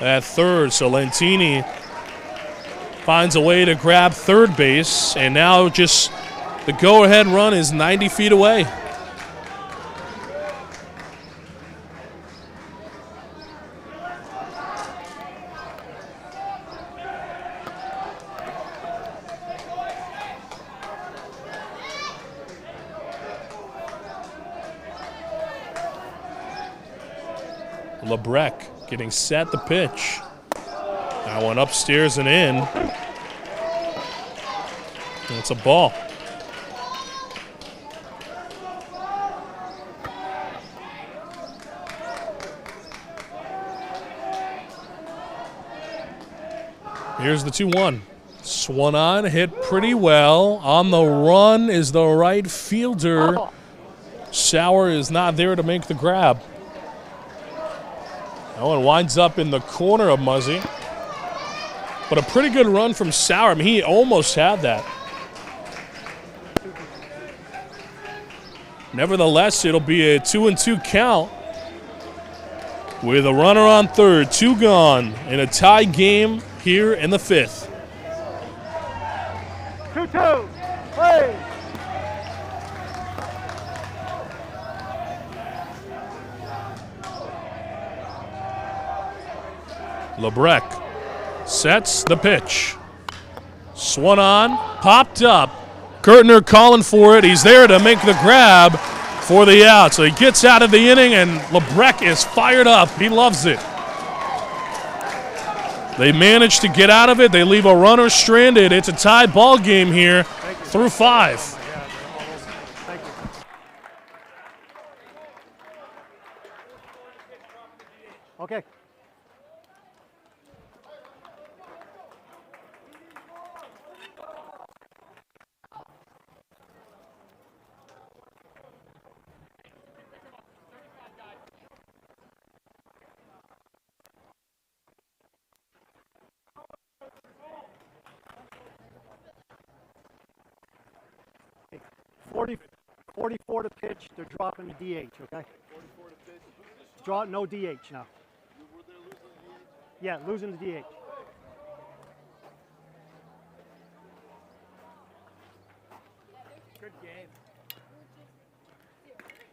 at third. So Lentini finds a way to grab third base. And now just the go-ahead run is 90 feet away. Lebrec getting set the pitch. That one upstairs and in. And it's a ball. Here's the 2-1. Swung on, hit pretty well. On the run is the right fielder. Sauer is not there to make the grab. That one winds up in the corner of Muzzy. But a pretty good run from Sauer. I mean, he almost had that. Nevertheless, it'll be a 2-2 count with a runner on third, 2 gone, in a tie game here in the 5th. 2-2. Play. Lebrec sets the pitch. Swung on, popped up. Gertner calling for it. He's there to make the grab for the out. So he gets out of the inning, and Lebrec is fired up. He loves it. They manage to get out of it. They leave a runner stranded. It's a tie ball game here through 5. Okay. Okay. 44 to pitch. They're dropping the DH, okay? 44 to pitch. Draw no DH now. Yeah, losing the DH. Good game.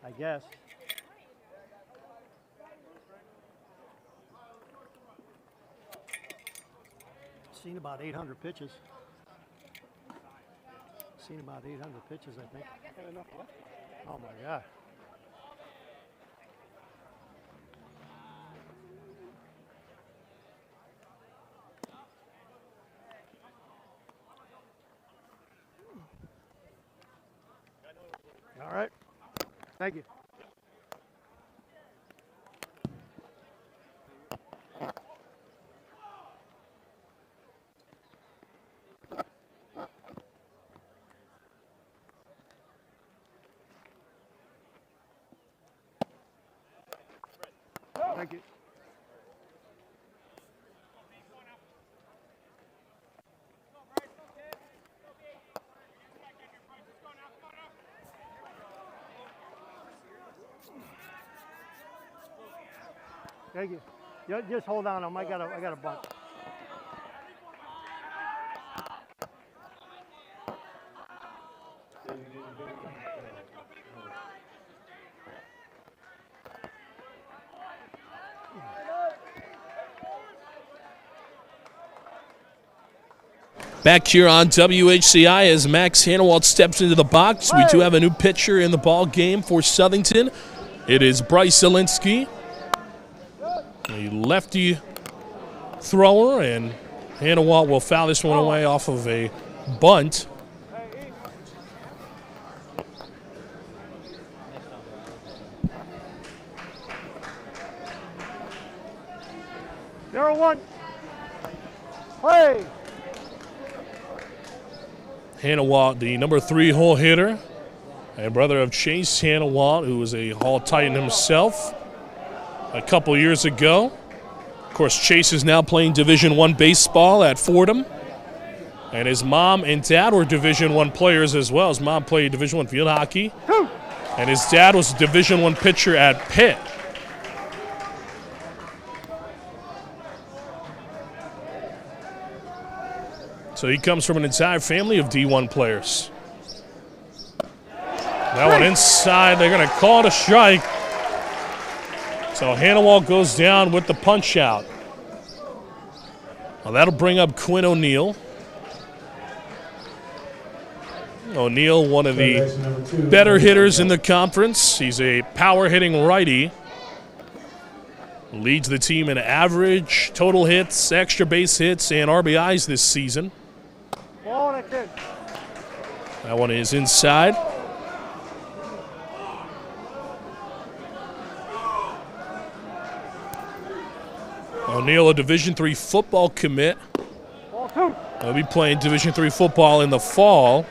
I guess. Seen about 800 pitches. Seen about 800 pitches, I think. Oh my God. All right. Thank you. Thank you. Thank you. Just hold on. I got a bunt. Back here on WHCI as Max Hanawalt steps into the box. We do have a new pitcher in the ball game for Southington. It is Bryce Zielinski, a lefty thrower, and Hanawalt will foul this one away off of a bunt. Zero one. Play. Hanawalt, the number 3 hole hitter, a brother of Chase Hanawalt, who was a Hall Titan himself a couple years ago. Of course, Chase is now playing Division I baseball at Fordham, and his mom and dad were Division I players as well. His mom played Division I field hockey, and his dad was a Division I pitcher at Pitt. So he comes from an entire family of D1 players. That one inside, they're going to call it a strike. So Hanawalt goes down with the punch out. Well, that'll bring up Quinn O'Neill. O'Neill, one of the better hitters in the conference. He's a power hitting righty. Leads the team in average, total hits, extra base hits, and RBIs this season. That one is inside. O'Neill, a Division III football commit. He'll be playing Division III football in the fall.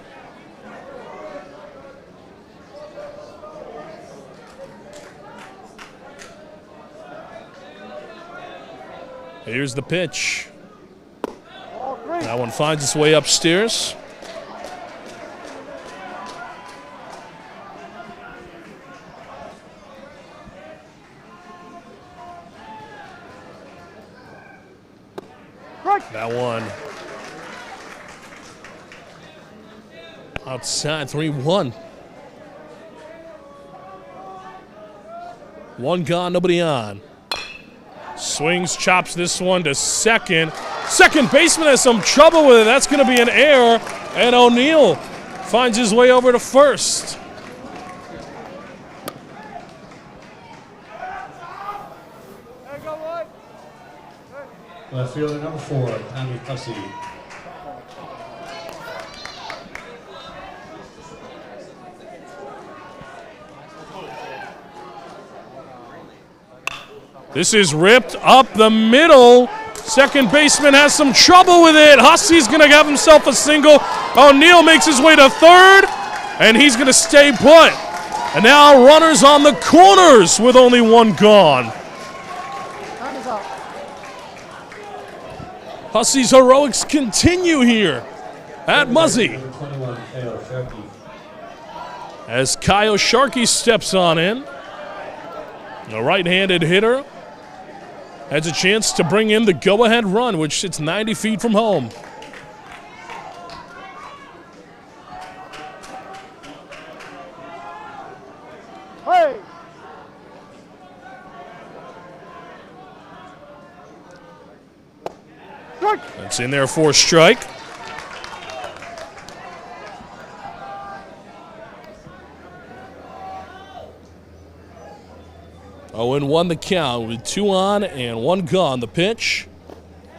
Here's the pitch. That one finds its way upstairs. That one outside, 3-1. One gone, nobody on. Swings, chops this one to second. Second baseman has some trouble with it. That's going to be an error, and O'Neill finds his way over to first. Left fielder number 4, Tommy Hussey. This is ripped up the middle. Second baseman has some trouble with it. Hussey's going to have himself a single. O'Neill makes his way to third, and he's going to stay put. And now runners on the corners with only one gone. Hussey's heroics continue here at Muzzy. As Kyle Sharkey steps on in, a right-handed hitter has a chance to bring in the go-ahead run, which sits 90 feet from home. Hey! That's in there for a strike. Owen won the count with 2 on and 1 gone. The pitch.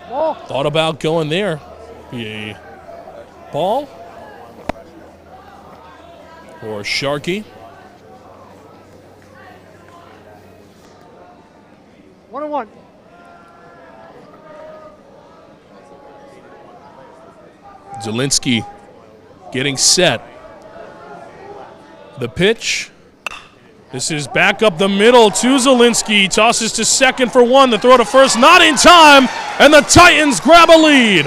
Thought about going there. Be a ball or Sharkey. 1-1. Zielinski getting set. The pitch. This is back up the middle to Zielinski. Tosses to second for 1. The throw to first, not in time, and the Titans grab a lead.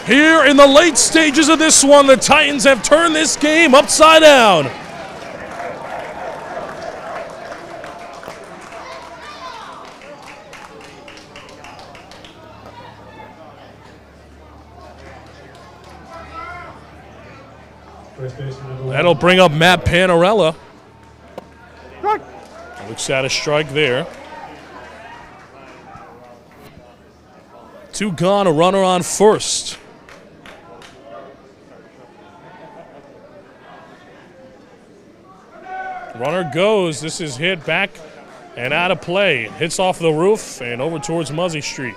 Here in the late stages of this one, the Titans have turned this game upside down. First baseman number 1. That'll bring up Matt Panarella. Strike. Looks at a strike there. 2 gone, a runner on first. Runner goes. This is hit back and out of play. Hits off the roof and over towards Muzzy Street.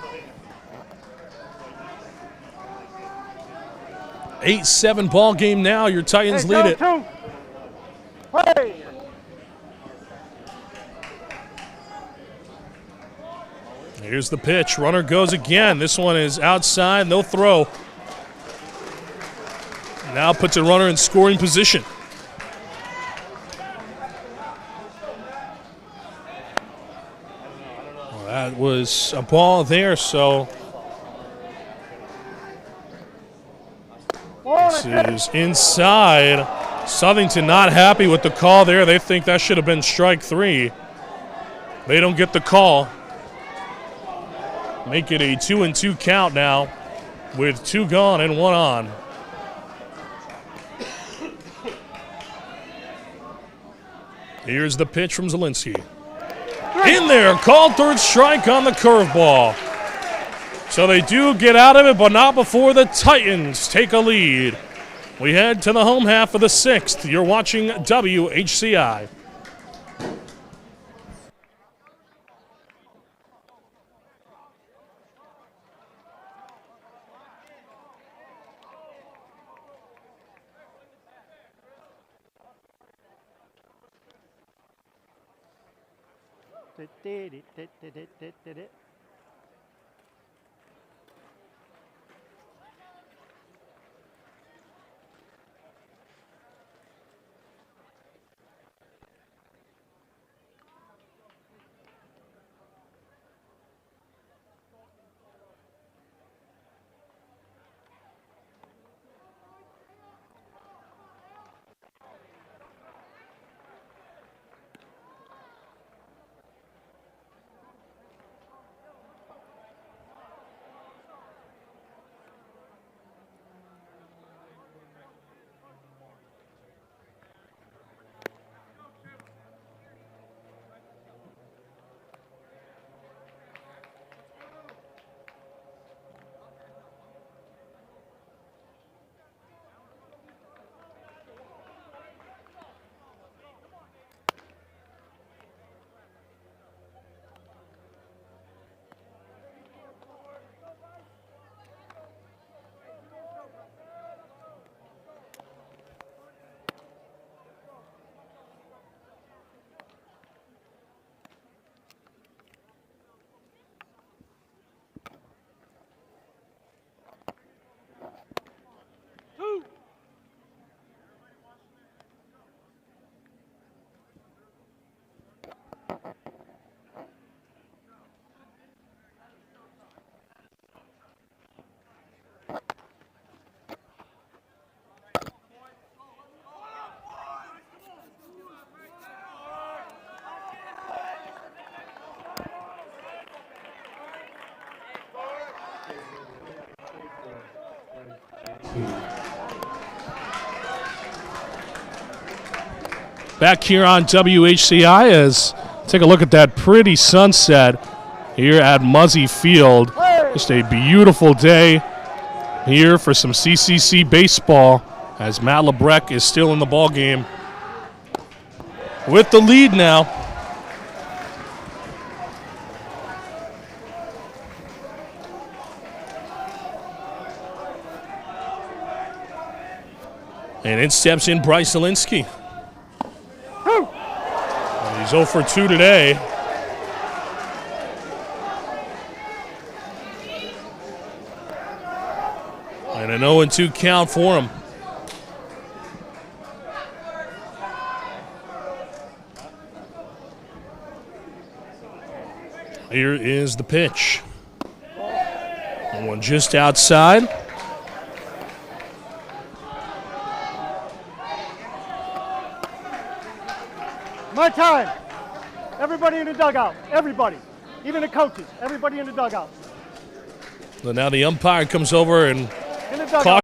8-7 ball game now. Your Titans lead it. Play. Here's the pitch. Runner goes again. This one is outside. No throw. Now puts a runner in scoring position. Well, that was a ball there, so this is inside. Southington not happy with the call there. They think that should have been strike 3. They don't get the call. Make it a 2-2 count now with 2 gone and 1 on. Here's the pitch from Zielinski. In there, called 3rd strike on the curveball. So they do get out of it, but not before the Titans take a lead. We head to the home half of the 6th. You're watching WHCI. Back here on WHCI as take a look at that pretty sunset here at Muzzy Field. Just a beautiful day here for some CCC baseball as Matt Lebrecht is still in the ball game with the lead now. And in steps in Bryce Zielinski. He's 0 for 2 today. And an 0-2 count for him. Here is the pitch. One just outside. My time. Everybody in the dugout. Everybody. Even the coaches. Everybody in the dugout. So now the umpire comes over and In the dugout.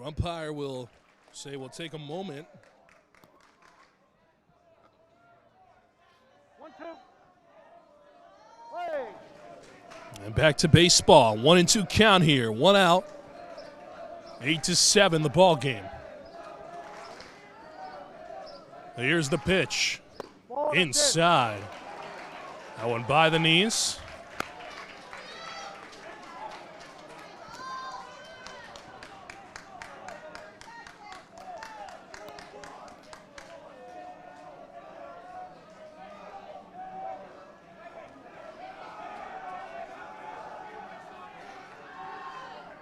Umpire will say we'll take a moment. 1-2. Play. And back to baseball. 1-2 count here. 1 out. 8-7 the ball game. Here's the pitch. Inside. That one by the knees.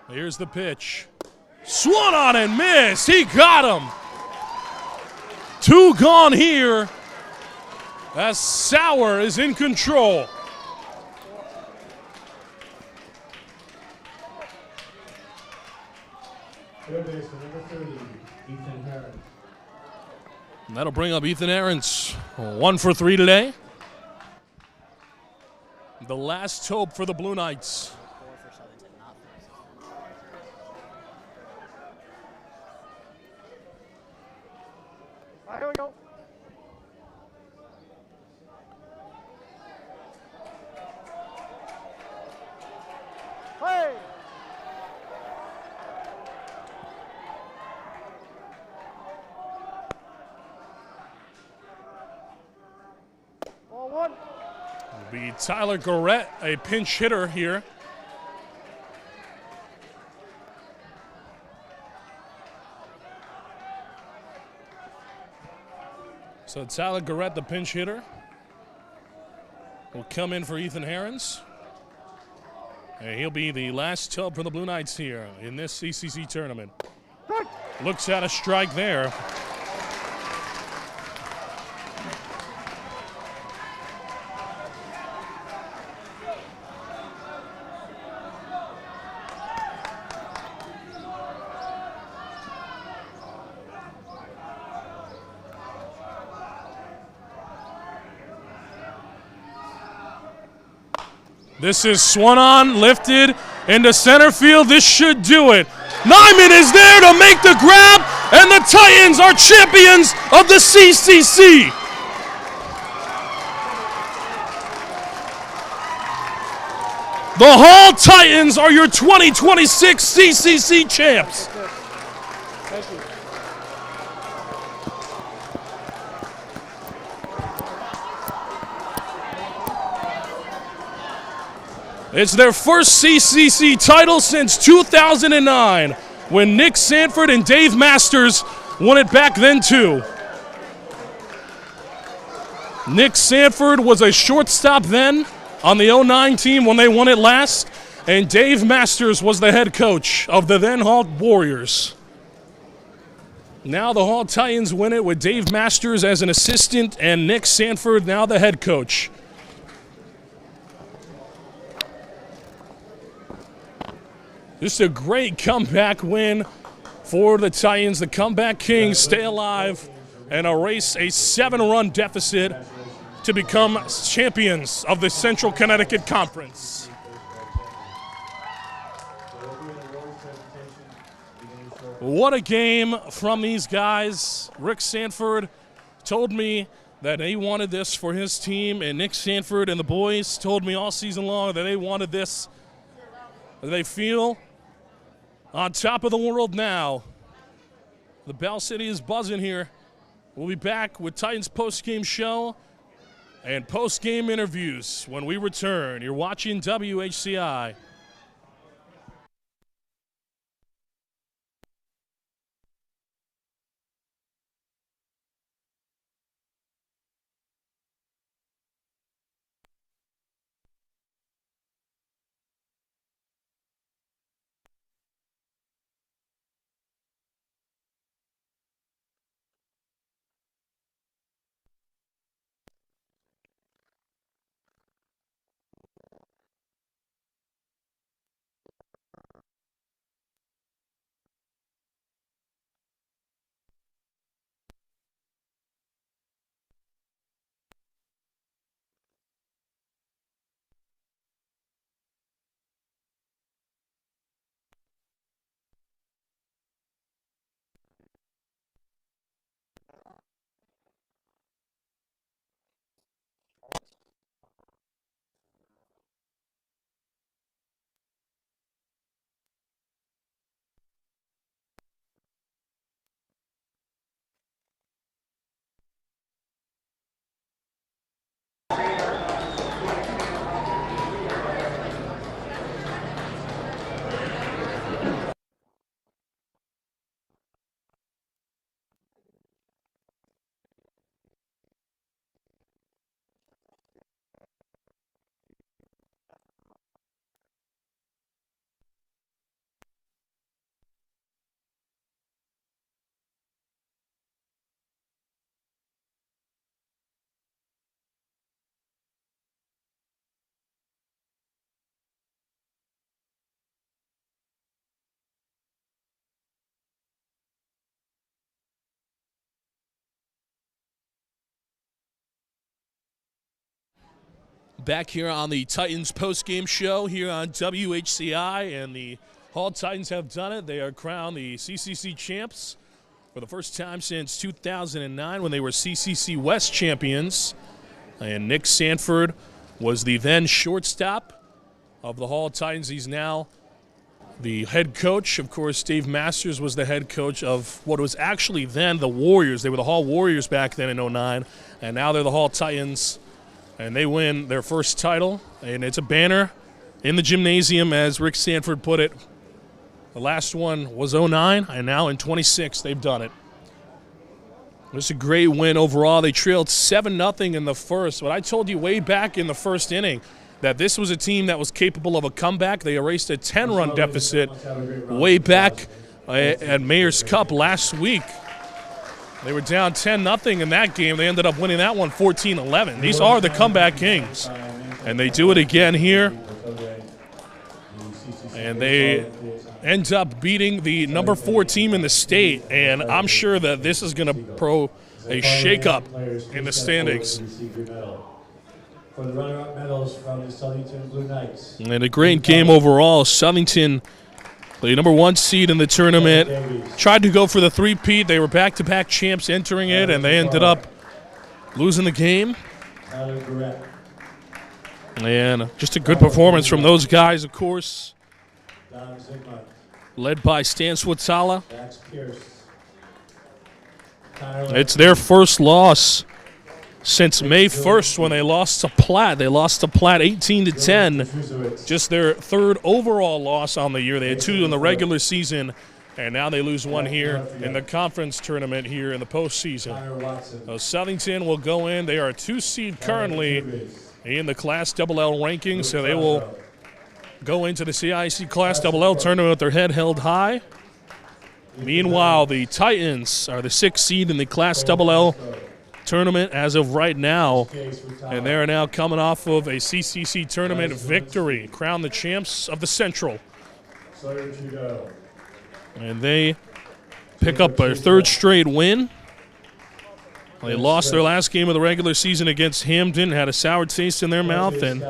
Here's the pitch. Swung on and missed. He got him. 2 gone here as Sauer is in control. Third baseman, number 30, Ethan Harris. And that'll bring up Ethan Aarons. 1 for 3 today. The last hope for the Blue Knights. All right, here we go. Play. Ball 1. It'll be Tyler Gorett, a pinch hitter here. So Tyler Gorett, the pinch hitter, will come in for Ethan Aarons. And he'll be the last tub for the Blue Knights here in this CCC tournament. Looks at a strike there. This is swung on, lifted into center field. This should do it. Nyman is there to make the grab, and the Titans are champions of the CCC. The Hall Titans are your 2026 CCC champs. Thank you. It's their first CCC title since 2009, when Nick Sanford and Dave Masters won it back then too. Nick Sanford was a shortstop then on the 09 team when they won it last, and Dave Masters was the head coach of the then Hall Warriors. Now the Hall Titans win it with Dave Masters as an assistant and Nick Sanford now the head coach. Just a great comeback win for the Titans. The comeback Kings stay alive and erase a 7-run deficit to become champions of the Central Connecticut Conference. What a game from these guys. Rick Sanford told me that he wanted this for his team, and Nick Sanford and the boys told me all season long that they wanted this. They feel on top of the world now. The Bell City is buzzing here. We'll be back with Titans post-game show and post-game interviews when we return. You're watching WHCI. Back here on the Titans postgame show here on WHCI, and the Hall Titans have done it. They are crowned the CCC champs for the first time since 2009 when they were CCC West champions. And Nick Sanford was the then shortstop of the Hall Titans. He's now the head coach. Of course, Dave Masters was the head coach of what was actually then the Warriors. They were the Hall Warriors back then in 09, and now they're the Hall Titans. And they win their first title, and it's a banner in the gymnasium, as Rick Sanford put it. The last one was 09, and now in 26 they've done it. It was a great win overall. They trailed 7-0 in the first, but I told you way back in the first inning that this was a team that was capable of a comeback. They erased a 10-run deficit way back at Mayor's Cup last week. They were down 10-0 in that game. They ended up winning that one 14-11. These are the comeback kings. And they do it again here. And they end up beating the number 4 team in the state. And I'm sure that this is going to pro a shakeup in the standings. For the runner-up medals from the Southington Blue Knights. And a great game overall. Southington, the number 1 seed in the tournament, tried to go for the three-peat. They were back-to-back champs entering it, and they ended up losing the game. And just a good performance from those guys, of course. Led by Stan Switzala. It's their first loss since May 1st when they lost to Platt. They lost to Platt 18-10. Just their third overall loss on the year. They had 2 in the regular season, and now they lose 1 here in the conference tournament here in the postseason. Southington will go in. They are a 2 seed currently in the Class LL rankings, so they will go into the CIC Class LL tournament with their head held high. Meanwhile, the Titans are the 6th seed in the Class LL tournament as of right now, and they are now coming off of a CCC tournament victory, crowned the champs of the Central. And they pick up their 3rd straight win. They lost their last game of the regular season against Hamden, had a sour taste in their mouth, and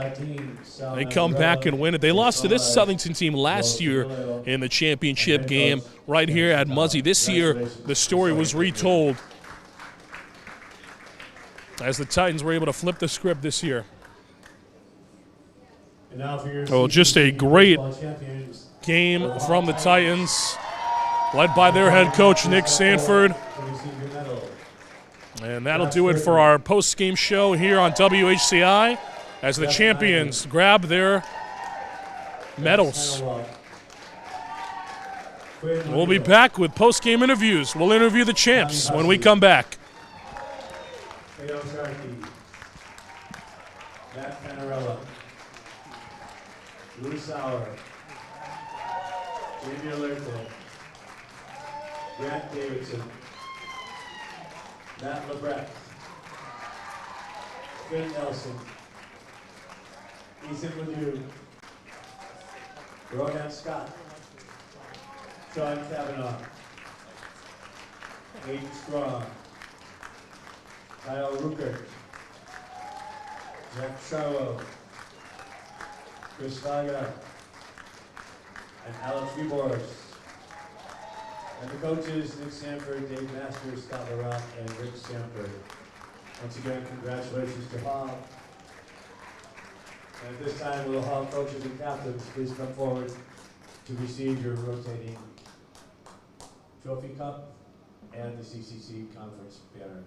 they come back and win it. They lost to this Southington team last year in the championship game right here at Muzzy. This year, the story was retold as the Titans were able to flip the script this year. Oh, just a great game from the Titans, led by their head coach, Nick Sanford. And that'll do it for our post-game show here on WHCI as the champions grab their medals. We'll be back with post-game interviews. We'll interview the champs when we come back. Matt Panarella, Louis Sauer, Jamie Alerte, Grant Davidson, Matt Lebrecht, Finn Nelson, Ethan Ledoux, Rohan Scott, Sean Kavanaugh, Aiden Strong, Kyle Rucker, Jack Charlo, Chris Vaga, and Alex Reborz. And the coaches, Nick Sanford, Dave Masters, Scott LaRock, and Rick Sanford. Once again, congratulations to Hall. And at this time, will the Hall coaches and captains please come forward to receive your rotating trophy cup and the CCC conference banner.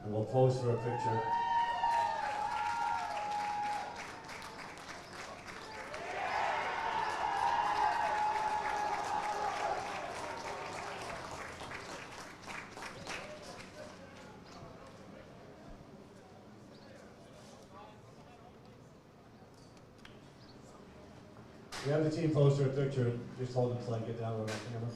And we'll pose for a picture. We have the team pose for a picture. Just hold until I get down with my camera.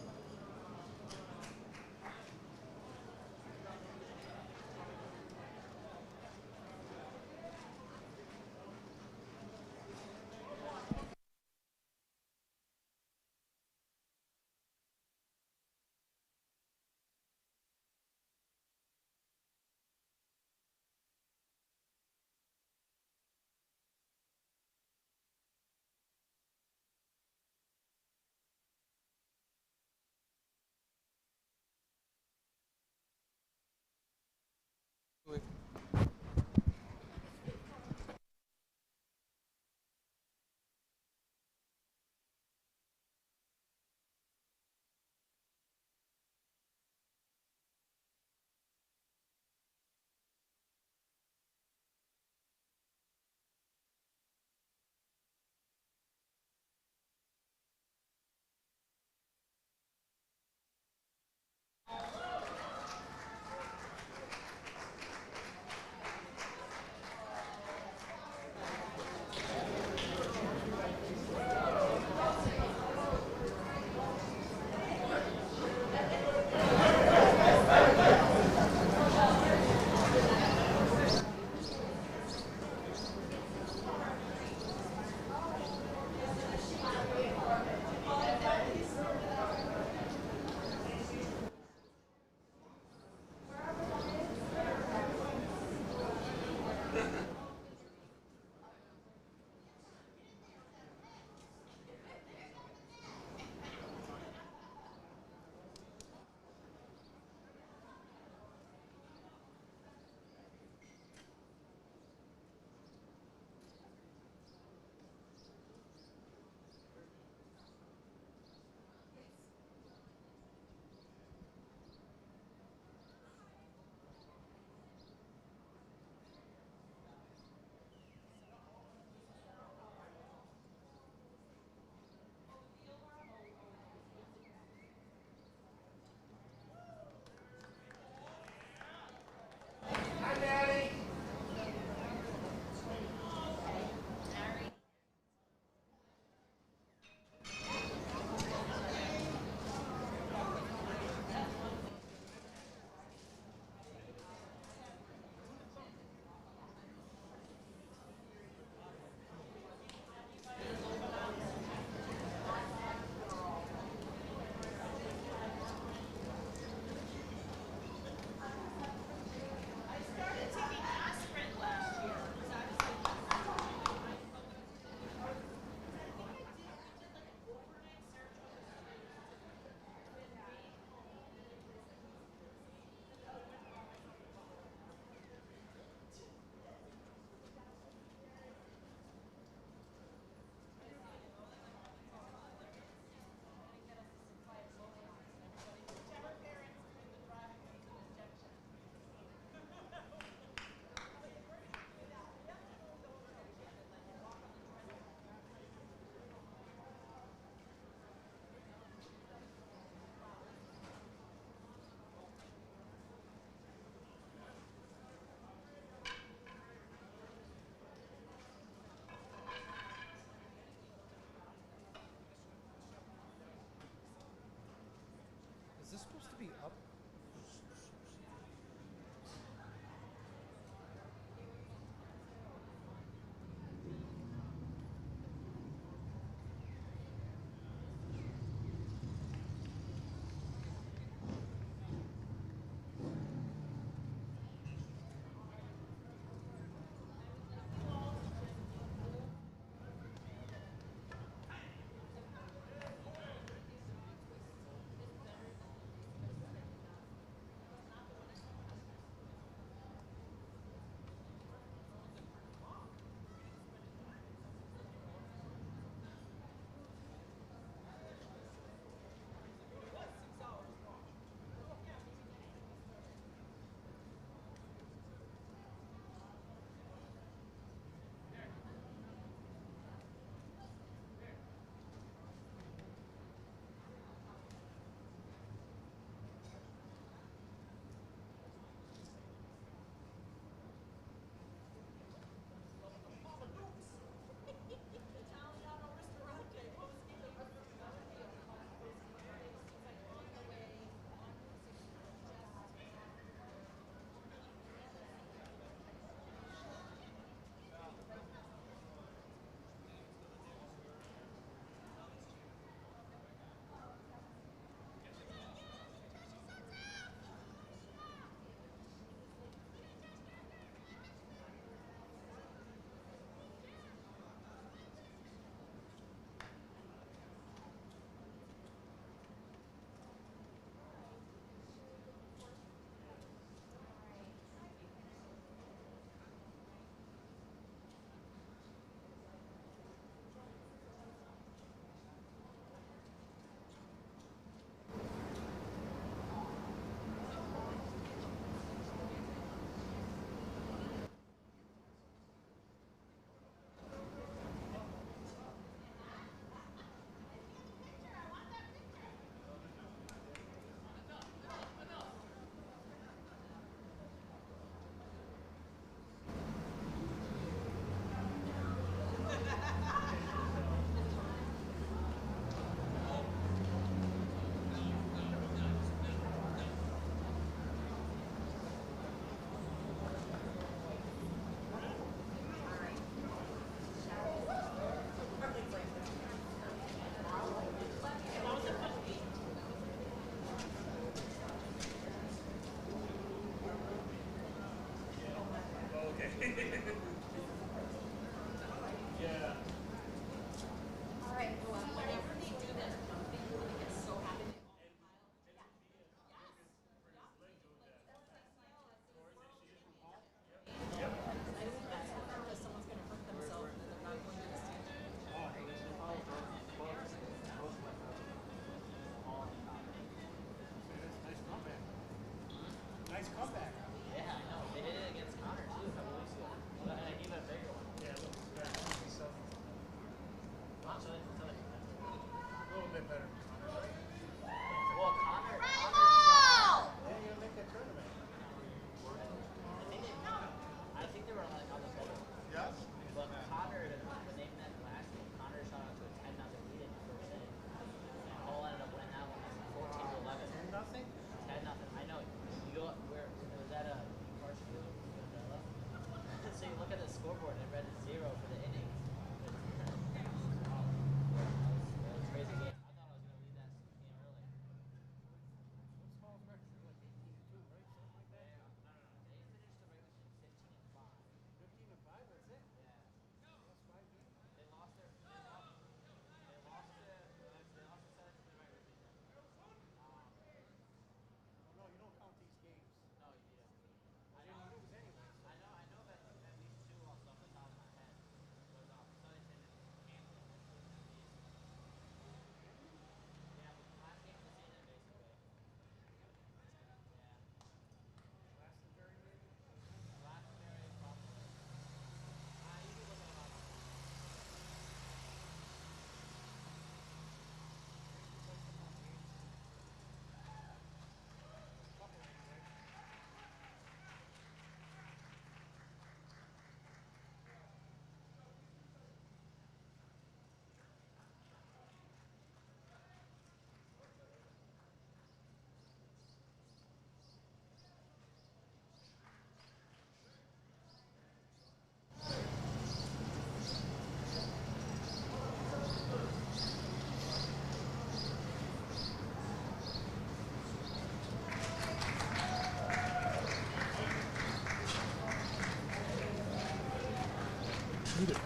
undisputed.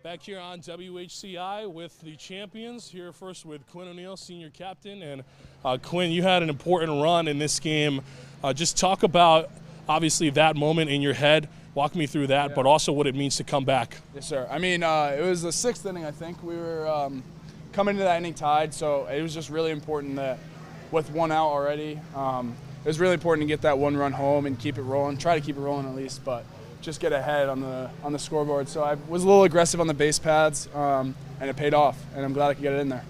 Back here on WHCI with the champions. Here first with Quinn O'Neill, senior captain. And Quinn, you had an important run in this game. Just talk about, obviously, that moment in your head. Walk me through that, but also what it means to come back. Yes, sir. I mean, it was the 6th inning, I think. We were coming into that inning tied, so it was just really important that with 1 out already, it was really important to get that 1 run home and keep it rolling, try to keep it rolling at least, but just get ahead on the scoreboard. So I was a little aggressive on the base paths, and it paid off, and I'm glad I could get it in there.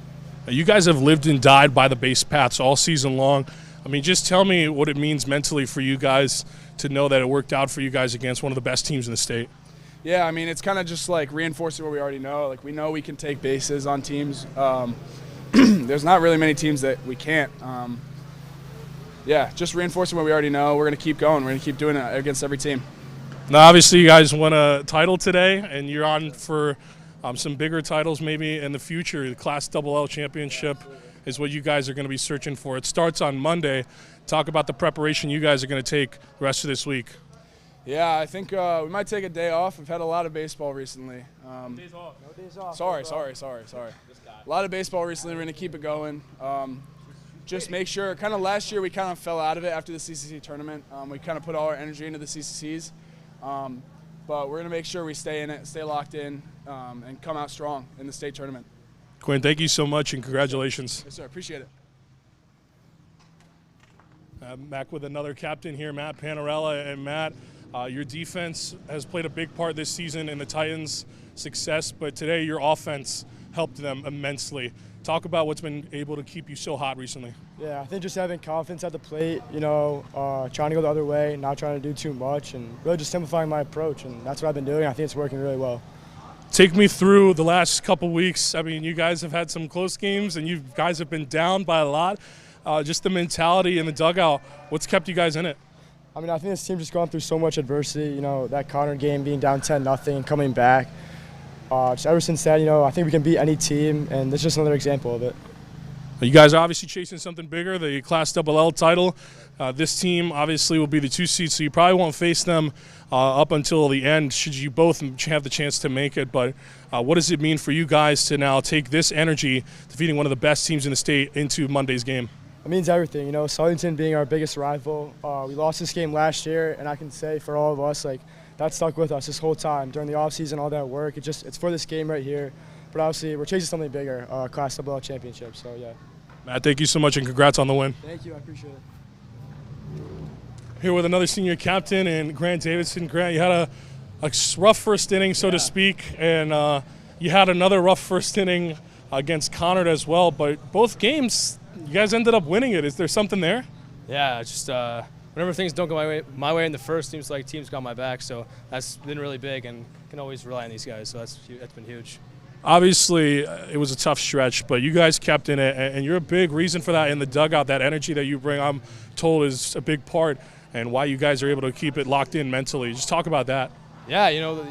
You guys have lived and died by the base paths all season long. I mean, just tell me what it means mentally for you guys to know that it worked out for you guys against one of the best teams in the state. Yeah, I mean, it's kind of just like reinforcing what we already know. Like, we know we can take bases on teams. There's not really many teams that we can't. Yeah, just reinforcing what we already know. We're going to keep going. We're going to keep doing it against every team. Now, obviously, you guys won a title today, and you're on for some bigger titles maybe in the future. The Class XXL championship is what you guys are going to be searching for. It starts on Monday. Talk about the preparation you guys are going to take the rest of this week. Yeah, I think we might take a day off. We've had a lot of baseball recently. Days off. No days off. Sorry. A lot of baseball recently. We're going to keep it going. Just make sure, kind of last year we kind of fell out of it after the CCC tournament. We kind of put all our energy into the CCCs. But we're going to make sure we stay in it, stay locked in, and come out strong in the state tournament. Quinn, thank you so much, and congratulations. Yes, sir. Appreciate it. Back with another captain here, Matt Panarella. And Matt, your defense has played a big part this season in the Titans' success, but today your offense helped them immensely. Talk about what's been able to keep you so hot recently. Yeah, I think just having confidence at the plate, trying to go the other way, not trying to do too much, and really just simplifying my approach, and that's what I've been doing. I think it's working really well. Take me through the last couple weeks. I mean, you guys have had some close games, and you guys have been down by a lot. Just the mentality in the dugout, what's kept you guys in it? I mean, I think this team just gone through so much adversity. That Connor game being down 10-0, coming back. Just ever since that, I think we can beat any team, and this is just another example of it. You guys are obviously chasing something bigger, the Class LL title. This team obviously will be the 2 seed, so you probably won't face them up until the end should you both have the chance to make it. But what does it mean for you guys to now take this energy, defeating one of the best teams in the state, into Monday's game? It means everything. Southington being our biggest rival. We lost this game last year, and I can say for all of us, that stuck with us this whole time during the offseason, all that work. It's for this game right here. But obviously, we're chasing something bigger, Class LL championship. So yeah. Matt, thank you so much, and congrats on the win. Thank you. I appreciate it. Here with another senior captain, and Grant Davidson. Grant, you had a rough first inning, so to speak, and you had another rough first inning against Conard as well. But both games, you guys ended up winning it. Is there something there? Yeah, just whenever things don't go my way in the first, seems like teams got my back. So that's been really big, and can always rely on these guys. So that's been huge. Obviously, it was a tough stretch, but you guys kept in it, and you're a big reason for that in the dugout. That energy that you bring, I'm told, is a big part, and why you guys are able to keep it locked in mentally. Just talk about that. Yeah,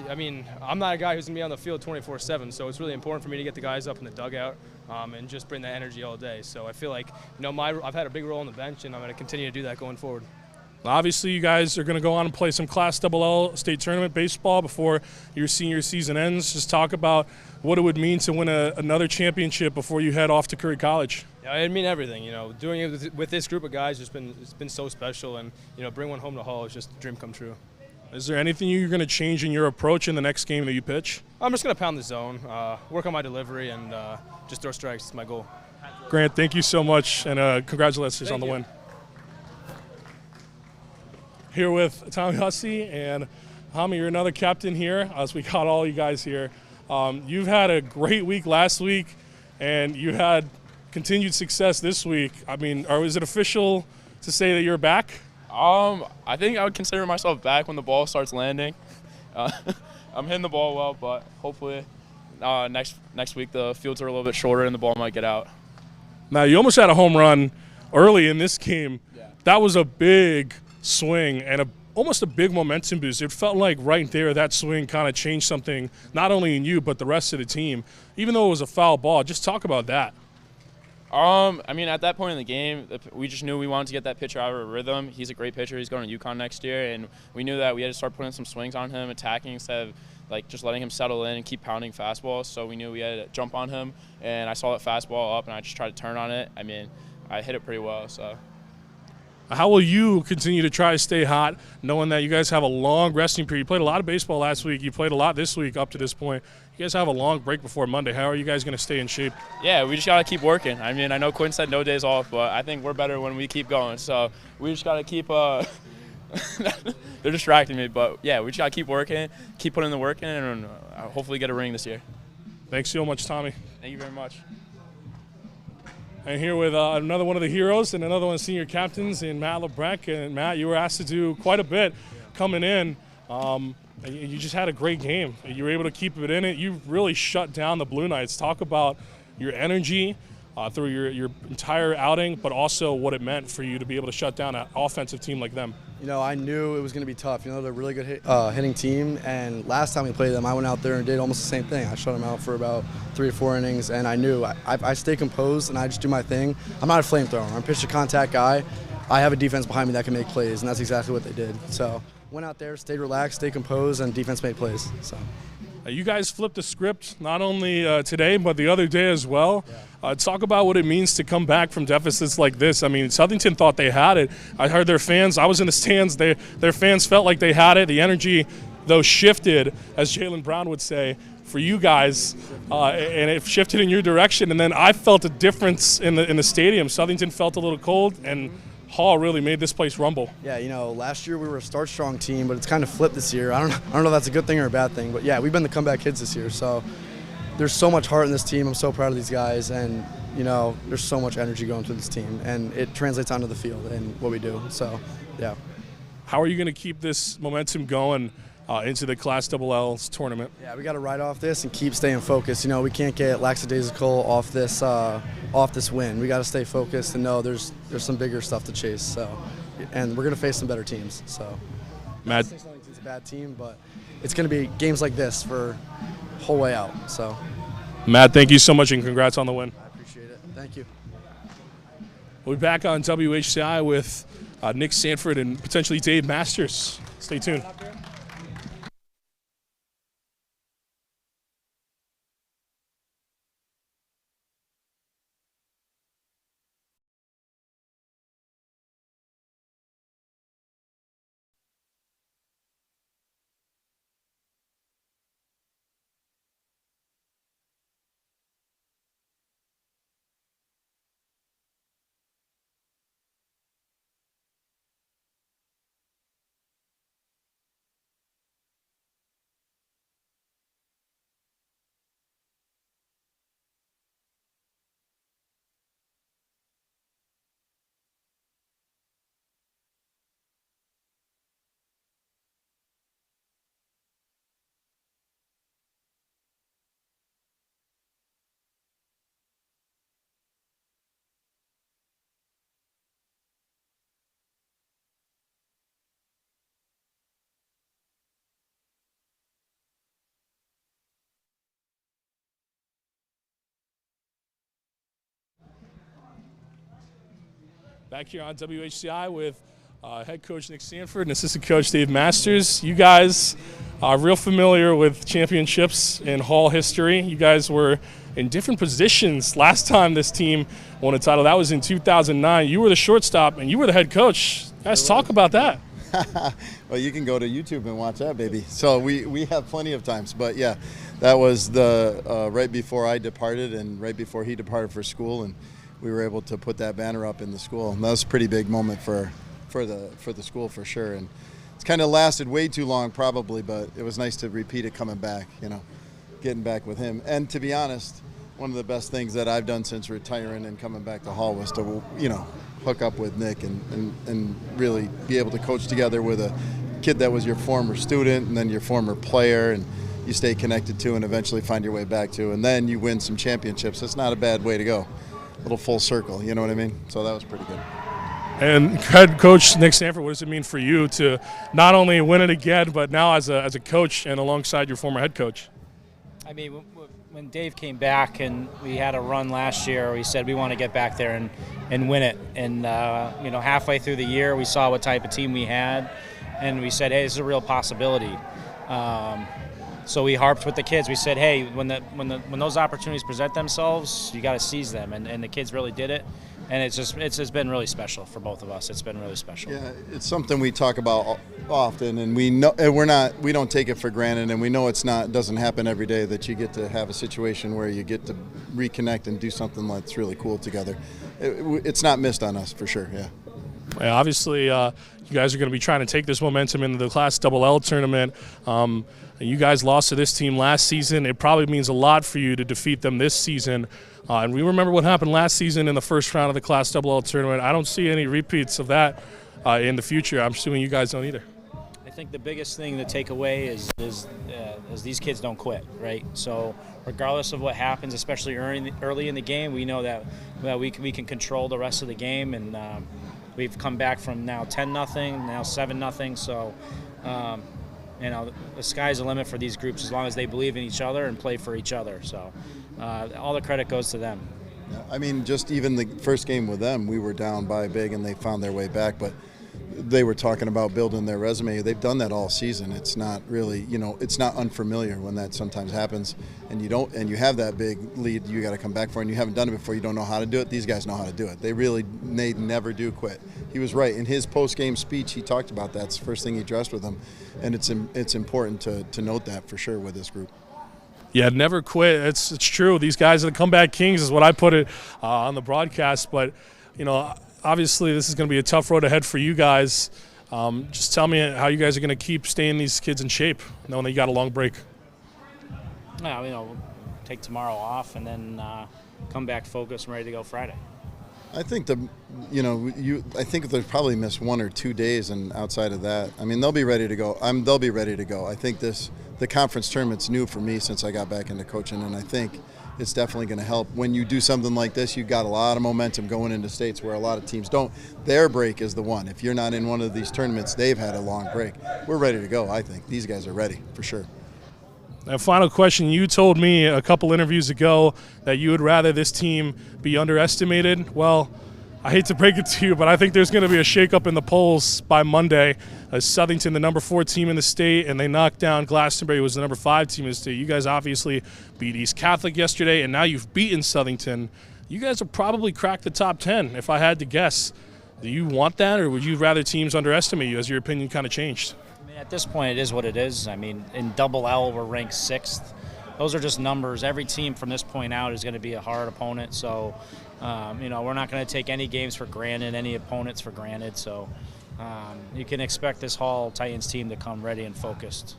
I mean, I'm not a guy who's going to be on the field 24/7, so it's really important for me to get the guys up in the dugout and just bring that energy all day. So I feel like, I've had a big role on the bench, and I'm going to continue to do that going forward. Obviously, you guys are going to go on and play some Class LL state tournament baseball before your senior season ends. Just talk about what it would mean to win another championship before you head off to Curry College. Yeah, it'd mean everything. Doing it with this group of guys it's been so special, and bring one home to Hall is just a dream come true. Is there anything you're going to change in your approach in the next game that you pitch? I'm just going to pound the zone, work on my delivery, and just throw strikes. It's my goal. Grant, thank you so much, and congratulations on the win. Here with Tommy Hussey, and Tommy, you're another captain here, as we got all you guys here. You've had a great week last week, and you had continued success this week. I mean, is it official to say that you're back? I think I would consider myself back when the ball starts landing. I'm hitting the ball well, but hopefully next week the fields are a little bit shorter and the ball might get out. Now, you almost had a home run early in this game. Yeah. That was a big swing and almost a big momentum boost. It felt like right there that swing kind of changed something, not only in you but the rest of the team. Even though it was a foul ball, just talk about that. I mean, at that point in the game, we just knew we wanted to get that pitcher out of a rhythm. He's a great pitcher. He's going to UConn next year, and we knew that we had to start putting some swings on him, attacking instead of just letting him settle in and keep pounding fastballs. So we knew we had to jump on him, and I saw that fastball up, and I just tried to turn on it. I mean, I hit it pretty well. So. How will you continue to try to stay hot, knowing that you guys have a long resting period? You played a lot of baseball last week. You played a lot this week up to this point. You guys have a long break before Monday. How are you guys going to stay in shape? Yeah, we just got to keep working. I mean, I know Quinn said no days off, but I think we're better when we keep going. So we just got to keep they're distracting me, but, yeah, we just got to keep working, keep putting the work in, and hopefully get a ring this year. Thanks so much, Tommy. Thank you very much. And here with another one of the heroes and another one of the senior captains in Matt LeBrecq. And Matt, you were asked to do quite a bit coming in. And you just had a great game. You were able to keep it in it. You really shut down the Blue Knights. Talk about your energy through your entire outing, but also what it meant for you to be able to shut down an offensive team like them. I knew it was going to be tough. They're a really good hitting team, and last time we played them, I went out there and did almost the same thing. I shut them out for about 3 or 4 innings, and I knew I stay composed and I just do my thing. I'm not a flamethrower. I'm a pitch to contact guy. I have a defense behind me that can make plays, and that's exactly what they did. So went out there, stayed relaxed, stayed composed, and defense made plays. So. You guys flipped the script not only today but the other day as well. Yeah. Talk about what it means to come back from deficits like this. I mean, Southington thought they had it. I heard their fans. I was in the stands. Their fans felt like they had it. The energy, though, shifted, as Jalen Brown would say, for you guys, and it shifted in your direction. And then I felt a difference in the stadium. Southington felt a little cold, and Hall really made this place rumble. Yeah, you know, last year we were a start-strong team, but it's kind of flipped this year. I don't know if that's a good thing or a bad thing, but yeah, we've been the comeback kids this year. So there's so much heart in this team. I'm so proud of these guys, and you know, there's so much energy going through this team, and it translates onto the field and what we do. So, yeah. How are you going to keep this momentum going into the Class LL's tournament? Yeah, we got to ride off this and keep staying focused. You know, we can't get lackadaisical off this win. We got to stay focused and know there's some bigger stuff to chase. So, and we're going to face some better teams. So, Matt, Southington's a bad team, but it's going to be games like this for whole way out. So, Matt, thank you so much and congrats on the win. I appreciate it. Thank you. We'll be back on WHCI with Nick Sanford and potentially Dave Masters. Stay tuned. Back here on WHCI with head coach Nick Sanford and assistant coach Dave Masters. You guys are real familiar with championships in Hall history. You guys were in different positions last time this team won a title. That was in 2009. You were the shortstop and you were the head coach. Guys, talk about that. Well, you can go to YouTube and watch that, baby. So we have plenty of times. But, yeah, that was the right before I departed and right before he departed for school, and we were able to put that banner up in the school. And that was a pretty big moment for the school for sure. And it's kind of lasted way too long probably, but it was nice to repeat it coming back, you know, getting back with him. And to be honest, one of the best things that I've done since retiring and coming back to Hall was to, you know, hook up with Nick and really be able to coach together with a kid that was your former student and then your former player, and you stay connected to and eventually find your way back to, and then you win some championships. That's not a bad way to go. A little full circle, you know what I mean? So that was pretty good. And head coach Nick Sanford, what does it mean for you to not only win it again, but now as a coach and alongside your former head coach? I mean, when Dave came back and we had a run last year, we said we want to get back there and win it. And, you know, halfway through the year, we saw what type of team we had, and we said, hey, this is a real possibility. So we harped with the kids. We said, hey, when those opportunities present themselves, you got to seize them. And the kids really did it. And it's just been really special for both of us. It's been really special. Yeah, it's something we talk about often, and we know, and we don't take it for granted, and we know it doesn't happen every day that you get to have a situation where you get to reconnect and do something that's really cool together. It's not missed on us for sure. Yeah. Yeah, obviously, you guys are going to be trying to take this momentum into the Class LL tournament. You guys lost to this team last season. It probably means a lot for you to defeat them this season. And we remember what happened last season in the first round of the Class LL tournament. I don't see any repeats of that in the future. I'm assuming you guys don't either. I think the biggest thing to take away is these kids don't quit, right? So regardless of what happens, especially early in the game, we know that we can control the rest of the game, and we've come back from now 10-0, now 7-0. So you know, the sky's the limit for these groups as long as they believe in each other and play for each other. So all the credit goes to them. Yeah, I mean, just even the first game with them, we were down by big and they found their way back, but they were talking about building their resume. They've done that all season. It's not really, you know, it's not unfamiliar when that sometimes happens, and you have that big lead you got to come back for, and you haven't done it before. You don't know how to do it. These guys know how to do it. They never do quit. He was right in his post-game speech. He talked about that. It's the first thing he addressed with them, and it's important to note that for sure with this group. Yeah, never quit. It's true. These guys are the comeback kings, is what I put it on the broadcast. But you know, obviously this is going to be a tough road ahead for you guys. Just tell me how you guys are going to keep staying these kids in shape, knowing that you got a long break. Yeah, we'll take tomorrow off and then come back focused and ready to go Friday. I think I think they'll probably miss 1 or 2 days, and outside of that, I mean, they'll be ready to go. They'll be ready to go. I think the conference tournament's new for me since I got back into coaching, and I think it's definitely going to help. When you do something like this, you've got a lot of momentum going into states where a lot of teams don't. Their break is the one. If you're not in one of these tournaments, they've had a long break. We're ready to go, I think. These guys are ready, for sure. Now, final question. You told me a couple interviews ago that you would rather this team be underestimated. Well, I hate to break it to you, but I think there's going to be a shakeup in the polls by Monday. Southington, the number 4 team in the state, and they knocked down Glastonbury, who was the number 5 team in the state. You guys obviously beat East Catholic yesterday, and now you've beaten Southington. You guys will probably crack the top 10, if I had to guess. Do you want that, or would you rather teams underestimate you? Has your opinion kind of changed? I mean, at this point, it is what it is. I mean, in Double L, we're ranked 6th. Those are just numbers. Every team from this point out is going to be a hard opponent. So, we're not going to take any games for granted, any opponents for granted. So, you can expect this Hall Titans team to come ready and focused.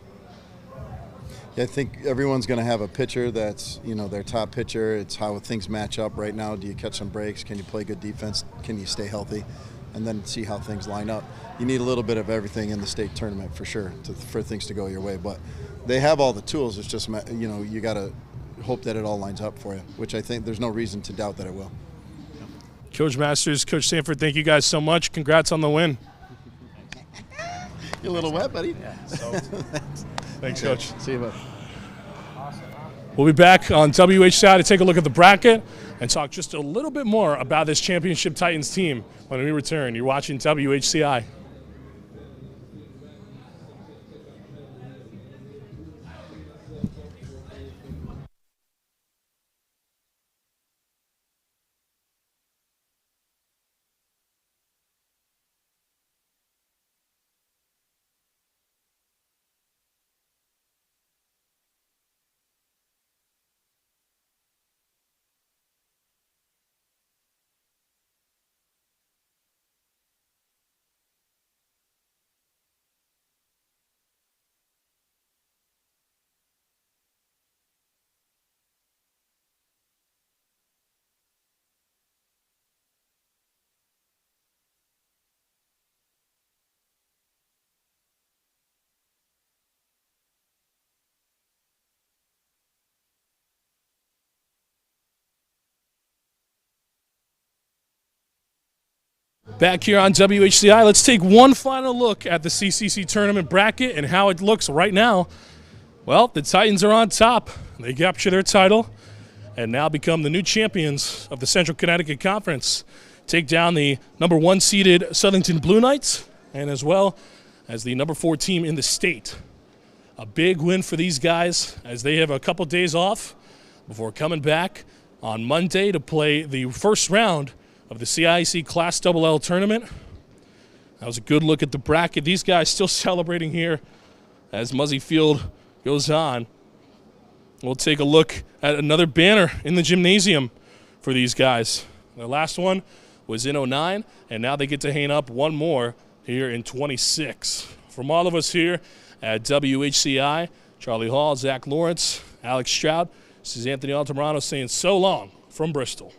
Yeah, I think everyone's going to have a pitcher that's, their top pitcher. It's how things match up right now. Do you catch some breaks? Can you play good defense? Can you stay healthy? And then see how things line up. You need a little bit of everything in the state tournament for sure for things to go your way. But they have all the tools. It's just, you got to hope that it all lines up for you, which I think there's no reason to doubt that it will. Coach Masters, Coach Sanford, thank you guys so much. Congrats on the win. You're a little wet, buddy. Yeah, so Thanks, Coach. See you, bud. We'll be back on WHCI to take a look at the bracket and talk just a little bit more about this Championship Titans team when we return. You're watching WHCI. Back here on WHCI, let's take one final look at the CCC tournament bracket and how it looks right now. Well, the Titans are on top. They capture their title and now become the new champions of the Central Connecticut Conference. Take down the number 1 seeded Southington Blue Knights and as well as the number 4 team in the state. A big win for these guys as they have a couple days off before coming back on Monday to play the first round of the CIC Class LL tournament. That was a good look at the bracket. These guys still celebrating here as Muzzy Field goes on. We'll take a look at another banner in the gymnasium for these guys. The last one was in 09, and now they get to hang up one more here in 26. From all of us here at WHCI, Charlie Hall, Zach Lawrence, Alex Stroud, this is Anthony Altamirano saying so long from Bristol.